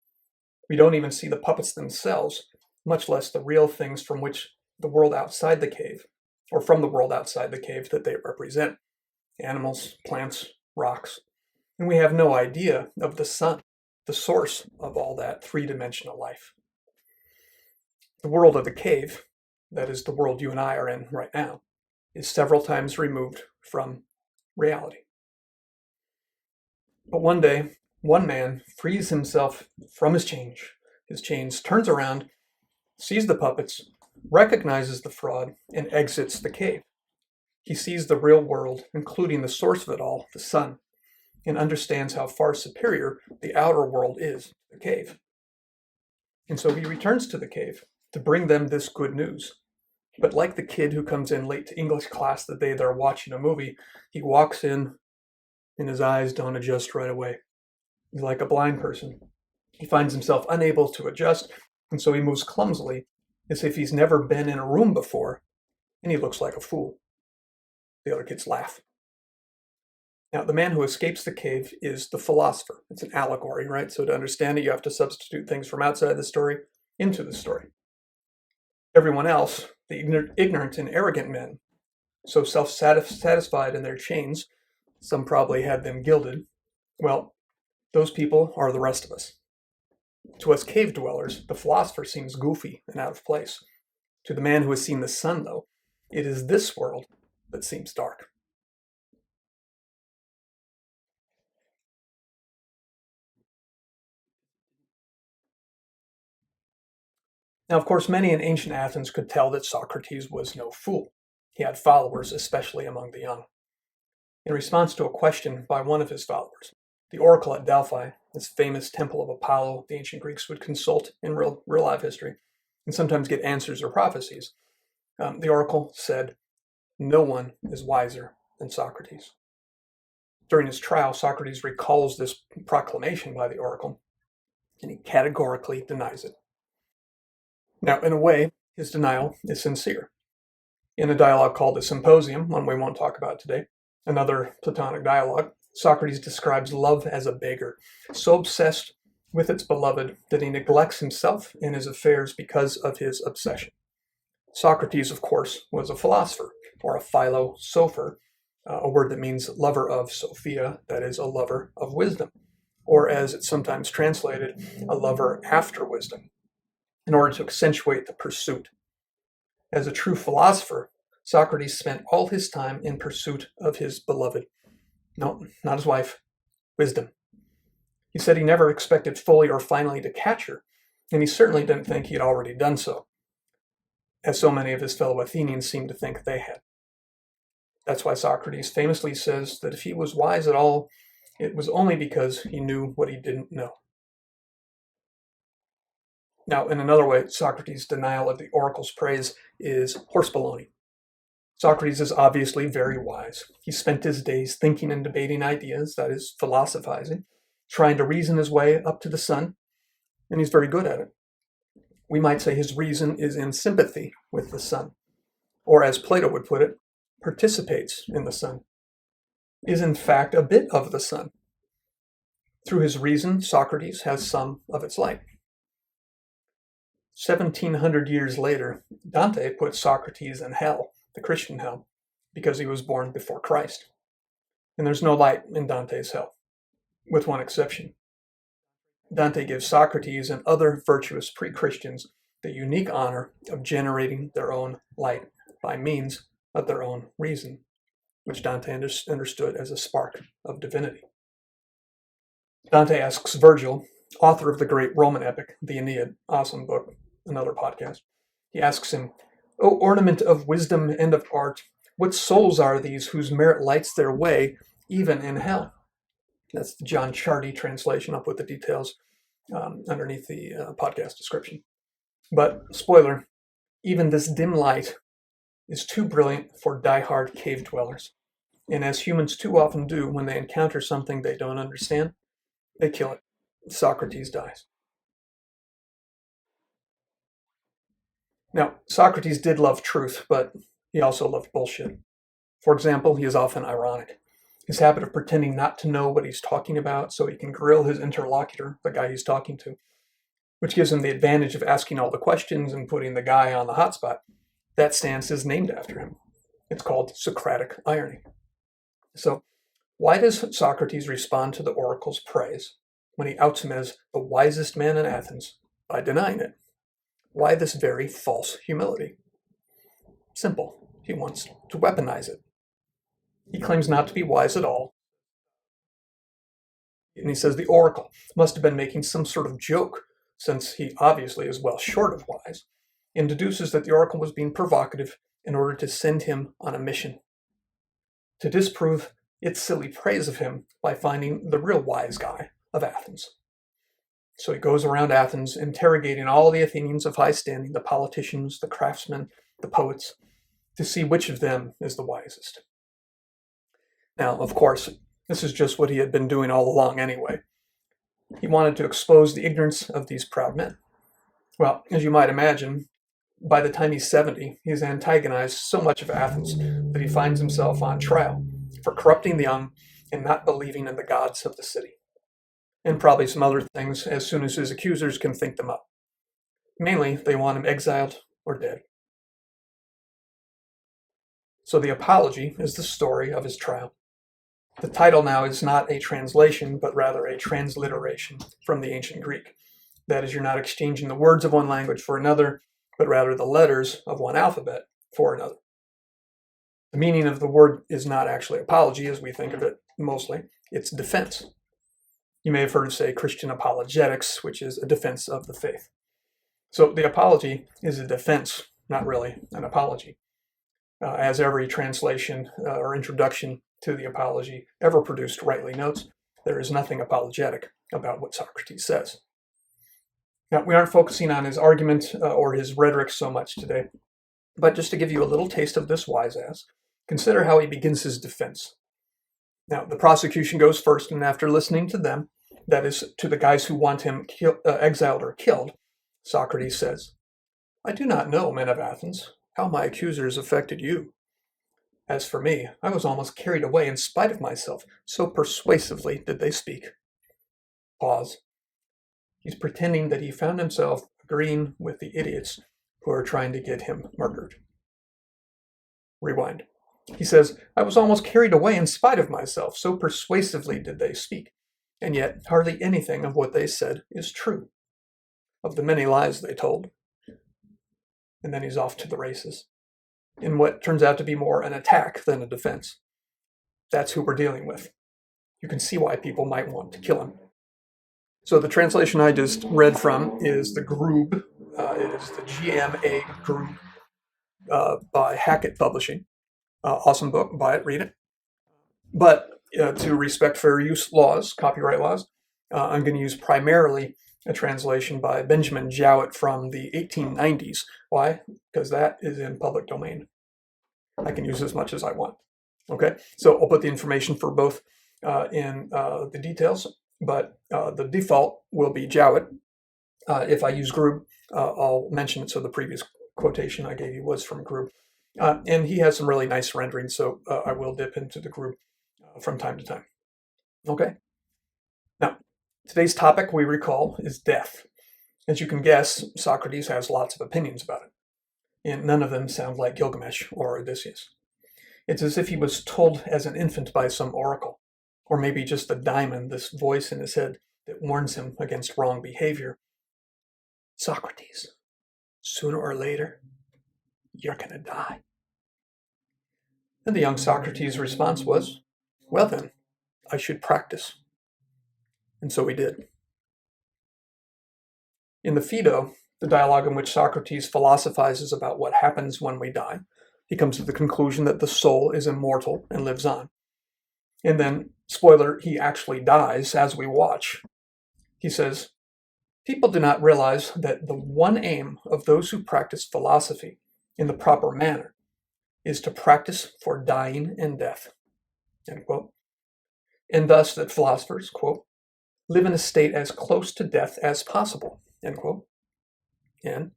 We don't even see the puppets themselves, much less the real things from which the world outside the cave, or from the world outside the cave that they represent. Animals, plants, rocks. And we have no idea of the sun, the source of all that three-dimensional life. The world of the cave, that is the world you and I are in right now, is several times removed from reality. But one day, one man frees himself from his chains, turns around, sees the puppets, recognizes the fraud, and exits the cave. He sees the real world, including the source of it all, the sun, and understands how far superior the outer world is, the cave. And so he returns to the cave to bring them this good news. But like the kid who comes in late to English class the day they're watching a movie, he walks in and his eyes don't adjust right away. He's like a blind person. He finds himself unable to adjust, and so he moves clumsily, as if he's never been in a room before, and he looks like a fool. The other kids laugh. Now, the man who escapes the cave is the philosopher. It's an allegory, right? So to understand it, you have to substitute things from outside the story into the story. Everyone else, the ignorant and arrogant men, so self-satisfied in their chains, some probably had them gilded, well, those people are the rest of us. To us cave dwellers, the philosopher seems goofy and out of place. To the man who has seen the sun, though, it is this world that seems dark. Now, of course, many in ancient Athens could tell that Socrates was no fool. He had followers, especially among the young. In response to a question by one of his followers, the oracle at Delphi, this famous temple of Apollo the ancient Greeks would consult in real life history and sometimes get answers or prophecies, the oracle said, "No one is wiser than Socrates." During his trial, Socrates recalls this proclamation by the oracle, and he categorically denies it. Now, in a way, his denial is sincere. In a dialogue called the Symposium, one we won't talk about today, another Platonic dialogue, Socrates describes love as a beggar, so obsessed with its beloved that he neglects himself and his affairs because of his obsession. Socrates, of course, was a philosopher, or a philosopher, a word that means lover of Sophia, that is, a lover of wisdom, or as it's sometimes translated, a lover after wisdom, in order to accentuate the pursuit. As a true philosopher, Socrates spent all his time in pursuit of his beloved. No, not his wife, wisdom. He said he never expected fully or finally to catch her, and he certainly didn't think he had already done so, as so many of his fellow Athenians seemed to think they had. That's why Socrates famously says that if he was wise at all, it was only because he knew what he didn't know. Now, in another way, Socrates' denial of the oracle's praise is horse baloney. Socrates is obviously very wise. He spent his days thinking and debating ideas, that is, philosophizing, trying to reason his way up to the sun, and he's very good at it. We might say his reason is in sympathy with the sun, or as Plato would put it, participates in the sun, is in fact a bit of the sun. Through his reason, Socrates has some of its light. 1700 years later, Dante put Socrates in hell, the Christian hell, because he was born before Christ. And there's no light in Dante's hell, with one exception. Dante gives Socrates and other virtuous pre-Christians the unique honor of generating their own light by means of their own reason, which Dante understood as a spark of divinity. Dante asks Virgil, author of the great Roman epic, the Aeneid, awesome book, another podcast. He asks him, "O ornament of wisdom and of art, what souls are these whose merit lights their way even in hell?" That's the John Charty translation. I'll put the details underneath the podcast description. But, spoiler, even this dim light is too brilliant for die-hard cave dwellers. And as humans too often do when they encounter something they don't understand, they kill it. Socrates dies. Now, Socrates did love truth, but he also loved bullshit. For example, he is often ironic. His habit of pretending not to know what he's talking about so he can grill his interlocutor, the guy he's talking to, which gives him the advantage of asking all the questions and putting the guy on the hot spot. That stance is named after him. It's called Socratic irony. So, why does Socrates respond to the oracle's praise when he outs him as the wisest man in Athens by denying it? Why this very false humility? Simple. He wants to weaponize it. He claims not to be wise at all. And he says the oracle must have been making some sort of joke, since he obviously is well short of wise, and deduces that the oracle was being provocative in order to send him on a mission, to disprove its silly praise of him by finding the real wise guy of Athens. So he goes around Athens interrogating all the Athenians of high standing, the politicians, the craftsmen, the poets, to see which of them is the wisest. Now, of course, this is just what he had been doing all along anyway. He wanted to expose the ignorance of these proud men. Well, as you might imagine, by the time he's 70, he's antagonized so much of Athens that he finds himself on trial for corrupting the young and not believing in the gods of the city. And probably some other things as soon as his accusers can think them up. Mainly, they want him exiled or dead. So the Apology is the story of his trial. The title now is not a translation, but rather a transliteration from the ancient Greek. That is, you're not exchanging the words of one language for another, but rather the letters of one alphabet for another. The meaning of the word is not actually apology, as we think of it mostly. It's defense. You may have heard of, say, Christian apologetics, which is a defense of the faith. So the Apology is a defense, not really an apology. As every translation or introduction to the Apology ever produced rightly notes, there is nothing apologetic about what Socrates says. Now, we aren't focusing on his argument or his rhetoric so much today, but just to give you a little taste of this wise ass, consider how he begins his defense. Now, the prosecution goes first, and after listening to them, that is, to the guys who want him exiled or killed, Socrates says, "I do not know, men of Athens, how my accusers affected you. As for me, I was almost carried away in spite of myself, so persuasively did they speak." Pause. He's pretending that he found himself agreeing with the idiots who are trying to get him murdered. Rewind. He says, "I was almost carried away in spite of myself, so persuasively did they speak, and yet hardly anything of what they said is true. Of the many lies they told." And then he's off to the races, in what turns out to be more an attack than a defense. That's who we're dealing with. You can see why people might want to kill him. So the translation I just read from is the Grub. It is the GMA Grub by Hackett Publishing. Awesome book. Buy it, read it. But to respect fair use laws, copyright laws, I'm going to use primarily a translation by Benjamin Jowett from the 1890s. Why? Because that is in public domain. I can use as much as I want. Okay, so I'll put the information for both in the details, but the default will be Jowett. If I use Grub, I'll mention it, so the previous quotation I gave you was from Grub. And he has some really nice renderings, so I will dip into the Grub from time to time. Okay? Now, today's topic, we recall, is death. As you can guess, Socrates has lots of opinions about it, and none of them sound like Gilgamesh or Odysseus. It's as if he was told as an infant by some oracle, or maybe just the daimon, this voice in his head that warns him against wrong behavior. "Socrates, sooner or later, you're going to die." And the young Socrates' response was, "Well then, I should practice." And so he did. In the Phaedo, the dialogue in which Socrates philosophizes about what happens when we die, he comes to the conclusion that the soul is immortal and lives on. And then, spoiler, he actually dies as we watch. He says, "People do not realize that the one aim of those who practice philosophy in the proper manner is to practice for dying and death." End quote. And thus that philosophers, quote, "live in a state as close to death as possible," end quote. And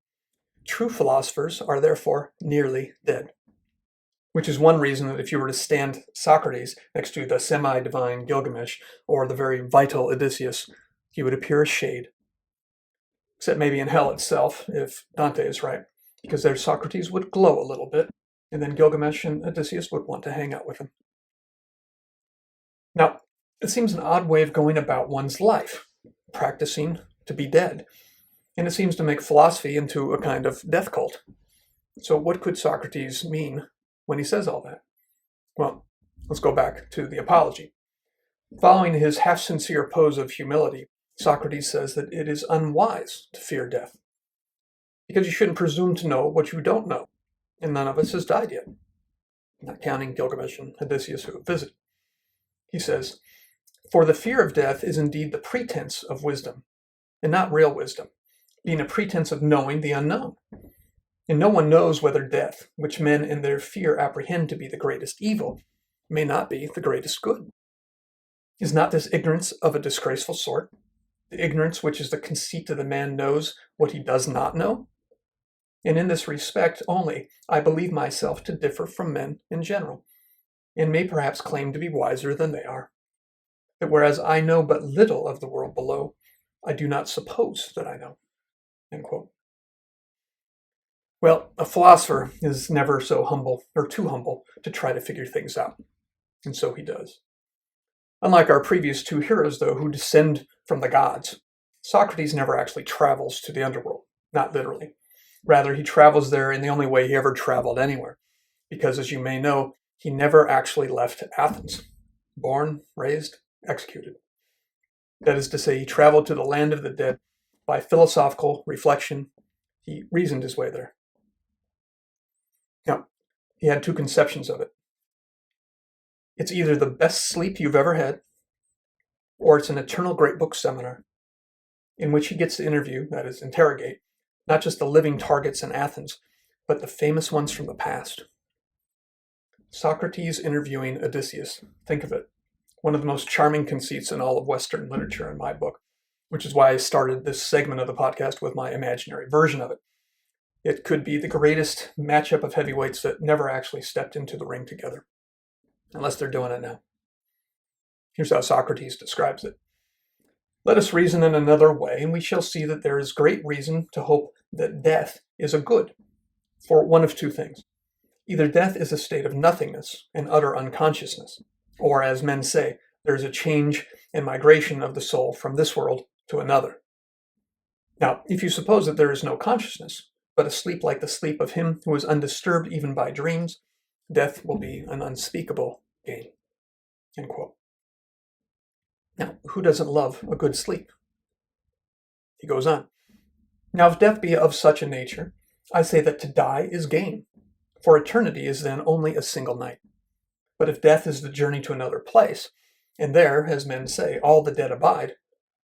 True philosophers are therefore nearly dead. Which is one reason that if you were to stand Socrates next to the semi-divine Gilgamesh or the very vital Odysseus, he would appear a shade. Except maybe in hell itself, if Dante is right, because there Socrates would glow a little bit, and then Gilgamesh and Odysseus would want to hang out with him. Now, it seems an odd way of going about one's life, practicing to be dead, and it seems to make philosophy into a kind of death cult. So what could Socrates mean when he says all that? Well, let's go back to the Apology. Following his half-sincere pose of humility, Socrates says that it is unwise to fear death, because you shouldn't presume to know what you don't know, and none of us has died yet, not counting Gilgamesh and Odysseus who have visited. He says, "For the fear of death is indeed the pretense of wisdom, and not real wisdom, being a pretense of knowing the unknown. And no one knows whether death, which men in their fear apprehend to be the greatest evil, may not be the greatest good. Is not this ignorance of a disgraceful sort, the ignorance which is the conceit that the man knows what he does not know? And in this respect only I believe myself to differ from men in general, and may perhaps claim to be wiser than they are. That whereas I know but little of the world below, I do not suppose that I know." End quote. Well, a philosopher is never so humble, or too humble, to try to figure things out. And so he does. Unlike our previous two heroes, though, who descend from the gods, Socrates never actually travels to the underworld, not literally. Rather, he travels there in the only way he ever traveled anywhere, because, as you may know, he never actually left Athens. Born, raised, executed. That is to say, he traveled to the land of the dead by philosophical reflection. He reasoned his way there. Now, he had two conceptions of it. It's either the best sleep you've ever had, or it's an eternal great book seminar in which he gets to interview, that is, interrogate, not just the living targets in Athens, but the famous ones from the past. Socrates interviewing Odysseus. Think of it. One of the most charming conceits in all of Western literature in my book, which is why I started this segment of the podcast with my imaginary version of it. It could be the greatest matchup of heavyweights that never actually stepped into the ring together, unless they're doing it now. Here's how Socrates describes it. "Let us reason in another way, and we shall see that there is great reason to hope that death is a good, for one of two things. Either death is a state of nothingness and utter unconsciousness, or, as men say, there is a change and migration of the soul from this world to another. Now, if you suppose that there is no consciousness, but a sleep like the sleep of him who is undisturbed even by dreams, death will be an unspeakable gain." End quote. Now, who doesn't love a good sleep? He goes on. "Now, if death be of such a nature, I say that to die is gain, for eternity is then only a single night. But if death is the journey to another place, and there, as men say, all the dead abide,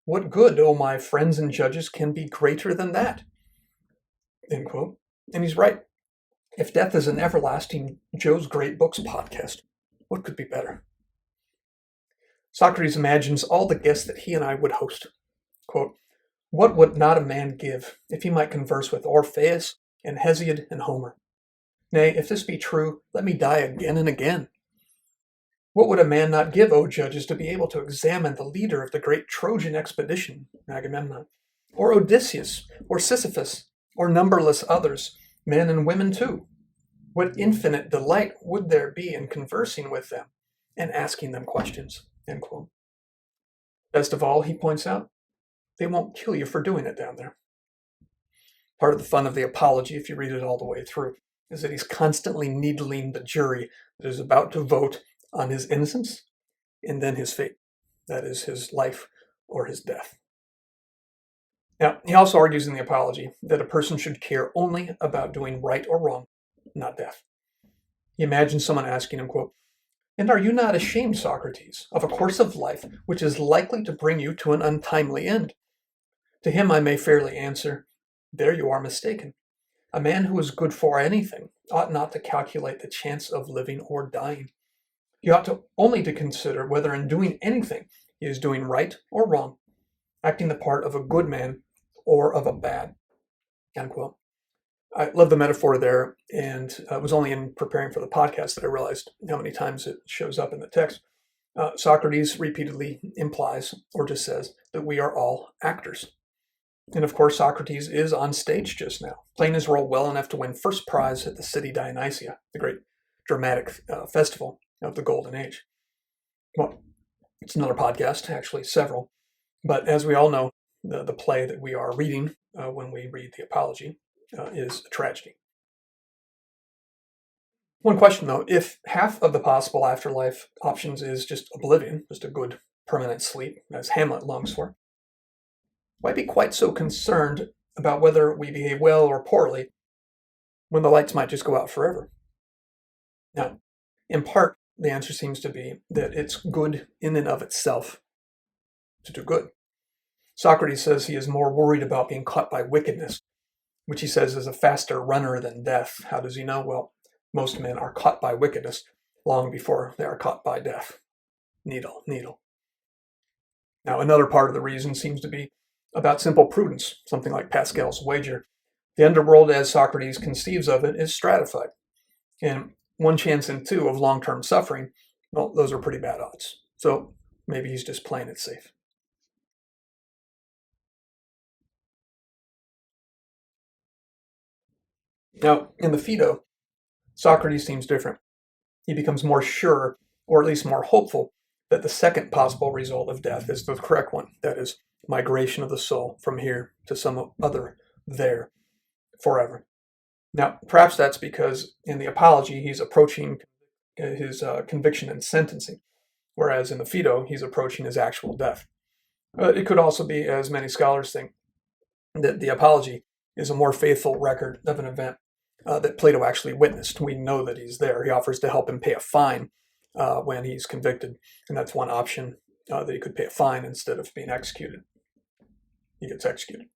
what good, O my friends and judges, can be greater than that?" End quote. And he's right. If death is an everlasting Joe's Great Books podcast, what could be better? Socrates imagines all the guests that he and I would host. Quote, "What would not a man give if he might converse with Orpheus and Hesiod and Homer? Nay, if this be true, let me die again and again. What would a man not give, O judges, to be able to examine the leader of the great Trojan expedition, Agamemnon, or Odysseus, or Sisyphus, or numberless others, men and women too? What infinite delight would there be in conversing with them and asking them questions?" End quote. Best of all, he points out, they won't kill you for doing it down there. Part of the fun of the Apology, if you read it all the way through, is that he's constantly needling the jury that is about to vote on his innocence and then his fate. That is, his life or his death. Now, he also argues in the Apology that a person should care only about doing right or wrong, not death. He imagines someone asking him, quote, "And are you not ashamed, Socrates, of a course of life which is likely to bring you to an untimely end?" To him I may fairly answer, there you are mistaken. A man who is good for anything ought not to calculate the chance of living or dying. He ought only to consider whether in doing anything he is doing right or wrong, acting the part of a good man or of a bad. End quote. I love the metaphor there, and it was only in preparing for the podcast that I realized how many times it shows up in the text. Socrates repeatedly implies or just says that we are all actors. And of course, Socrates is on stage just now, playing his role well enough to win first prize at the city Dionysia, the great dramatic festival of the Golden Age. Well, it's another podcast, actually, several. But as we all know, the play that we are reading when we read the Apology is a tragedy. One question, though, if half of the possible afterlife options is just oblivion, just a good permanent sleep, as Hamlet longs for, why be quite so concerned about whether we behave well or poorly when the lights might just go out forever? Now, in part, the answer seems to be that it's good in and of itself to do good. Socrates says he is more worried about being caught by wickedness, which he says is a faster runner than death. How does he know? Well, most men are caught by wickedness long before they are caught by death. Needle, needle. Now, another part of the reason seems to be about simple prudence, something like Pascal's wager. The underworld, as Socrates conceives of it, is stratified. And 1 chance in 2 of long-term suffering, well, those are pretty bad odds. So maybe he's just playing it safe. Now, in the Phaedo, Socrates seems different. He becomes more sure, or at least more hopeful, that the second possible result of death is the correct one. That is, migration of the soul from here to some other there forever. Now, perhaps that's because in the Apology, he's approaching his conviction and sentencing, whereas in the Phaedo, he's approaching his actual death. It could also be, as many scholars think, that the Apology is a more faithful record of an event that Plato actually witnessed. We know that he's there. He offers to help him pay a fine when he's convicted, and that's one option, that he could pay a fine instead of being executed. He gets executed.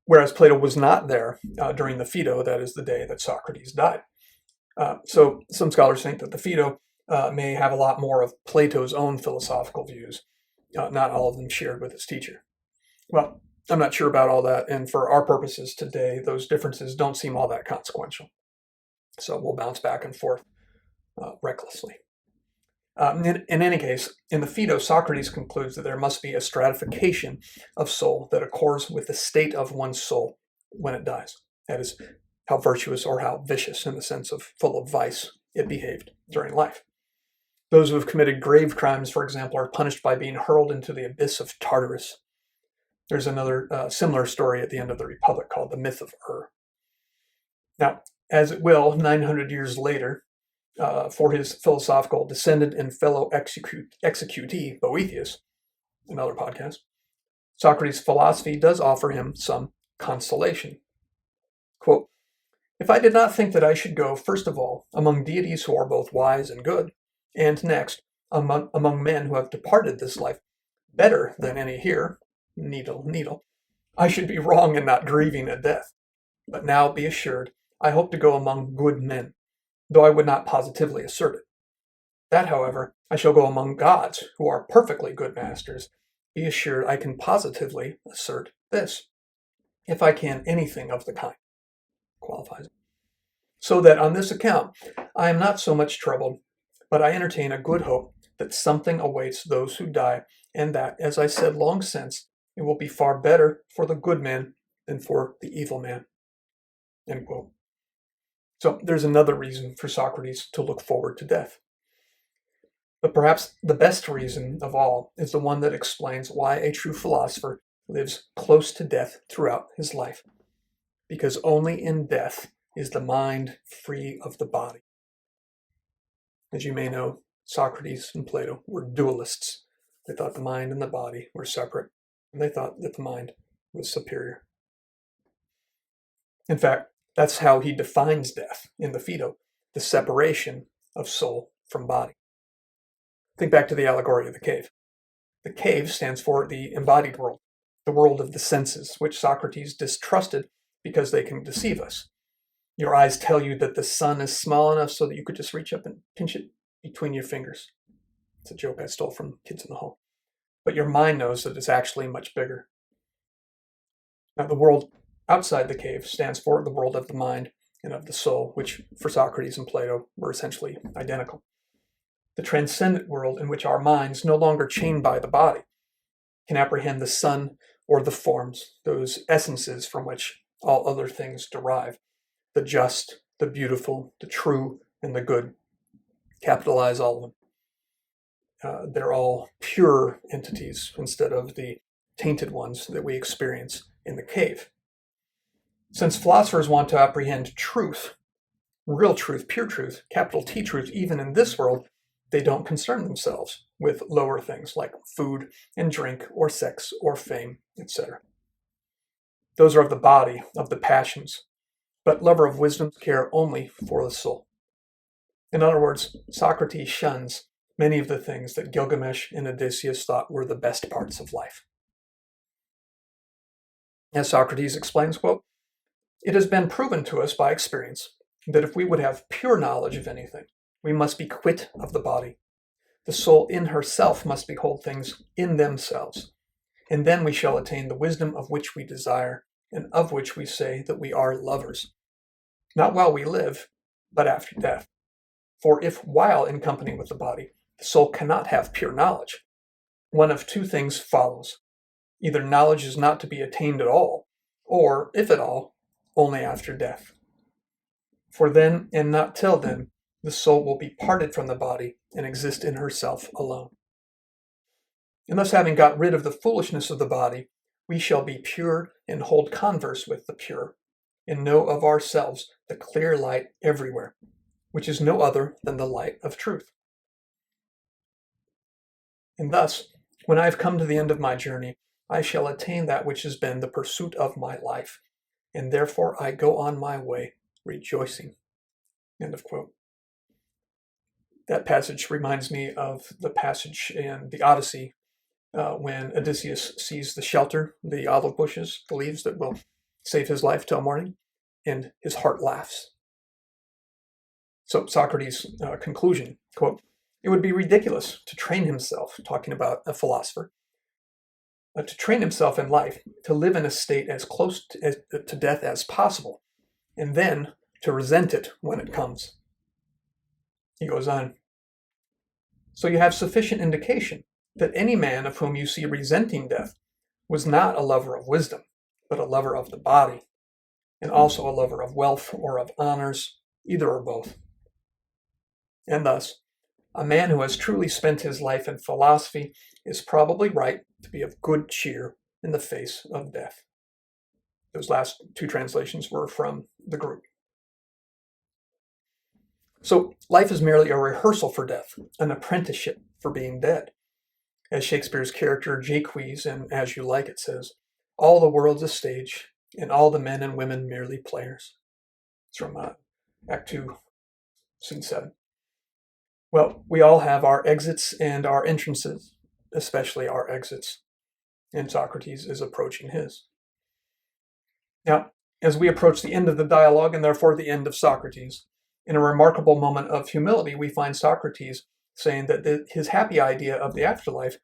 Whereas Plato was not there during the Phaedo, that is the day that Socrates died. So some scholars think that the Phaedo may have a lot more of Plato's own philosophical views, not all of them shared with his teacher. Well, I'm not sure about all that, and for our purposes today, those differences don't seem all that consequential. So we'll bounce back and forth recklessly. In any case, in the Phaedo, Socrates concludes that there must be a stratification of soul that accords with the state of one's soul when it dies. That is, how virtuous or how vicious, in the sense of full of vice, it behaved during life. Those who have committed grave crimes, for example, are punished by being hurled into the abyss of Tartarus. There's another similar story at the end of the Republic called the Myth of Now, as it will, 900 years later, for his philosophical descendant and fellow executee, Boethius, another podcast, Socrates' philosophy does offer him some consolation. Quote, if I did not think that I should go, first of all, among deities who are both wise and good, and next, among men who have departed this life better than any here, needle, needle, I should be wrong in not grieving at death. But now, be assured, I hope to go among good men, though I would not positively assert it. That, however, I shall go among gods, who are perfectly good masters. Be assured I can positively assert this, if I can anything of the kind. Qualifies it. So that on this account, I am not so much troubled, but I entertain a good hope that something awaits those who die, and that, as I said long since, it will be far better for the good man than for the evil man. End quote. So there's another reason for Socrates to look forward to death. But perhaps the best reason of all is the one that explains why a true philosopher lives close to death throughout his life. Because only in death is the mind free of the body. As you may know, Socrates and Plato were dualists. They thought the mind and the body were separate, and they thought that the mind was superior. In fact, that's how he defines death in the Phaedo, the separation of soul from body. Think back to the allegory of the cave. The cave stands for the embodied world, the world of the senses, which Socrates distrusted because they can deceive us. Your eyes tell you that the sun is small enough so that you could just reach up and pinch it between your fingers. It's a joke I stole from Kids in the Hall. But your mind knows that it's actually much bigger. Now, the world outside the cave stands for the world of the mind and of the soul, which for Socrates and Plato were essentially identical. The transcendent world in which our minds, no longer chained by the body, can apprehend the sun or the forms, those essences from which all other things derive, the just, the beautiful, the true, and the good. Capitalize all of them. They're all pure entities instead of the tainted ones that we experience in the cave. Since philosophers want to apprehend truth, real truth, pure truth, capital T truth, even in this world, they don't concern themselves with lower things like food and drink or sex or fame, etc. Those are of the body, of the passions, but lover of wisdom care only for the soul. In other words, Socrates shuns many of the things that Gilgamesh and Odysseus thought were the best parts of life. As Socrates explains, quote, "It has been proven to us by experience that if we would have pure knowledge of anything, we must be quit of the body. The soul in herself must behold things in themselves, and then we shall attain the wisdom of which we desire, and of which we say that we are lovers, not while we live, but after death. For if while in company with the body, the soul cannot have pure knowledge, one of two things follows. Either knowledge is not to be attained at all, or, if at all, only after death. For then, and not till then, the soul will be parted from the body and exist in herself alone. And thus, having got rid of the foolishness of the body, we shall be pure and hold converse with the pure, and know of ourselves the clear light everywhere, which is no other than the light of truth. And thus, when I have come to the end of my journey, I shall attain that which has been the pursuit of my life, and therefore I go on my way rejoicing." End of quote. That passage reminds me of the passage in the Odyssey when Odysseus sees the shelter, the olive bushes, the leaves that will save his life till morning, and his heart laughs. So Socrates' conclusion, quote, "It would be ridiculous to train himself," talking about a philosopher, "to train himself in life to live in a state as close to death as possible, and then to resent it when it comes." He goes on, "So you have sufficient indication that any man of whom you see resenting death was not a lover of wisdom, but a lover of the body, and also a lover of wealth or of honors, either or both. And thus, a man who has truly spent his life in philosophy is probably right to be of good cheer in the face of death." Those last two translations were from the group. So life is merely a rehearsal for death, an apprenticeship for being dead. As Shakespeare's character Jaques in As You Like It says, "All the world's a stage, and all the men and women merely players." It's from Act 2, Scene 7. Well, we all have our exits and our entrances, especially our exits, and Socrates is approaching his. Now, as we approach the end of the dialogue, and therefore the end of Socrates, in a remarkable moment of humility, we find Socrates saying that his happy idea of the afterlife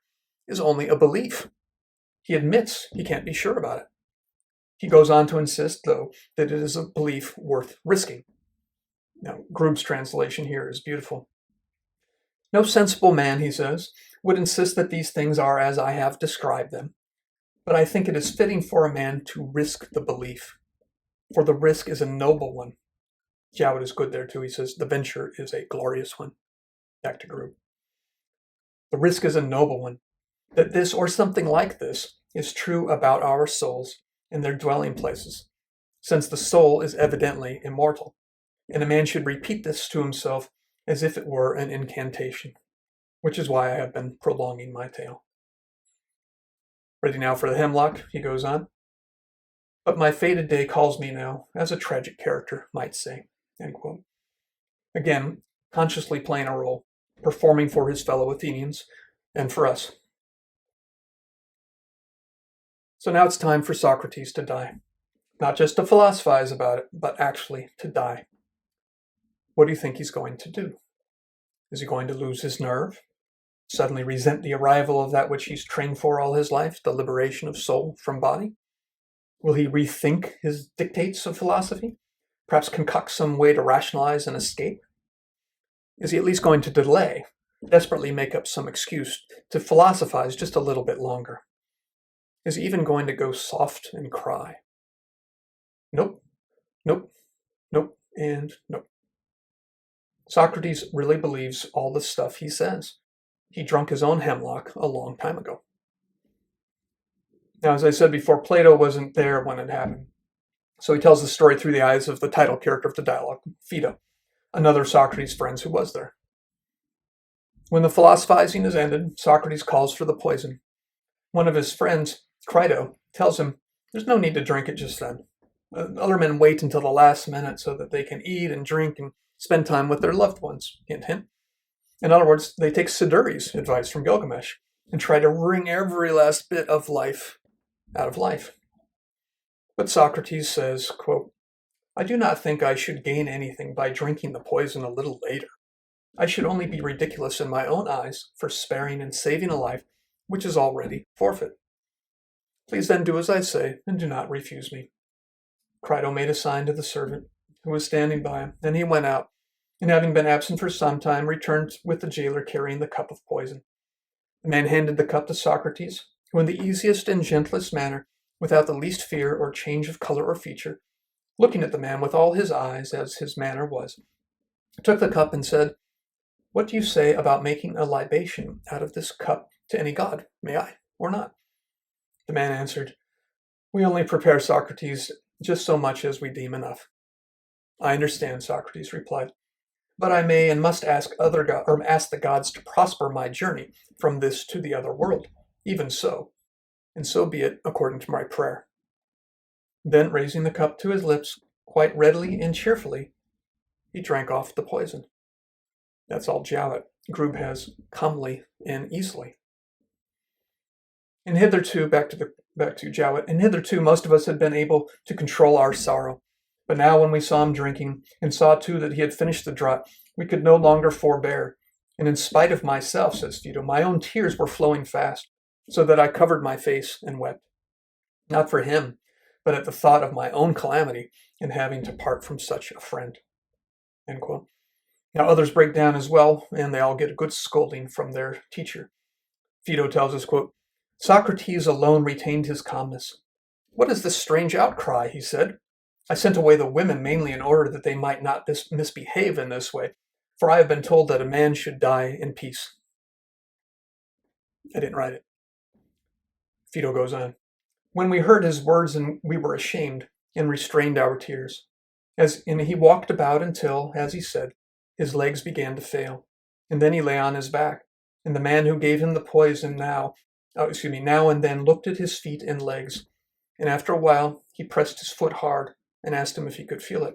is only a belief. He admits he can't be sure about it. He goes on to insist, though, that it is a belief worth risking. Now, Grube's translation here is beautiful. "No sensible man," he says, "would insist that these things are as I have described them. But I think it is fitting for a man to risk the belief, for the risk is a noble one." Jowett is good there too. He says, "The venture is a glorious one." Back to Grube. "The risk is a noble one. That this or something like this is true about our souls and their dwelling places, since the soul is evidently immortal, and a man should repeat this to himself as if it were an incantation, which is why I have been prolonging my tale." Ready now for the hemlock, he goes on. "But my fated day calls me now, as a tragic character might say." End quote. Again, consciously playing a role, performing for his fellow Athenians and for us. So now it's time for Socrates to die. Not just to philosophize about it, but actually to die. What do you think he's going to do? Is he going to lose his nerve? Suddenly resent the arrival of that which he's trained for all his life, the liberation of soul from body? Will he rethink his dictates of philosophy? Perhaps concoct some way to rationalize and escape? Is he at least going to delay, desperately make up some excuse to philosophize just a little bit longer? Is he even going to go soft and cry? Nope, nope, nope, and nope. Socrates really believes all the stuff he says. He drunk his own hemlock a long time ago. Now, as I said before, Plato wasn't there when it happened. So he tells the story through the eyes of the title character of the dialogue, Phaedo, another of Socrates' friends who was there. When the philosophizing is ended, Socrates calls for the poison. One of his friends, Crito, tells him there's no need to drink it just then. Other men wait until the last minute so that they can eat and drink and spend time with their loved ones. Hint, hint. In other words, they take Siduri's advice from Gilgamesh and try to wring every last bit of life out of life. But Socrates says, quote, I do not think I should gain anything by drinking the poison a little later. I should only be ridiculous in my own eyes for sparing and saving a life which is already forfeit. Please then do as I say, and do not refuse me. Crito made a sign to the servant who was standing by him, and he went out, and having been absent for some time, returned with the jailer carrying the cup of poison. The man handed the cup to Socrates, who in the easiest and gentlest manner, without the least fear or change of color or feature, looking at the man with all his eyes as his manner was, took the cup and said, What do you say about making a libation out of this cup to any god? May I, or not? The man answered, We only prepare, Socrates, just so much as we deem enough. I understand, Socrates replied, but I may and must ask the gods to prosper my journey from this to the other world. Even so, and so be it according to my prayer. Then, raising the cup to his lips, quite readily and cheerfully, he drank off the poison. That's all Jowett Grube has calmly and easily. And hitherto, back to Jowett, and hitherto most of us had been able to control our sorrow. But now when we saw him drinking, and saw too that he had finished the draught, we could no longer forbear. And in spite of myself, says Phaedo, my own tears were flowing fast, so that I covered my face and wept. Not for him, but at the thought of my own calamity in having to part from such a friend. End quote. Now others break down as well, and they all get a good scolding from their teacher. Phaedo tells us, quote, Socrates alone retained his calmness. What is this strange outcry, he said. I sent away the women mainly in order that they might not misbehave in this way, for I have been told that a man should die in peace. I didn't write it. Phaedo goes on. When we heard his words, and we were ashamed and restrained our tears, and he walked about until, as he said, his legs began to fail, and then he lay on his back, and the man who gave him the poison now and then looked at his feet and legs, and after a while he pressed his foot hard and asked him if he could feel it,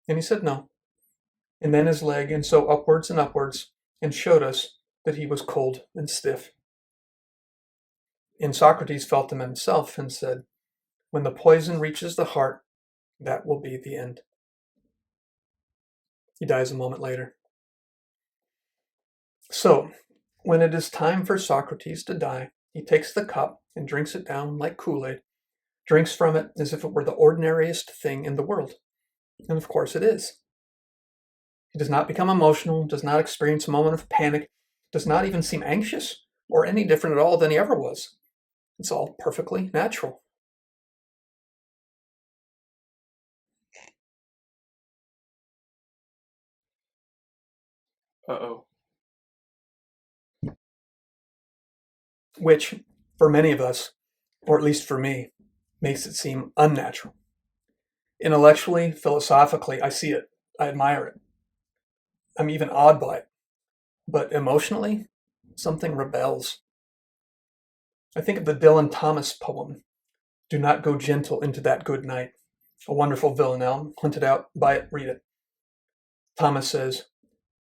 and he said no, and then his leg, and so upwards and upwards, and showed us that he was cold and stiff. And Socrates felt him himself and said, when the poison reaches the heart, that will be the end. He dies a moment later. So, when it is time for Socrates to die, he takes the cup and drinks it down like Kool-Aid, drinks from it as if it were the ordinariest thing in the world. And of course it is. He does not become emotional, does not experience a moment of panic, does not even seem anxious or any different at all than he ever was. It's all perfectly natural. Uh-oh. Which, for many of us, or at least for me, makes it seem unnatural. Intellectually, philosophically, I see it. I admire it. I'm even awed by it. But emotionally, something rebels. I think of the Dylan Thomas poem, Do Not Go Gentle Into That Good Night. A wonderful villanelle. Hunt it out, buy it, read it. Thomas says,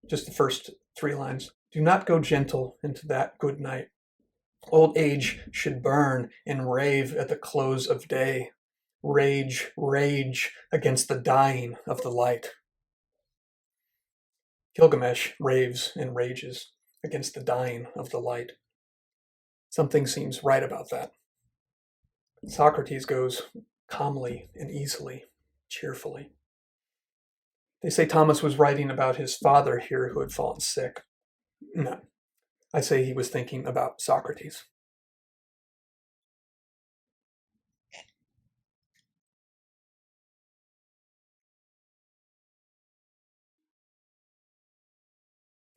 just the first 3 lines, Do not go gentle into that good night. Old age should burn and rave at the close of day. Rage, rage against the dying of the light. Gilgamesh raves and rages against the dying of the light. Something seems right about that. Socrates goes calmly and easily, cheerfully. They say Thomas was writing about his father here who had fallen sick. No, I say he was thinking about Socrates.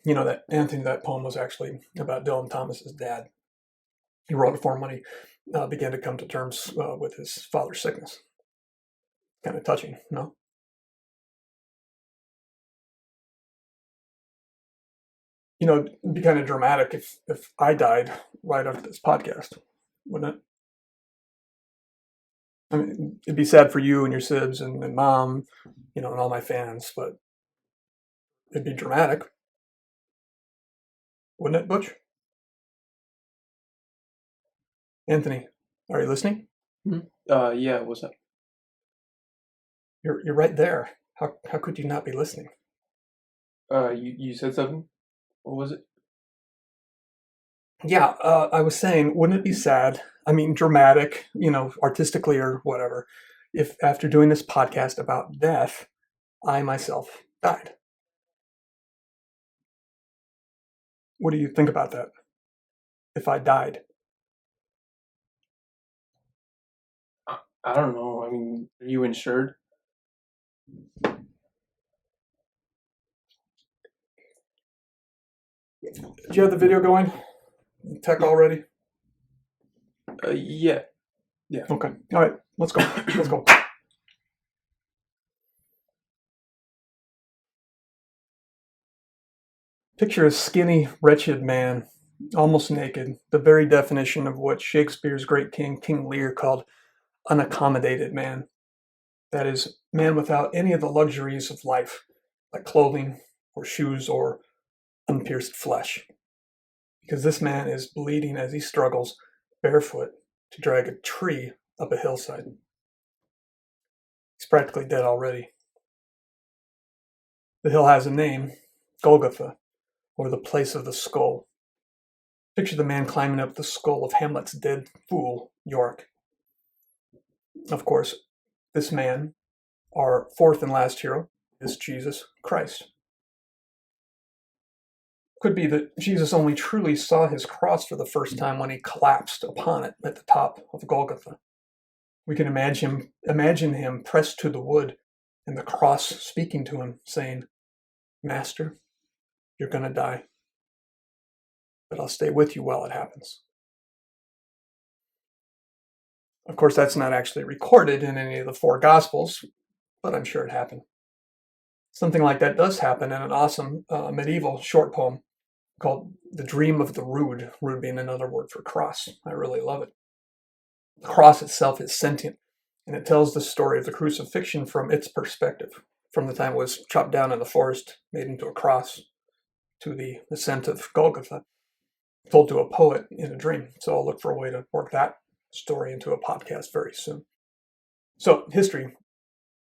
You know that Anthony, that poem was actually about Dylan Thomas's dad. He wrote it for him when he began to come to terms with his father's sickness. Kind of touching, no? You know, it'd be kind of dramatic if I died right after this podcast, wouldn't it? I mean, it'd be sad for you and your sibs and mom, you know, and all my fans, but it'd be dramatic, wouldn't it, Butch? Anthony, are you listening? Yeah, what's up? You're right there. How could you not be listening? You said something? What was it? Yeah, I was saying, wouldn't it be sad? I mean, dramatic, you know, artistically or whatever, if after doing this podcast about death, I myself died. What do you think about that? If I died? I don't know. I mean, are you insured? Do you have the video going? Tech already? Yeah. Okay. All right. Let's go. Let's go. Picture a skinny, wretched man, almost naked, the very definition of what Shakespeare's great king, King Lear, called unaccommodated man. That is, man without any of the luxuries of life, like clothing or shoes or unpierced flesh. Because this man is bleeding as he struggles, barefoot, to drag a tree up a hillside. He's practically dead already. The hill has a name, Golgotha, or the place of the skull. Picture the man climbing up the skull of Hamlet's dead fool, York. Of course, this man, our fourth and last hero, is Jesus Christ. Could be that Jesus only truly saw his cross for the first time when he collapsed upon it at the top of Golgotha. We can imagine him pressed to the wood and the cross speaking to him, saying, "Master, you're going to die, but I'll stay with you while it happens." Of course, that's not actually recorded in any of the four Gospels, but I'm sure it happened. Something like that does happen in an awesome medieval short poem called The Dream of the Rood, rood being another word for cross. I really love it. The cross itself is sentient, and it tells the story of the crucifixion from its perspective, from the time it was chopped down in the forest, made into a cross, to the ascent of Golgotha, told to a poet in a dream. So I'll look for a way to work that story into a podcast very soon. So, history.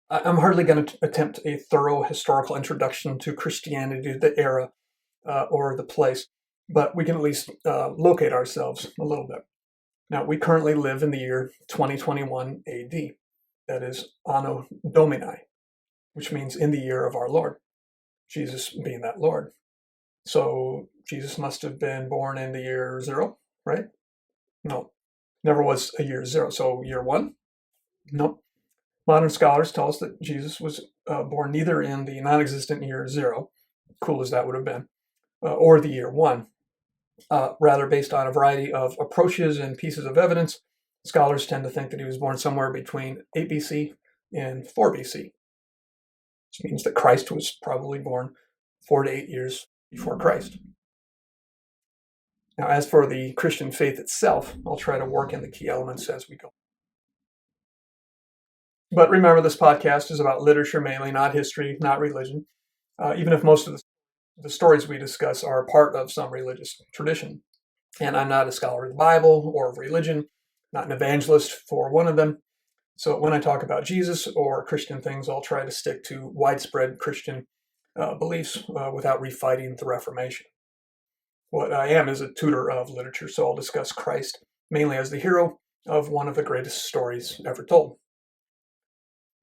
I'm hardly going to attempt a thorough historical introduction to Christianity, the era, or the place, but we can at least locate ourselves a little bit. Now, we currently live in the year 2021 AD. That is Anno Domini, which means in the year of our Lord, Jesus being that Lord. So Jesus must have been born in the year 0, right? No, never was a year 0. So year 1? Nope. Modern scholars tell us that Jesus was born neither in the non-existent year 0, cool as that would have been, or the year 1. Rather, based on a variety of approaches and pieces of evidence, scholars tend to think that he was born somewhere between 8 BC and 4 BC, which means that Christ was probably born 4 to 8 years before Christ. Now, as for the Christian faith itself, I'll try to work in the key elements as we go. But remember, this podcast is about literature mainly, not history, not religion, even if most of the stories we discuss are part of some religious tradition. And I'm not a scholar of the Bible or of religion, not an evangelist for one of them. So when I talk about Jesus or Christian things, I'll try to stick to widespread Christian beliefs without refighting the Reformation. What I am is a tutor of literature, so I'll discuss Christ mainly as the hero of one of the greatest stories ever told.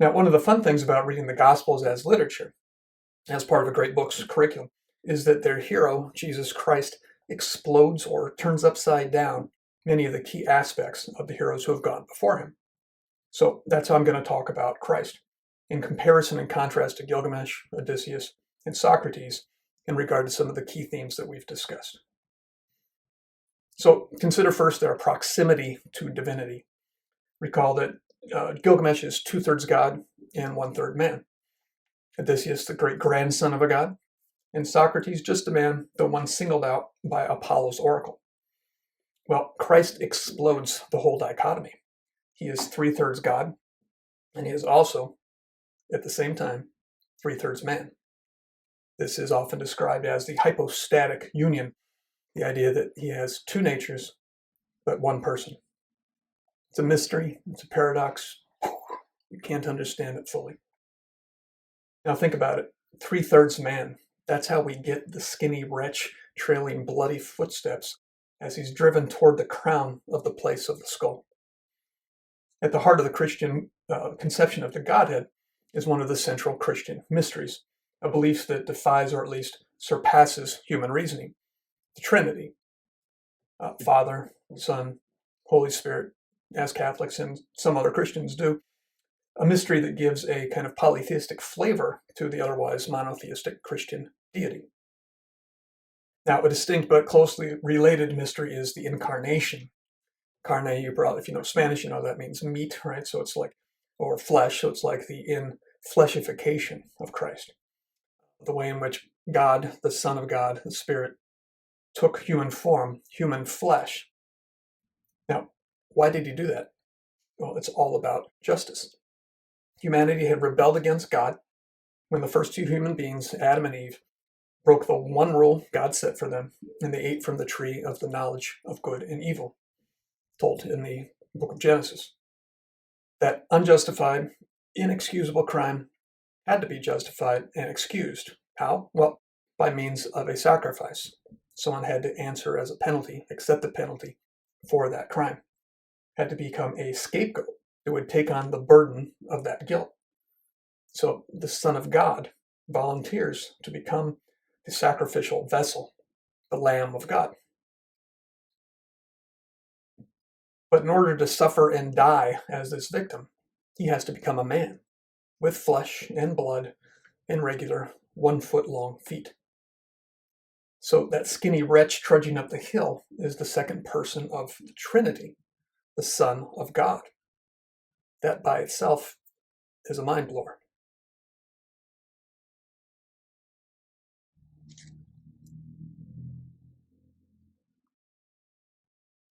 Now, one of the fun things about reading the Gospels as literature, as part of a great book's curriculum, is that their hero, Jesus Christ, explodes or turns upside down many of the key aspects of the heroes who have gone before him. So that's how I'm going to talk about Christ, in comparison and contrast to Gilgamesh, Odysseus, and Socrates, in regard to some of the key themes that we've discussed. So consider first their proximity to divinity. Recall that Gilgamesh is 2/3 God and 1/3 man. Odysseus, the great grandson of a god, and Socrates, just a man, the one singled out by Apollo's oracle. Well, Christ explodes the whole dichotomy. He is 3/3 God, and he is also, at the same time, 3/3 man. This is often described as the hypostatic union, the idea that he has two natures, but one person. It's a mystery, it's a paradox. You can't understand it fully. Now think about it. 3/3 man. That's how we get the skinny wretch trailing bloody footsteps as he's driven toward the crown of the place of the skull. At the heart of the Christian conception of the Godhead is one of the central Christian mysteries, a belief that defies or at least surpasses human reasoning. The Trinity, Father, Son, Holy Spirit, as Catholics and some other Christians do, a mystery that gives a kind of polytheistic flavor to the otherwise monotheistic Christian deity. Now, a distinct but closely related mystery is the incarnation. Carne, you probably, if you know Spanish, you know that means meat, right? So it's like, or flesh, so it's like the infleshification of Christ. The way in which God, the Son of God, the Spirit, took human form, human flesh. Now, why did he do that? Well, it's all about justice. Humanity had rebelled against God when the first two human beings, Adam and Eve, broke the one rule God set for them, and they ate from the tree of the knowledge of good and evil, told in the book of Genesis. That unjustified, inexcusable crime had to be justified and excused. How? Well, by means of a sacrifice. Someone had to answer as a penalty, accept the penalty for that crime. Had to become a scapegoat who would take on the burden of that guilt. So the Son of God volunteers to become the sacrificial vessel, the Lamb of God. But in order to suffer and die as this victim, he has to become a man with flesh and blood and regular 1-foot-long feet. So that skinny wretch trudging up the hill is the second person of the Trinity, the Son of God. That by itself is a mind blower.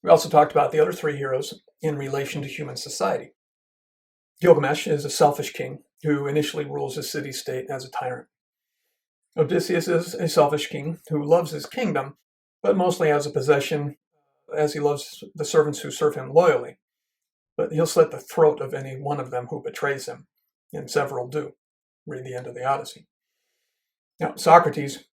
We also talked about the other three heroes in relation to human society. Gilgamesh is a selfish king who initially rules his city-state as a tyrant. Odysseus is a selfish king who loves his kingdom, but mostly as a possession, as he loves the servants who serve him loyally. But he'll slit the throat of any one of them who betrays him, and several do. Read the end of the Odyssey. Now, Socrates,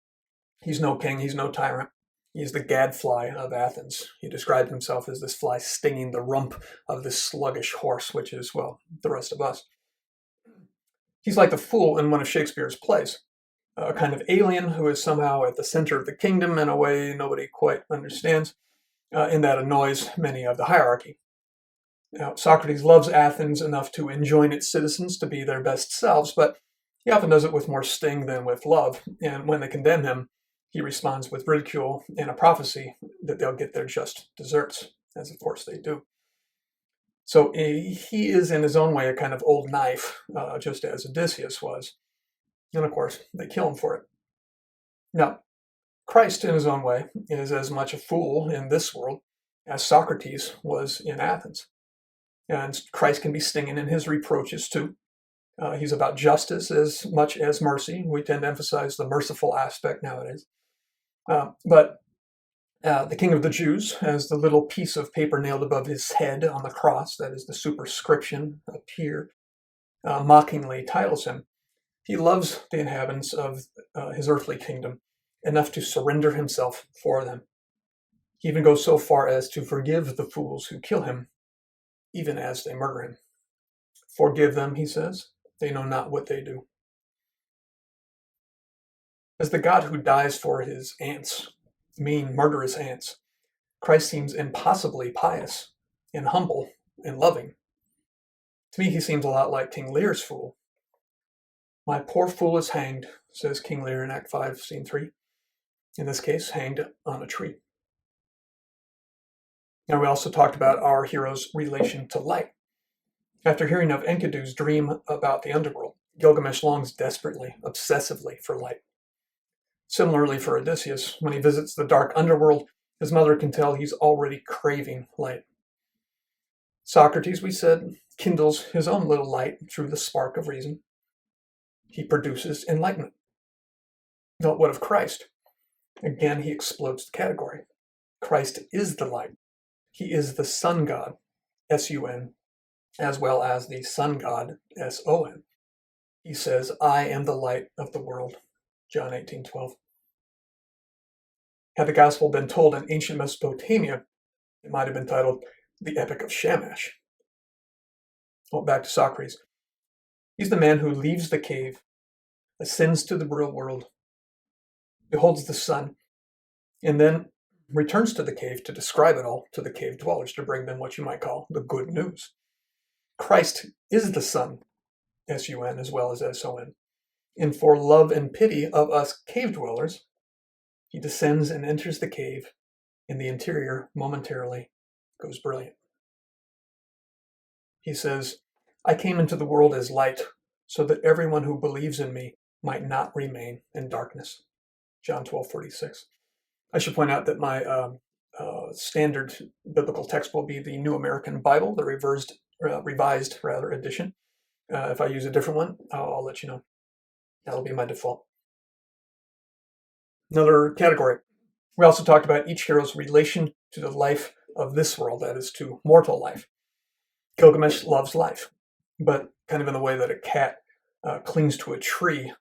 he's no king, he's no tyrant. He's the gadfly of Athens. He described himself as this fly stinging the rump of this sluggish horse, which is, well, the rest of us. He's like the fool in one of Shakespeare's plays, a kind of alien who is somehow at the center of the kingdom in a way nobody quite understands, and that annoys many of the hierarchy. Now, Socrates loves Athens enough to enjoin its citizens to be their best selves, but he often does it with more sting than with love, and when they condemn him, he responds with ridicule and a prophecy that they'll get their just deserts, as of course they do. So he is in his own way a kind of old knife, just as Odysseus was. And of course, they kill him for it. Now, Christ in his own way is as much a fool in this world as Socrates was in Athens. And Christ can be stinging in his reproaches too. He's about justice as much as mercy. We tend to emphasize the merciful aspect nowadays. But the King of the Jews has the little piece of paper nailed above his head on the cross, that is the superscription up here, mockingly titles him. He loves the inhabitants of his earthly kingdom enough to surrender himself for them. He even goes so far as to forgive the fools who kill him, even as they murder him. Forgive them, he says, they know not what they do. As the God who dies for his ants, mean, murderous ants, Christ seems impossibly pious and humble and loving. To me, he seems a lot like King Lear's fool. My poor fool is hanged, says King Lear in Act 5, Scene 3. In this case, hanged on a tree. Now, we also talked about our hero's relation to light. After hearing of Enkidu's dream about the underworld, Gilgamesh longs desperately, obsessively for light. Similarly for Odysseus, when he visits the dark underworld, his mother can tell he's already craving light. Socrates, we said, kindles his own little light through the spark of reason. He produces enlightenment. Now, what of Christ? Again, he explodes the category. Christ is the light. He is the sun god, S-U-N, as well as the sun god, S-O-N. He says, I am the light of the world, John 18:12. Had the gospel been told in ancient Mesopotamia, it might have been titled The Epic of Shamash. Well, back to Socrates. He's the man who leaves the cave, ascends to the real world, beholds the sun, and then returns to the cave to describe it all to the cave dwellers, to bring them what you might call the good news. Christ is the sun, S-U-N as well as S-O-N. And for love and pity of us cave dwellers, he descends and enters the cave, and the interior momentarily goes brilliant. He says, I came into the world as light, so that everyone who believes in me might not remain in darkness. John 12:46. I should point out that my standard biblical text will be the New American Bible, the revised edition. If I use a different one, I'll let you know. That'll be my default. Another category. We also talked about each hero's relation to the life of this world, that is, to mortal life. Gilgamesh loves life, but kind of in the way that a cat clings to a tree,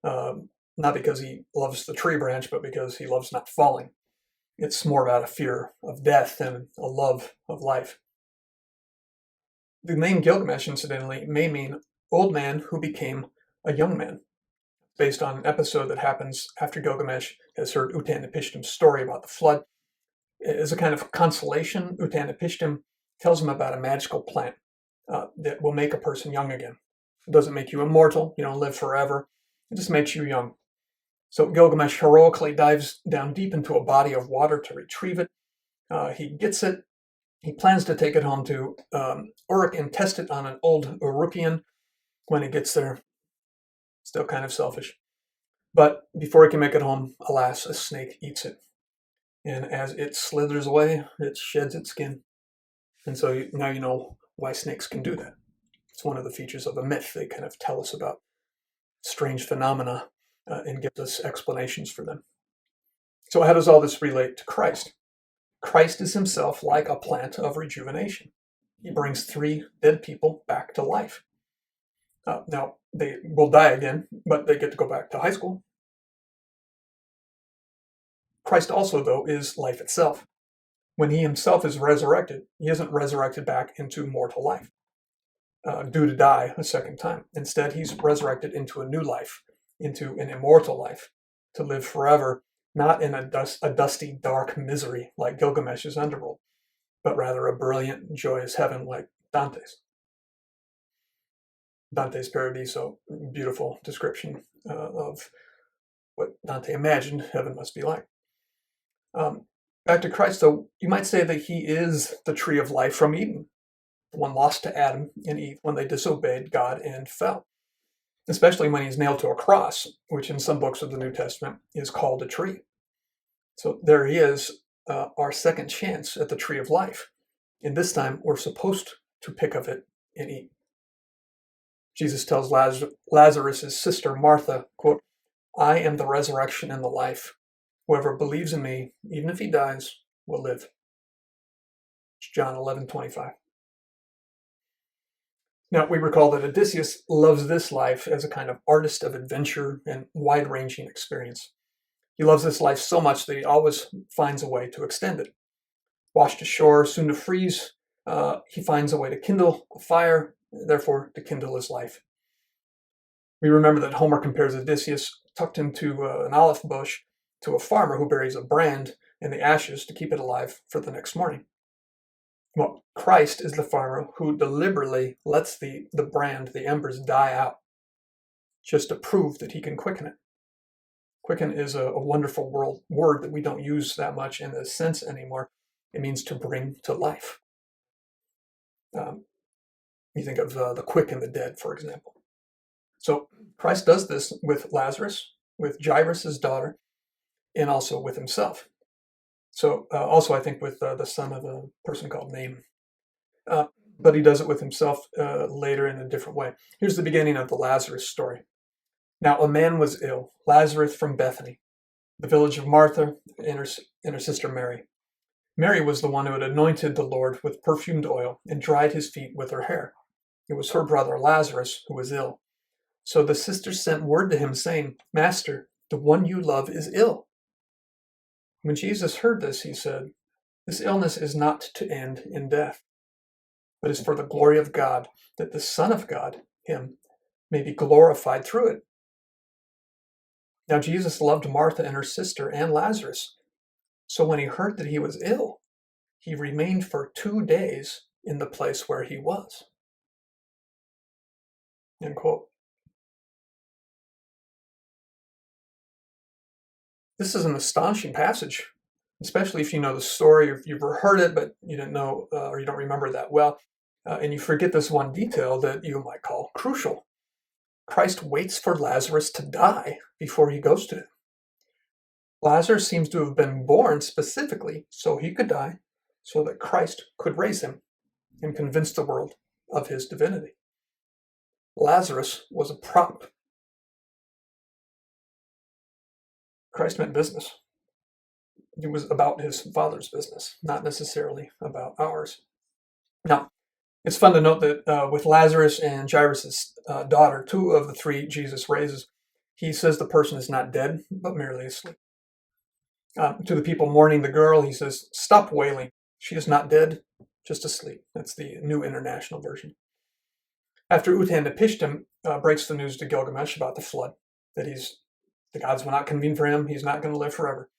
not because he loves the tree branch, but because he loves not falling. It's more about a fear of death than a love of life. The name Gilgamesh, incidentally, may mean old man who became a young man, based on an episode that happens after Gilgamesh has heard Utanapishtim's story about the flood. As a kind of consolation, Utanapishtim tells him about a magical plant that will make a person young again. It doesn't make you immortal, you don't live forever, it just makes you young. So Gilgamesh heroically dives down deep into a body of water to retrieve it. He gets it. He plans to take it home to Uruk and test it on an old Urukian. When he gets there, still kind of selfish. But before he can make it home, alas, a snake eats it. And as it slithers away, it sheds its skin. And so now you know why snakes can do that. It's one of the features of a myth. They kind of tell us about strange phenomena and give us explanations for them. So how does all this relate to Christ? Christ is himself like a plant of rejuvenation. He brings 3 dead people back to life. Now, they will die again, but they get to go back to high school. Christ also, though, is life itself. When he himself is resurrected, he isn't resurrected back into mortal life, due to die a second time. Instead, he's resurrected into a new life, into an immortal life, to live forever, not in a dusty, dark misery like Gilgamesh's underworld, but rather a brilliant, joyous heaven like Dante's. Dante's Paradiso, beautiful description of what Dante imagined heaven must be like. Back to Christ, though, you might say that he is the tree of life from Eden, the one lost to Adam and Eve when they disobeyed God and fell, especially when he's nailed to a cross, which in some books of the New Testament is called a tree. So there he is, our second chance at the tree of life. And this time we're supposed to pick of it and eat. Jesus tells Lazarus' sister Martha, quote, I am the resurrection and the life. Whoever believes in me, even if he dies, will live. It's John 11:25. Now, we recall that Odysseus loves this life as a kind of artist of adventure and wide-ranging experience. He loves this life so much that he always finds a way to extend it. Washed ashore, soon to freeze, he finds a way to kindle a fire, therefore to kindle his life. We remember that Homer compares Odysseus tucked into an olive bush to a farmer who buries a brand in the ashes to keep it alive for the next morning. Well, Christ is the farmer who deliberately lets the brand, the embers, die out just to prove that he can quicken it. Quicken is a wonderful word that we don't use that much in a sense anymore. It means to bring to life. You think of the quick and the dead, for example. So Christ does this with Lazarus, with Jairus' daughter, and also with himself. So also, I think, with the son of a person called Naaman. But he does it with himself later in a different way. Here's the beginning of the Lazarus story. Now, a man was ill, Lazarus from Bethany, the village of Martha and her sister Mary. Mary was the one who had anointed the Lord with perfumed oil and dried his feet with her hair. It was her brother Lazarus who was ill. So the sisters sent word to him, saying, "Master, the one you love is ill." When Jesus heard this, he said, "This illness is not to end in death, but is for the glory of God, that the Son of God, him, may be glorified through it." Now Jesus loved Martha and her sister and Lazarus. So when he heard that he was ill, he remained for 2 days in the place where he was. End quote. This is an astonishing passage, especially if you know the story, or if you've heard it, but you didn't know or you don't remember that well, and you forget this one detail that you might call crucial. Christ waits for Lazarus to die before he goes to him. Lazarus seems to have been born specifically so he could die, so that Christ could raise him and convince the world of his divinity. Lazarus was a prop. Christ meant business. It was about his Father's business, not necessarily about ours. Now, it's fun to note that with Lazarus and Jairus' daughter, 2 of the 3 Jesus raises, he says the person is not dead, but merely asleep. To the people mourning the girl, he says, "Stop wailing. She is not dead, just asleep." That's the New International Version. After Utnapishtim breaks the news to Gilgamesh about the flood, that the gods will not convene for him, he's not going to live forever,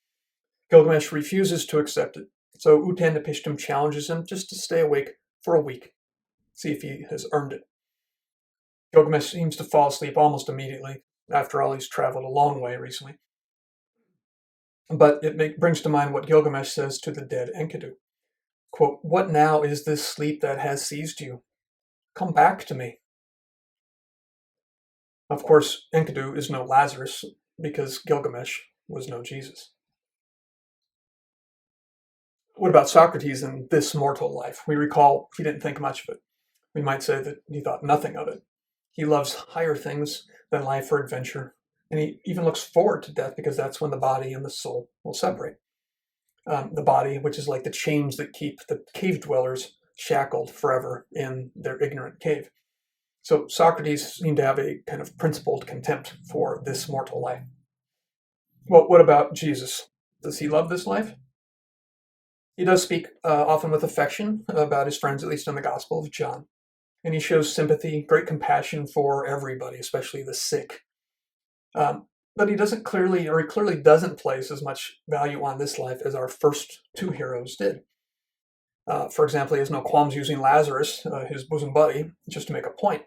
Gilgamesh refuses to accept it. So Utnapishtim challenges him just to stay awake for a week, see if he has earned it. Gilgamesh seems to fall asleep almost immediately. After all, he's traveled a long way recently. But it brings to mind what Gilgamesh says to the dead Enkidu. Quote, "What now is this sleep that has seized you? Come back to me." Of course, Enkidu is no Lazarus, because Gilgamesh was no Jesus. What about Socrates in this mortal life? We recall he didn't think much of it. We might say that he thought nothing of it. He loves higher things than life or adventure, and he even looks forward to death because that's when the body and the soul will separate. The body, which is like the chains that keep the cave dwellers shackled forever in their ignorant cave. So Socrates seemed to have a kind of principled contempt for this mortal life. Well, what about Jesus? Does he love this life? He does speak often with affection about his friends, at least in the Gospel of John. And he shows sympathy, great compassion for everybody, especially the sick. But he clearly doesn't place as much value on this life as our first 2 heroes did. For example, he has no qualms using Lazarus, his bosom buddy, just to make a point.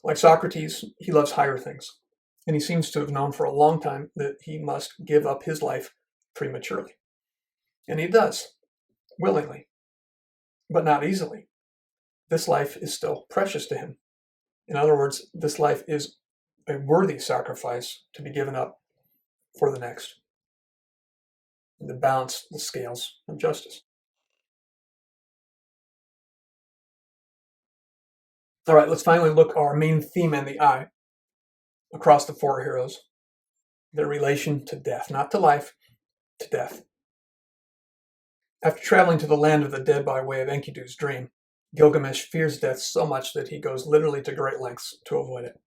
Like Socrates, he loves higher things. And he seems to have known for a long time that he must give up his life prematurely. And he does, willingly, but not easily. This life is still precious to him. In other words, this life is a worthy sacrifice to be given up for the next, and to balance the scales of justice. All right, let's finally look our main theme in the eye across the 4 heroes, their relation to death, not to life, to death. After traveling to the land of the dead by way of Enkidu's dream, Gilgamesh fears death so much that he goes literally to great lengths to avoid it.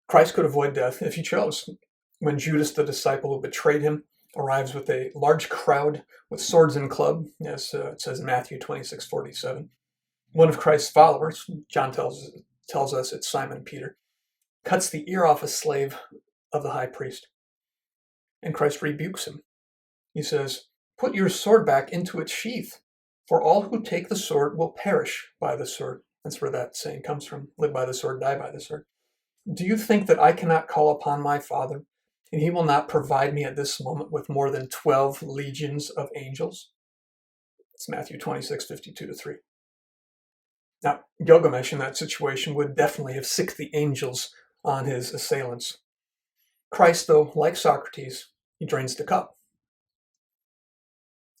Christ could avoid death if he chose. When Judas, the disciple who betrayed him, arrives with a large crowd with swords and club, as it says in Matthew 26:47, one of Christ's followers, John tells us it's Simon Peter, cuts the ear off a slave of the high priest. And Christ rebukes him. He says, "Put your sword back into its sheath, for all who take the sword will perish by the sword." That's where that saying comes from. Live by the sword, die by the sword. "Do you think that I cannot call upon my Father, and he will not provide me at this moment with more than 12 legions of angels?" It's Matthew 26:52-3. Now, Gilgamesh in that situation would definitely have sicked the angels on his assailants. Christ, though, like Socrates, he drains the cup.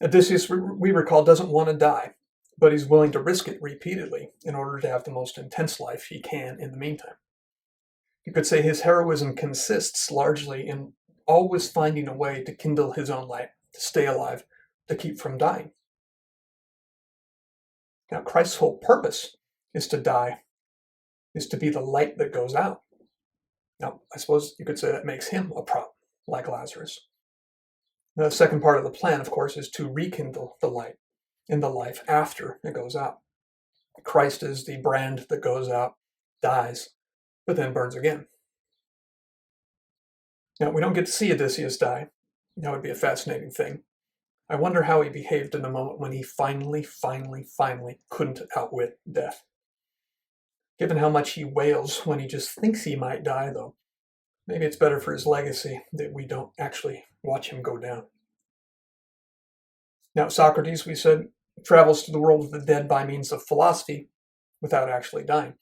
Odysseus, we recall, doesn't want to die, but he's willing to risk it repeatedly in order to have the most intense life he can in the meantime. You could say his heroism consists largely in always finding a way to kindle his own light, to stay alive, to keep from dying. Now, Christ's whole purpose is to die, is to be the light that goes out. Now, I suppose you could say that makes him a prop, like Lazarus. The second part of the plan, of course, is to rekindle the light in the life after it goes out. Christ is the brand that goes out, dies, but then burns again. Now, we don't get to see Odysseus die. That would be a fascinating thing. I wonder how he behaved in the moment when he finally couldn't outwit death. Given how much he wails when he just thinks he might die, though, maybe it's better for his legacy that we don't actually watch him go down. Now, Socrates, we said, travels to the world of the dead by means of philosophy without actually dying.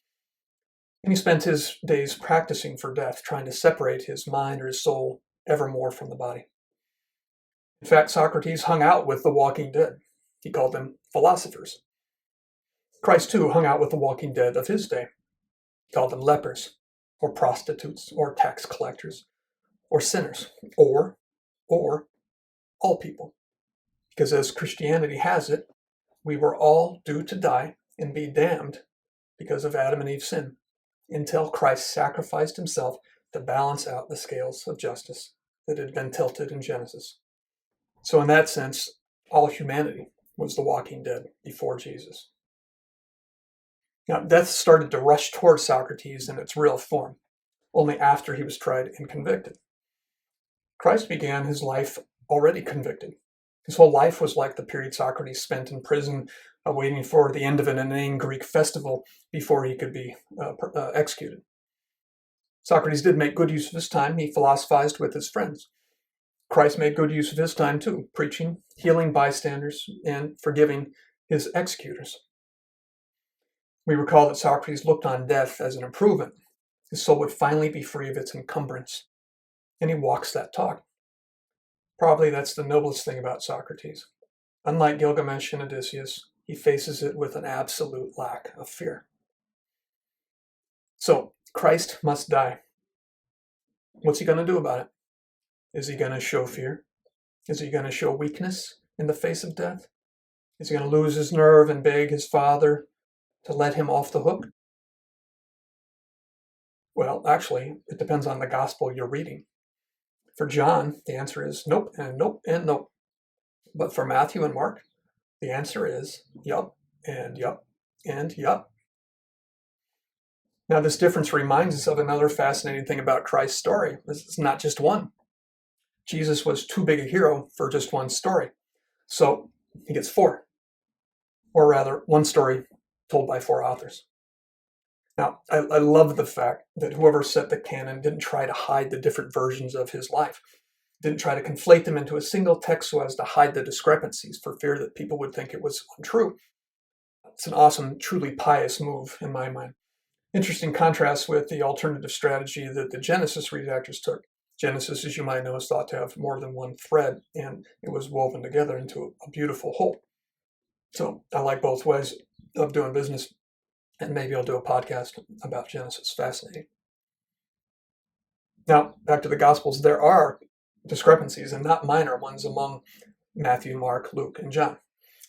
And he spent his days practicing for death, trying to separate his mind or his soul ever more from the body. In fact, Socrates hung out with the walking dead. He called them philosophers. Christ, too, hung out with the walking dead of his day. He called them lepers, or prostitutes, or tax collectors, or sinners, or all people. Because as Christianity has it, we were all due to die and be damned because of Adam and Eve's sin, until Christ sacrificed himself to balance out the scales of justice that had been tilted in Genesis. So in that sense, all humanity was the walking dead before Jesus. Now, death started to rush towards Socrates in its real form, only after he was tried and convicted. Christ began his life already convicted. His whole life was like the period Socrates spent in prison, waiting for the end of an inane Greek festival before he could be executed. Socrates did make good use of his time. He philosophized with his friends. Christ made good use of his time too, preaching, healing bystanders, and forgiving his executors. We recall that Socrates looked on death as an improvement. His soul would finally be free of its encumbrance. And he walks that talk. Probably that's the noblest thing about Socrates. Unlike Gilgamesh and Odysseus, he faces it with an absolute lack of fear. So, Christ must die. What's he going to do about it? Is he going to show fear? Is he going to show weakness in the face of death? Is he going to lose his nerve and beg his Father to let him off the hook? Well, actually, it depends on the gospel you're reading. For John, the answer is nope and nope and nope. But for Matthew and Mark, the answer is yup and yup and yup. Now, this difference reminds us of another fascinating thing about Christ's story. This is not just one. Jesus was too big a hero for just one story. So he gets four. Or rather, one story told by four authors. Now, I love the fact that whoever set the canon didn't try to hide the different versions of his life, didn't try to conflate them into a single text so as to hide the discrepancies for fear that people would think it was untrue. It's an awesome, truly pious move in my mind. Interesting contrast with the alternative strategy that the Genesis redactors took. Genesis, as you might know, is thought to have more than one thread, and it was woven together into a beautiful whole. So I like both ways of doing business. And maybe I'll do a podcast about Genesis. Fascinating. Now, back to the Gospels. There are discrepancies, and not minor ones, among Matthew, Mark, Luke, and John.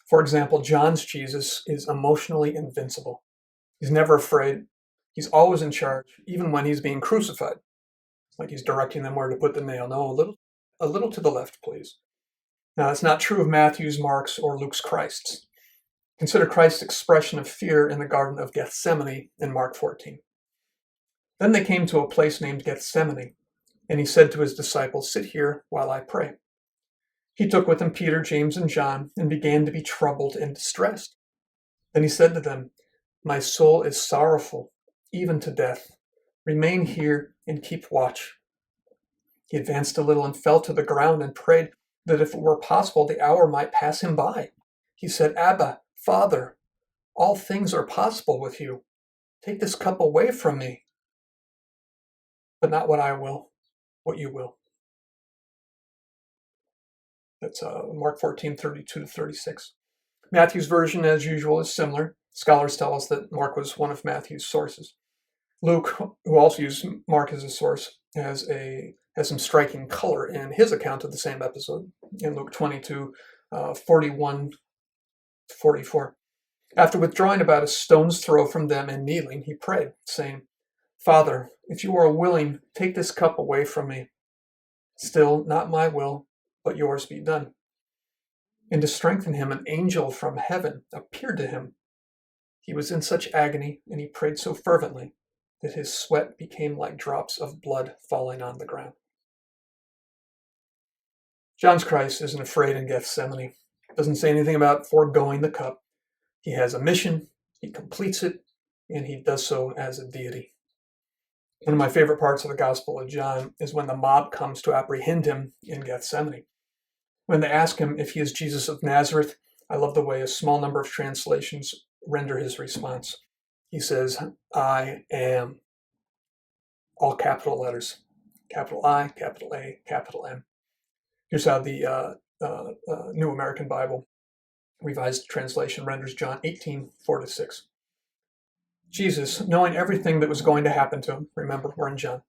For example, John's Jesus is emotionally invincible. He's never afraid. He's always in charge, even when he's being crucified. Like he's directing them where to put the nail. No, a little to the left, please. Now, that's not true of Matthew's, Mark's, or Luke's Christ's. Consider Christ's expression of fear in the Garden of Gethsemane in Mark 14. Then they came to a place named Gethsemane, and he said to his disciples, "Sit here while I pray." He took with him Peter, James, and John, and began to be troubled and distressed. Then he said to them, "My soul is sorrowful, even to death. Remain here and keep watch." He advanced a little and fell to the ground and prayed that if it were possible, the hour might pass him by. He said, "Abba, Father, all things are possible with you. Take this cup away from me, but not what I will, what you will." That's Mark 14:32-36. Matthew's version, as usual, is similar. Scholars tell us that Mark was one of Matthew's sources. Luke, who also used Mark as a source, has some striking color in his account of the same episode in Luke 22:41-44. After withdrawing about a stone's throw from them and kneeling, he prayed, saying, "Father, if you are willing, take this cup away from me. Still, not my will, but yours be done." And to strengthen him, an angel from heaven appeared to him. He was in such agony, and he prayed so fervently that his sweat became like drops of blood falling on the ground. John's Christ isn't afraid in Gethsemane. Doesn't say anything about foregoing the cup. He has a mission, he completes it, and he does so as a deity. One of my favorite parts of the Gospel of John is when the mob comes to apprehend him in Gethsemane. When they ask him if he is Jesus of Nazareth, I love the way a small number of translations render his response. He says, "I am." All capital letters. Capital I, capital A, capital M. Here's how the New American Bible Revised Translation renders John 18:4-6. Jesus, knowing everything that was going to happen to him, remember, we're in John,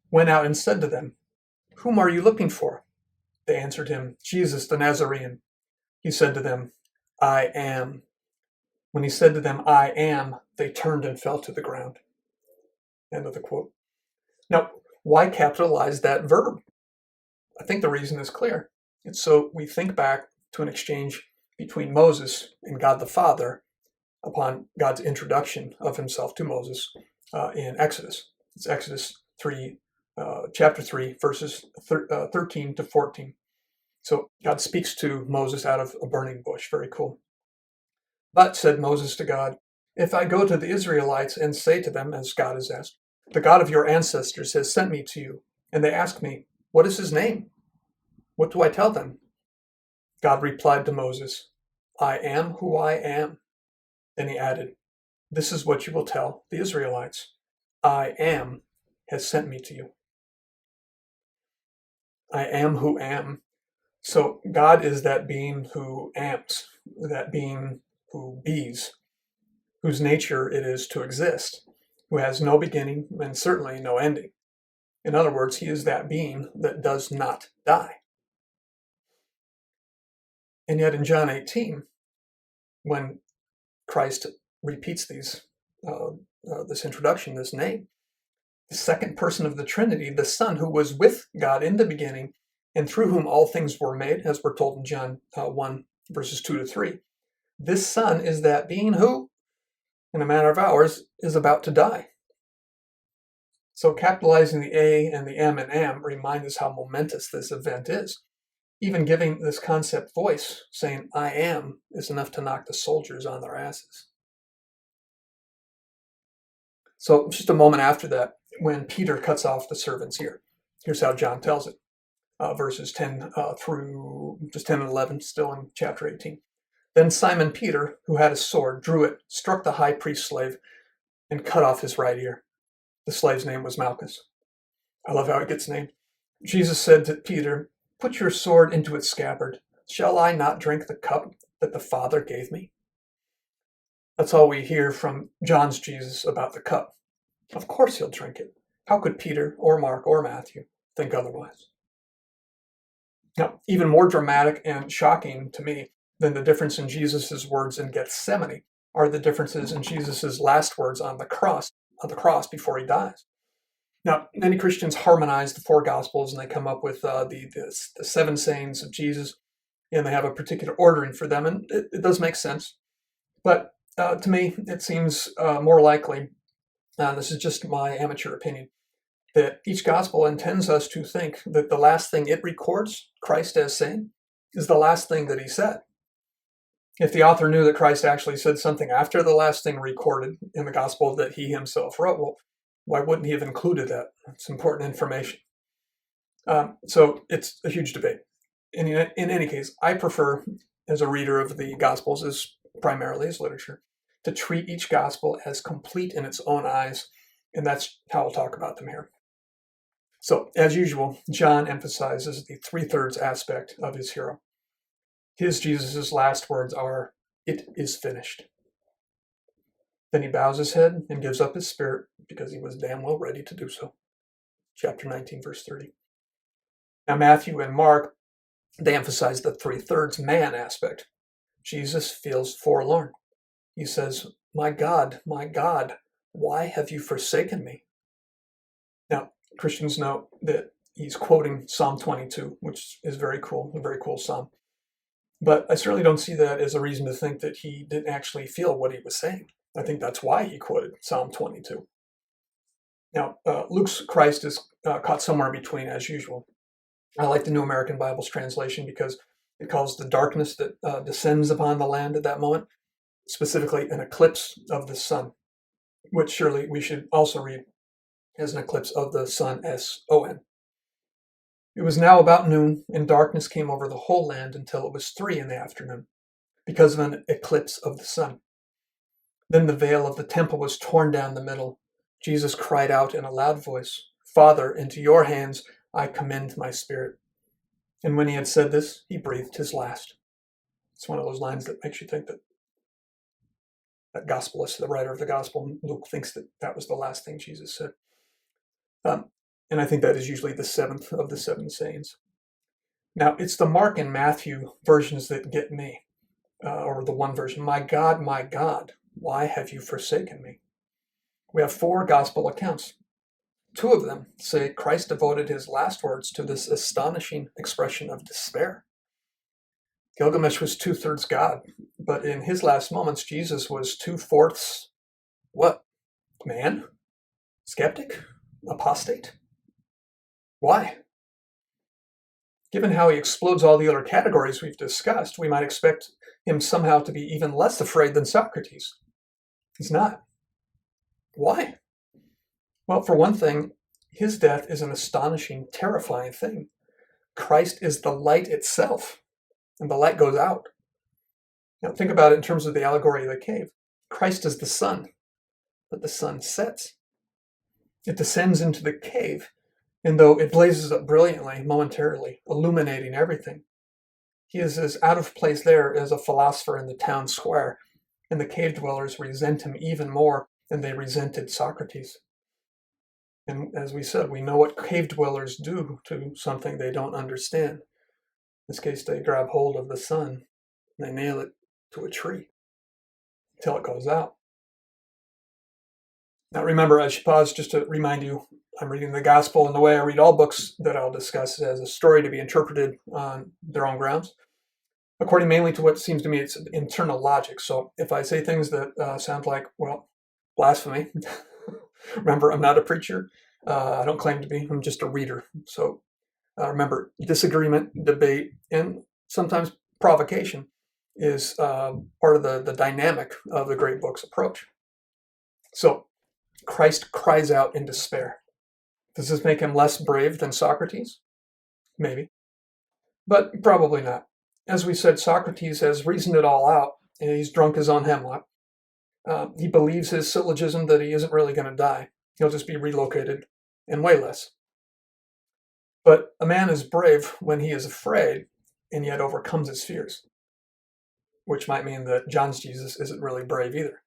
went out and said to them, "Whom are you looking for?" They answered him, "Jesus the Nazarene." He said to them, "I am." When he said to them, "I am," they turned and fell to the ground. End of the quote. Now, why capitalize that verb? I think the reason is clear. It's so we think back to an exchange between Moses and God the Father upon God's introduction of himself to Moses in Exodus. It's Exodus 3, chapter 3, verses 13-14. So God speaks to Moses out of a burning bush. Very cool. "But," said Moses to God, "if I go to the Israelites and say to them, as God has asked, 'The God of your ancestors has sent me to you,' and they ask me, 'What is his name?' What do I tell them?" God replied to Moses, "I am who I am." Then he added, "This is what you will tell the Israelites. I am has sent me to you." I am who am. So God is that being who ams, that being who bees, whose nature it is to exist, who has no beginning and certainly no ending. In other words, he is that being that does not die. And yet in John 18, when Christ repeats this introduction, this name, the second person of the Trinity, the Son who was with God in the beginning and through whom all things were made, as we're told in John 1, verses 2-3. This Son is that being who, in a matter of hours, is about to die. So capitalizing the A and the M and am remind us how momentous this event is. Even giving this concept voice, saying "I am," is enough to knock the soldiers on their asses. So just a moment after that, when Peter cuts off the servant's ear, here's how John tells it. Verses 10 through just 10 and 11, still in chapter 18. Then Simon Peter, who had a sword, drew it, struck the high priest's slave, and cut off his right ear. The slave's name was Malchus. I love how it gets named. Jesus said to Peter, "Put your sword into its scabbard. Shall I not drink the cup that the Father gave me?" That's all we hear from John's Jesus about the cup. Of course he'll drink it. How could Peter or Mark or Matthew think otherwise? Now, even more dramatic and shocking to me than the difference in Jesus' words in Gethsemane are the differences in Jesus' last words on the cross before he dies. Now, many Christians harmonize the four Gospels and they come up with the 7 sayings of Jesus, and they have a particular ordering for them, and it does make sense. But to me, it seems more likely this is just my amateur opinion, that each gospel intends us to think that the last thing it records Christ as saying is the last thing that he said. If the author knew that Christ actually said something after the last thing recorded in the gospel that he himself wrote, well, why wouldn't he have included that? It's important information. So it's a huge debate. In any case, I prefer, as a reader of the gospels, primarily as literature, to treat each gospel as complete in its own eyes, and that's how I'll talk about them here. So, as usual, John emphasizes the 3/3 aspect of his hero. Jesus' last words are, "It is finished." Then he bows his head and gives up his spirit because he was damn well ready to do so. Chapter 19, verse 30. Now, Matthew and Mark, they emphasize the 3/3 man aspect. Jesus feels forlorn. He says, my God, why have you forsaken me?" Now, Christians know that he's quoting Psalm 22, which is very cool, a very cool psalm. But I certainly don't see that as a reason to think that he didn't actually feel what he was saying. I think that's why he quoted Psalm 22. Now, Luke's Christ is caught somewhere between, as usual. I like the New American Bible's translation because it calls the darkness that descends upon the land at that moment, specifically an eclipse of the sun, which surely we should also read as an eclipse of the sun, S-O-N. It was now about noon, and darkness came over the whole land until it was 3 p.m, because of an eclipse of the sun. Then the veil of the temple was torn down the middle. Jesus cried out in a loud voice, "Father, into your hands I commend my spirit." And when he had said this, he breathed his last. It's one of those lines that makes you think that gospelist, the writer of the gospel, Luke, thinks that was the last thing Jesus said. And I think that is usually the 7th of the 7 sayings. Now, it's the Mark and Matthew versions that get me, or the one version, my God, why have you forsaken me?" We have 4 gospel accounts. 2 of them say Christ devoted his last words to this astonishing expression of despair. Gilgamesh was 2/3 God, but in his last moments, Jesus was 2/4 what? Man? Skeptic? Apostate? Why? Given how he explodes all the other categories we've discussed, we might expect him somehow to be even less afraid than Socrates. He's not. Why? Well, for one thing, his death is an astonishing, terrifying thing. Christ is the light itself, and the light goes out. Now, think about it in terms of the allegory of the cave. Christ is the sun, but the sun sets. It descends into the cave, and though it blazes up brilliantly, momentarily, illuminating everything, he is as out of place there as a philosopher in the town square, and the cave dwellers resent him even more than they resented Socrates. And as we said, we know what cave dwellers do to something they don't understand. In this case, they grab hold of the sun and they nail it to a tree until it goes out. Now remember, I should pause just to remind you, I'm reading the gospel, and the way I read all books that I'll discuss as a story to be interpreted on their own grounds, according mainly to what seems to me it's internal logic. So if I say things that sound like, well, blasphemy, remember, I'm not a preacher. I don't claim to be. I'm just a reader. So remember, disagreement, debate, and sometimes provocation is part of the dynamic of the great book's approach. So Christ cries out in despair. Does this make him less brave than Socrates? Maybe. But probably not. As we said, Socrates has reasoned it all out, and he's drunk his own hemlock. He believes his syllogism that he isn't really going to die. He'll just be relocated and weigh less. But a man is brave when he is afraid and yet overcomes his fears, which might mean that John's Jesus isn't really brave either.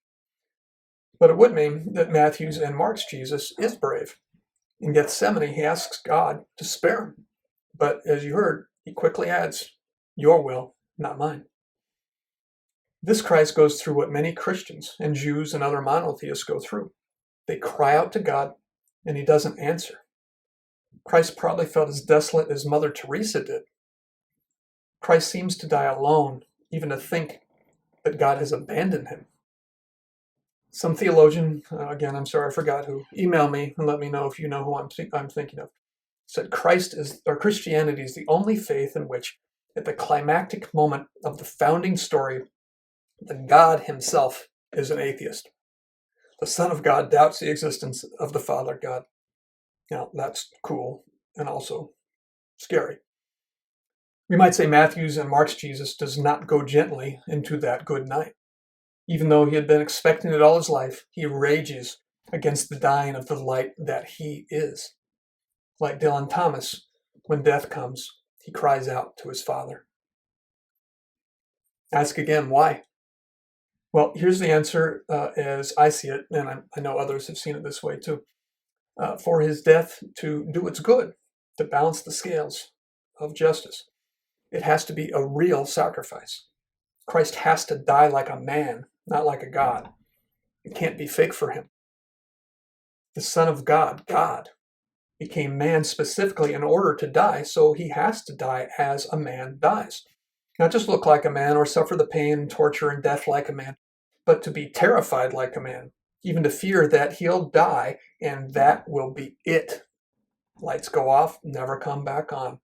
But it would mean that Matthew's and Mark's Jesus is brave. In Gethsemane, he asks God to spare him. But as you heard, he quickly adds, "Your will, not mine." This Christ goes through what many Christians and Jews and other monotheists go through. They cry out to God, and he doesn't answer. Christ probably felt as desolate as Mother Teresa did. Christ seems to die alone, even to think that God has abandoned him. Some theologian, again, I'm sorry, I forgot who, email me and let me know if you know who I'm thinking of, said Christianity is the only faith in which, at the climactic moment of the founding story, the God himself is an atheist. The Son of God doubts the existence of the Father God. Now, that's cool and also scary. We might say Matthew's and Mark's Jesus does not go gently into that good night. Even though he had been expecting it all his life, he rages against the dying of the light that he is. Like Dylan Thomas, when death comes, he cries out to his Father. Ask again, why? Well, here's the answer as I see it, and I know others have seen it this way too. For his death to do its good, to balance the scales of justice. It has to be a real sacrifice. Christ has to die like a man, not like a God. It can't be fake for him. The Son of God, God, became man specifically in order to die, so he has to die as a man dies. Not just look like a man or suffer the pain, torture, and death like a man, but to be terrified like a man, even to fear that he'll die and that will be it. Lights go off, never come back on,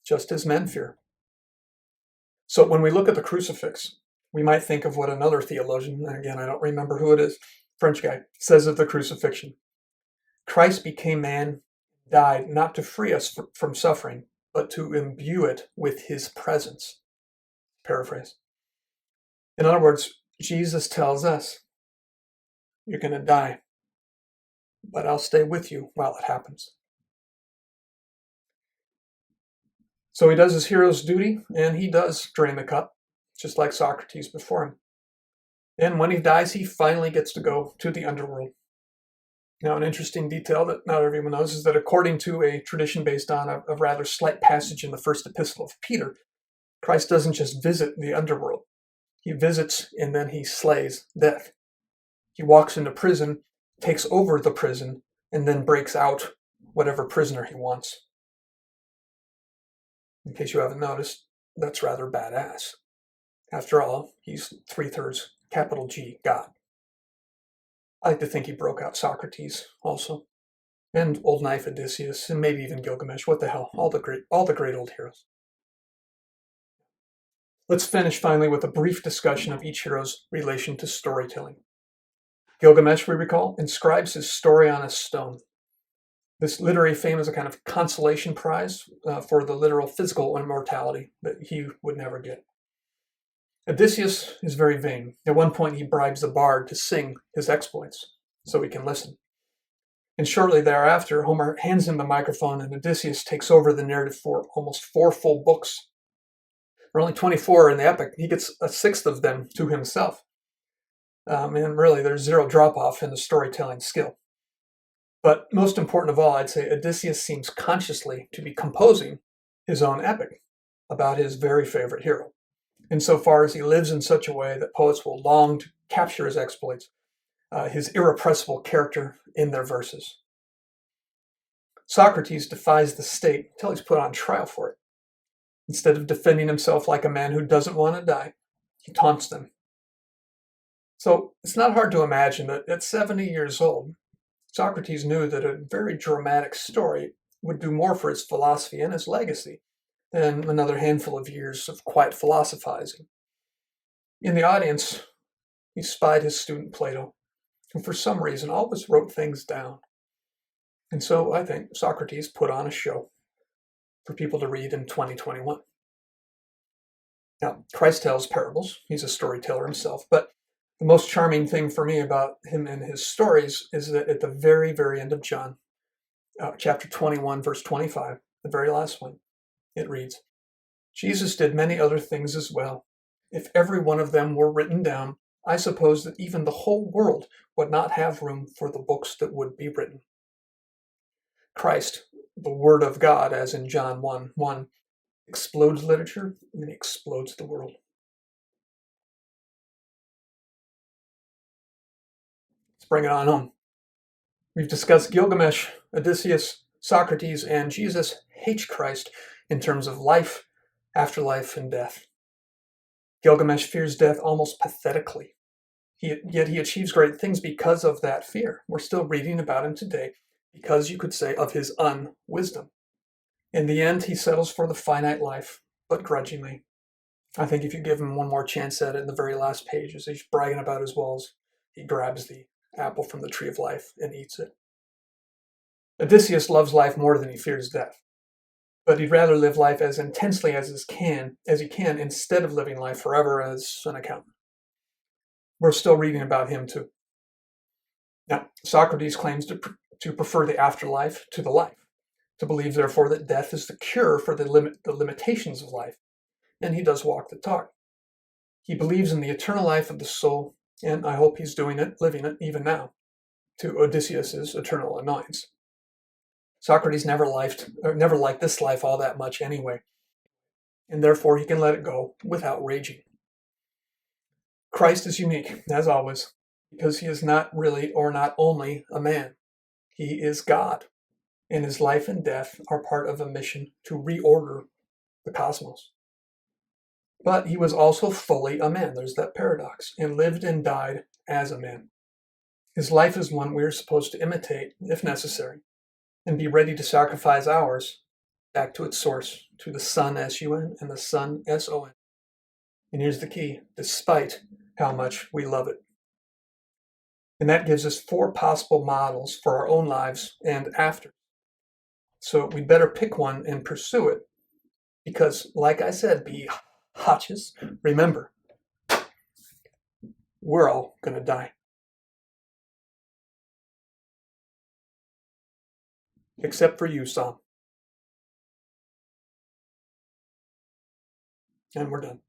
just as men fear. So when we look at the crucifix, we might think of what another theologian, again, I don't remember who it is, French guy, says of the crucifixion. Christ became man, died not to free us from suffering, but to imbue it with his presence. Paraphrase. In other words, Jesus tells us, you're going to die, but I'll stay with you while it happens. So he does his hero's duty, and he does drain the cup, just like Socrates before him. And when he dies, he finally gets to go to the underworld. Now, an interesting detail that not everyone knows is that according to a tradition based on a rather slight passage in the first epistle of Peter, Christ doesn't just visit the underworld. He visits and then he slays death. He walks into prison, takes over the prison, and then breaks out whatever prisoner he wants. In case you haven't noticed, that's rather badass. After all, he's 3/3 capital G God. I like to think he broke out Socrates also, and Old Knife Odysseus, and maybe even Gilgamesh. What the hell? All the great old heroes. Let's finish finally with a brief discussion of each hero's relation to storytelling. Gilgamesh, we recall, inscribes his story on a stone. This literary fame is a kind of consolation prize for the literal physical immortality that he would never get. Odysseus is very vain. At one point, he bribes the bard to sing his exploits so he can listen. And shortly thereafter, Homer hands him the microphone, and Odysseus takes over the narrative for almost 4 full books. There are only 24 in the epic. He gets a 6th of them to himself. And really, there's zero drop-off in the storytelling skill. But most important of all, I'd say Odysseus seems consciously to be composing his own epic about his very favorite hero, insofar as he lives in such a way that poets will long to capture his exploits, his irrepressible character in their verses. Socrates defies the state until he's put on trial for it. Instead of defending himself like a man who doesn't want to die, he taunts them. So it's not hard to imagine that at 70 years old, Socrates knew that a very dramatic story would do more for his philosophy and his legacy than another handful of years of quiet philosophizing. In the audience, he spied his student Plato, who for some reason always wrote things down. And so I think Socrates put on a show for people to read in 2021. Now, Christ tells parables. He's a storyteller himself, but the most charming thing for me about him and his stories is that at the very, very end of John, chapter 21, verse 25, the very last one, it reads, Jesus did many other things as well. If every one of them were written down, I suppose that even the whole world would not have room for the books that would be written. Christ, the Word of God, as in John 1:1, explodes literature and he explodes the world. Let's bring it on home. We've discussed Gilgamesh, Odysseus, Socrates, and Jesus hates Christ in terms of life, afterlife, and death. Gilgamesh fears death almost pathetically. Yet he achieves great things because of that fear. We're still reading about him today because, you could say, of his unwisdom. In the end, he settles for the finite life, but grudgingly. I think if you give him one more chance at it in the very last page, as he's bragging about his walls, he grabs the apple from the tree of life and eats it. Odysseus loves life more than he fears death, but he'd rather live life as intensely as he can instead of living life forever as an accountant. We're still reading about him too. Now, Socrates claims to prefer the afterlife to the life, to believe, therefore, that death is the cure for the limitations of life, and he does walk the talk. He believes in the eternal life of the soul, and I hope he's living it, even now, to Odysseus's eternal annoyance. Socrates never liked this life all that much anyway, and therefore he can let it go without raging. Christ is unique, as always, because he is not really or not only a man. He is God, and his life and death are part of a mission to reorder the cosmos. But he was also fully a man, there's that paradox, and lived and died as a man. His life is one we are supposed to imitate, if necessary, and be ready to sacrifice ours back to its source, to the Son, S-U-N, and the Son, S-O-N. And here's the key: despite how much we love it. And that gives us 4 possible models for our own lives and after. So we'd better pick one and pursue it, because, like I said, be hotches, remember, we're all going to die. Except for you, Sam. And we're done.